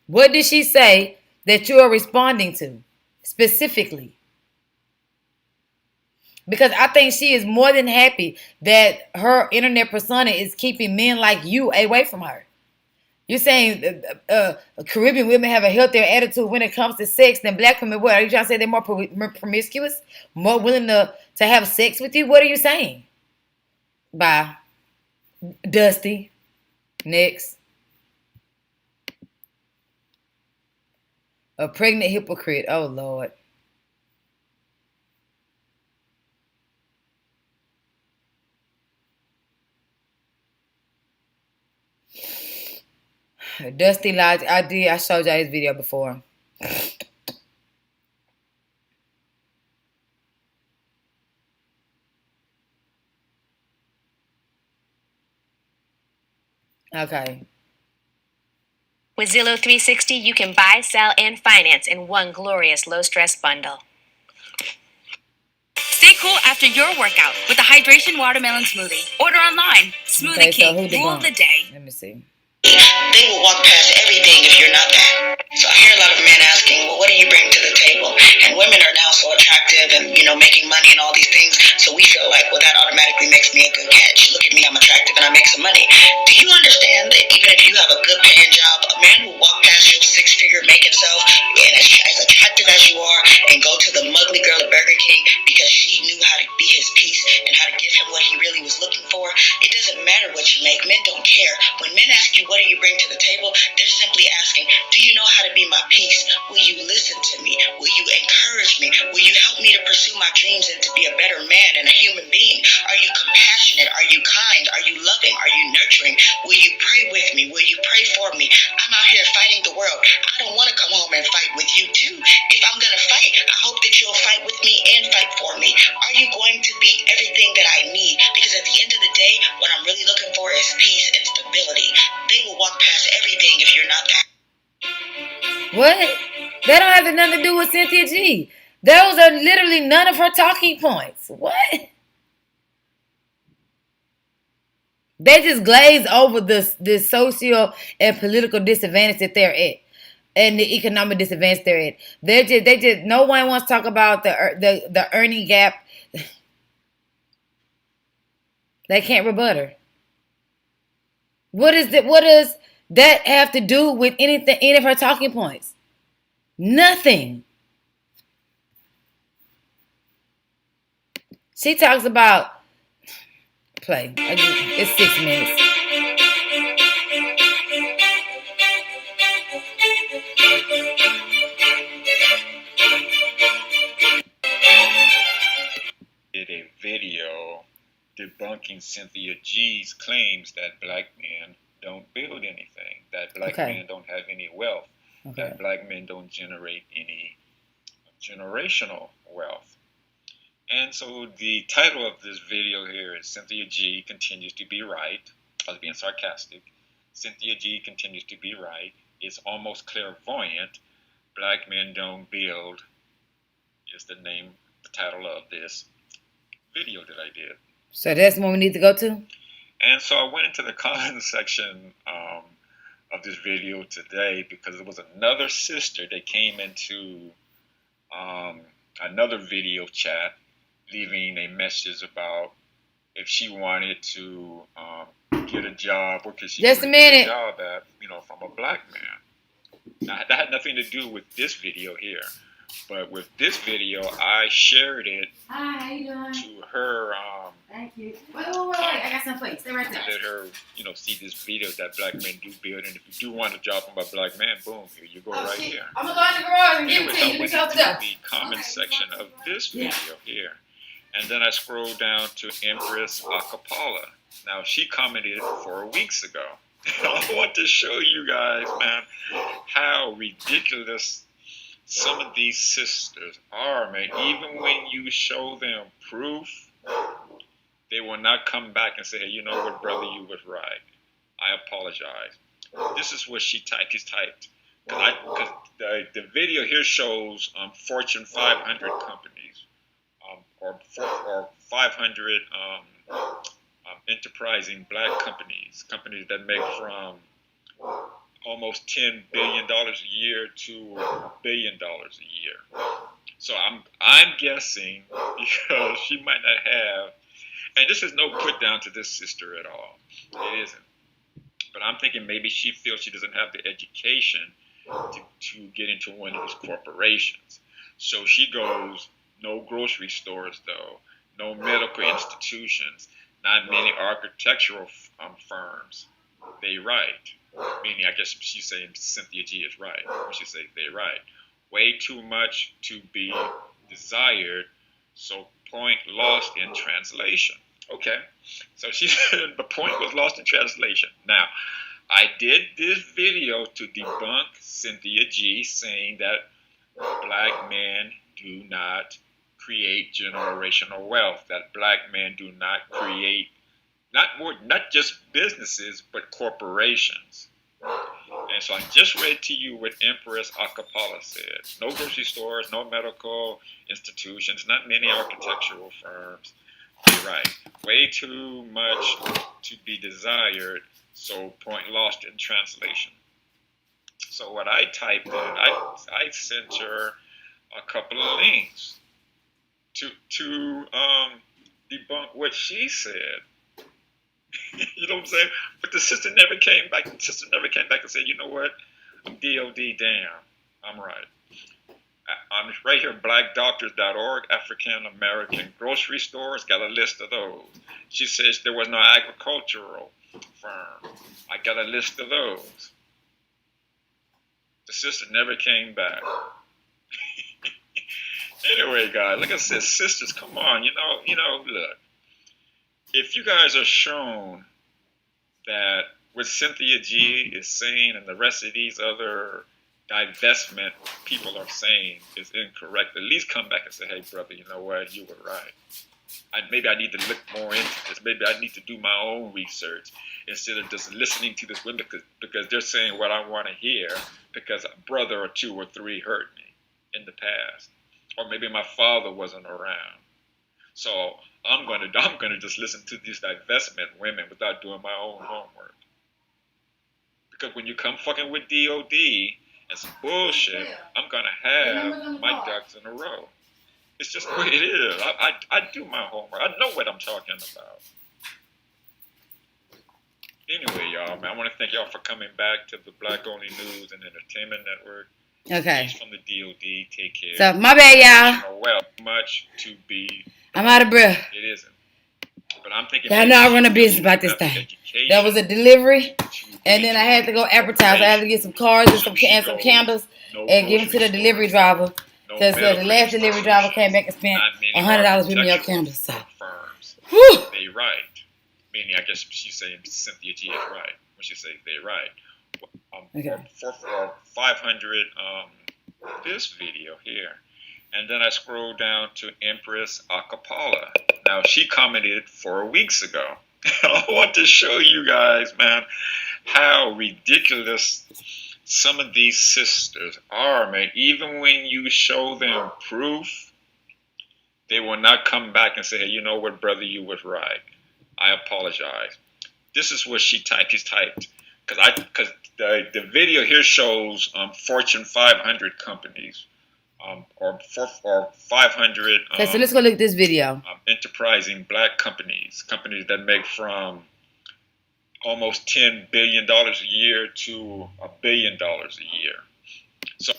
what did she say that you are responding to specifically? Because I think she is more than happy that her internet persona is keeping men like you away from her. You're saying Caribbean women have a healthier attitude when it comes to sex than black women. What are you trying to say? They're more promiscuous, more willing to have sex with you? What are you saying? Bye. Dusty. Next. A pregnant hypocrite. Oh, Lord. Dusty lies. I showed y'all his video before. Okay. With Zillow 360, you can buy, sell, and finance in one glorious low-stress bundle. Stay cool after your workout with a hydration watermelon smoothie. Order online. Smoothie King. Rule the day. Let me see. They will walk past everything if you're not that. So I hear a lot of men asking, well, what do you bring to the table? And women are now so attractive and, making money and all these things. So we feel like, well, that automatically makes me a good catch. Look at me, I'm attractive and I make some money. Do you understand that even if you have a good paying job, a man will walk past your six-figure making self and as attractive as you are and go to the mugly girl at Burger King because she knew how to be his piece and how to give him what he really was looking for? It doesn't matter what you make. Men don't care. When men ask you, what do you bring to the table? They're simply asking, do you know how to be my peace? Will you listen to me? Will you encourage me? Will you help me to pursue my dreams and to be a better man and a human being? Are you compassionate? Are you kind? Are you loving? Are you nurturing? Will you pray with me? Will you pray for me? I'm out here fighting the world. I don't want to come home and fight with you too. If I'm going to fight, I hope that you'll fight with me and fight for me. Are you going to be everything that I need? Because at the end of the day, what I'm really looking for is peace and stability. They will walk past everything if you're not that. What? That don't have nothing to do with Cynthia G. Those are literally none of her talking points. What? They just glaze over this social and political disadvantage that they're at, and the economic disadvantage they're at. They just. No one wants to talk about the earning gap. They can't rebut her. What does that have to do with anything? Any of her talking points? Nothing. She talks about play. It's 6 minutes. Did a video debunking Cynthia G's claims that black men don't build anything, that black men don't have any wealth, that black men don't generate any generational wealth. And so the title of this video here is Cynthia G continues to be right. I was being sarcastic. Cynthia G continues to be right. It's almost clairvoyant. Black men don't build is the title of this video that I did. So that's the one we need to go to? And so I went into the comment section of this video today because it was another sister that came into another video chat, leaving a message about if she wanted to get a job, or could she get a job at, from a black man. Now, that had nothing to do with this video here, but with this video, I shared it to her. Thank you. Wait, I got some for you. Stay right there. Let her, see this video that black men do build, and if you do want a job from a black man, boom, here you go here. I'm gonna go in the garage and give it to you. Went into the comment section of this video here, and then I scrolled down to Empress Acapella. Now, she commented 4 weeks ago. I want to show you guys, man, how ridiculous some of these sisters are, man. Even when you show them proof, they will not come back and say, hey, you know what, brother, you was right. I apologize. This is what she typed. She's typed. Because the video here shows Fortune 500 companies, or 500 enterprising black companies that make from almost $10 billion a year to $1 billion a year. So I'm guessing, because she might not have, and this is no put down to this sister at all. It isn't. But I'm thinking maybe she feels she doesn't have the education to get into one of these corporations. So she goes, no grocery stores though, no medical institutions, not many architectural firms. They right. Meaning, I guess she's saying Cynthia G is right. When she says they right. Way too much to be desired, so point lost in translation. Okay, so she said the point was lost in translation. Now, I did this video to debunk Cynthia G saying that black men do not create generational wealth, that black men do not create not just businesses, but corporations. And so I just read to you what Empress Acapella said. No grocery stores, no medical institutions, not many architectural firms. You're right. Way too much to be desired, so point lost in translation. So what I typed in, I sent her a couple of links to debunk what she said. You know what I'm saying? But the sister never came back. The sister never came back and said, you know what? I'm DOD, damn. I'm right. I'm right here, blackdoctors.org, African American grocery stores, got a list of those. She says there was no agricultural firm. I got a list of those. The sister never came back. Anyway, guys, like I said, sisters, come on, look. If you guys are shown that what Cynthia G is saying and the rest of these other divestment people are saying is incorrect, at least come back and say, hey, brother, you know what? You were right. Maybe I need to look more into this. Maybe I need to do my own research instead of just listening to this women because they're saying what I want to hear because a brother or two or three hurt me in the past. Or maybe my father wasn't around. So I'm gonna just listen to these divestment women without doing my own homework. Because when you come fucking with DOD and some bullshit, I'm gonna have my ducks in a row. It's just the way it is. I do my homework. I know what I'm talking about. Anyway, y'all, man, I want to thank y'all for coming back to the Black Only News and Entertainment Network. Okay. Peace from the DOD. Take care. So, my bad, y'all. Well, much to be. I'm out of breath. It isn't. But I'm thinking. Y'all know I run a business about this thing. That was a delivery, and then I had to go advertise. I had to get some cards and some candles and give them to the delivery driver. Because the last delivery driver came back and spent $100 with me on candles. So. Whew. They right. Meaning, I guess she's saying Cynthia G is right when she says they right. Okay. For 500 this video here. And then I scroll down to Empress Acapella. Now, she commented 4 weeks ago. I want to show you guys, man, how ridiculous some of these sisters are, man. Even when you show them proof, they will not come back and say, hey, you know what, brother, you was right. I apologize. This is what she typed. He's typed because the video here shows Fortune 500 companies or 500. Okay, so let's go look at this video. Enterprising black companies that make from almost $10 billion a year to $1 billion a year. So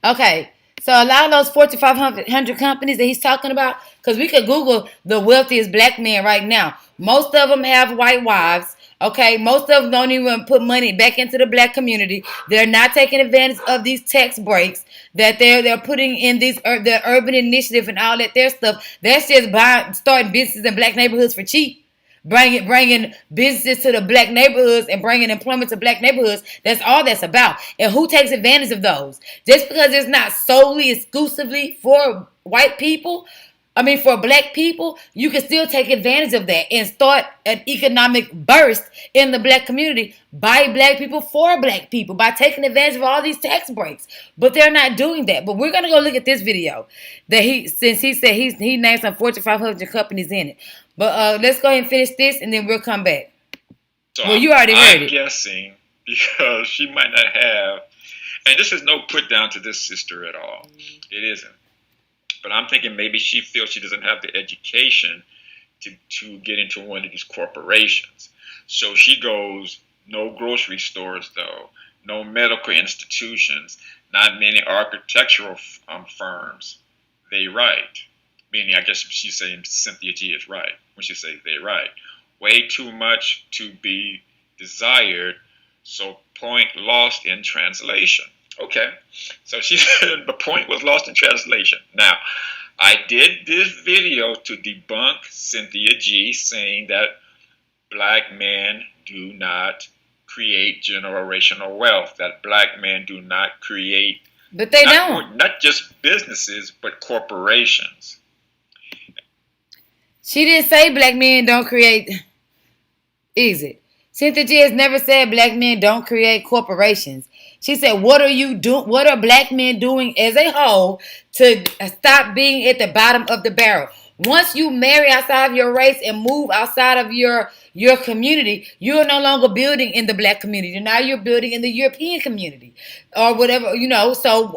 okay, so a lot of those Fortune 500 companies that he's talking about, because we could Google the wealthiest black men right now. Most of them have white wives. Okay, most of them don't even put money back into the black community. They're not taking advantage of these tax breaks that they're putting in these the urban initiative and all that their stuff. That's just starting businesses in black neighborhoods for cheap. Bringing businesses to the black neighborhoods and bringing employment to black neighborhoods. That's all that's about. And who takes advantage of those? Just because it's not solely exclusively for white people, for black people, you can still take advantage of that and start an economic burst in the black community by black people for black people by taking advantage of all these tax breaks. But they're not doing that. But we're gonna go look at this video that since he said he named some Fortune 500 companies in it. But let's go ahead and finish this, and then we'll come back. So well, you already heard it. I'm guessing because she might not have, and this is no put down to this sister at all. It isn't. But I'm thinking maybe she feels she doesn't have the education to get into one of these corporations. So she goes, no grocery stores though, no medical institutions, not many architectural firms. They write. Meaning, I guess she's saying Cynthia G is right when she says they right. Way too much to be desired, so point lost in translation. Okay, so she said the point was lost in translation. Now, I did this video to debunk Cynthia G saying that black men do not create generational wealth, that black men do not create, but they don't. Not just businesses, but corporations. She didn't say black men don't create. Easy. Cynthia G has never said black men don't create corporations. She said, what are you doing? What are black men doing as a whole to stop being at the bottom of the barrel? Once you marry outside of your race and move outside of your community, you are no longer building in the black community. Now you're building in the European community or whatever, So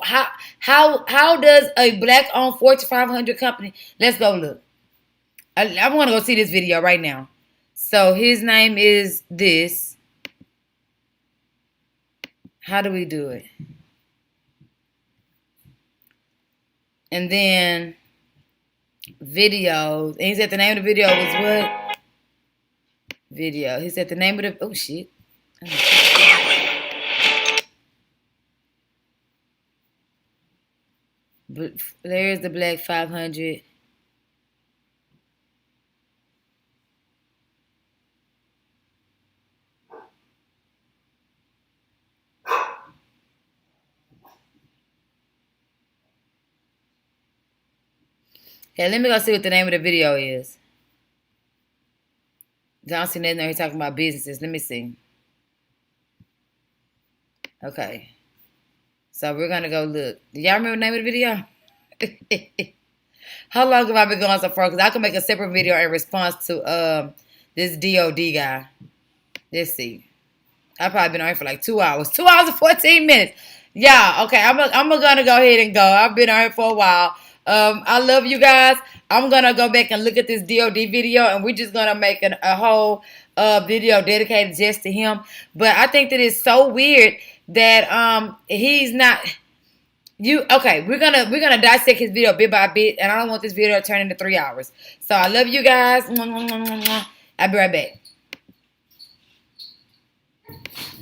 how does a black-owned Fortune 500 company? Let's go look. I want to go see this video right now. So his name is this. How do we do it? And then videos. And he said the name of the video was what? Video. He said the name of the... Oh, shit. But there's the Black 500. Okay, let me go see what the name of the video is. I don't see nothing there. He's talking about businesses. Let me see. Okay. So we're going to go look. Do y'all remember the name of the video? How long have I been going so far? Because I can make a separate video in response to this DOD guy. Let's see. I've probably been on here for like 2 hours. 2 hours and 14 minutes. Yeah, okay. I'm going to go ahead and go. I've been on here for a while. I love you guys. I'm going to go back and look at this DOD video, and we're just going to make a whole video dedicated just to him. But I think that it's so weird that he's not... Okay, we're gonna dissect his video bit by bit, and I don't want this video to turn into 3 hours. So I love you guys. I'll be right back.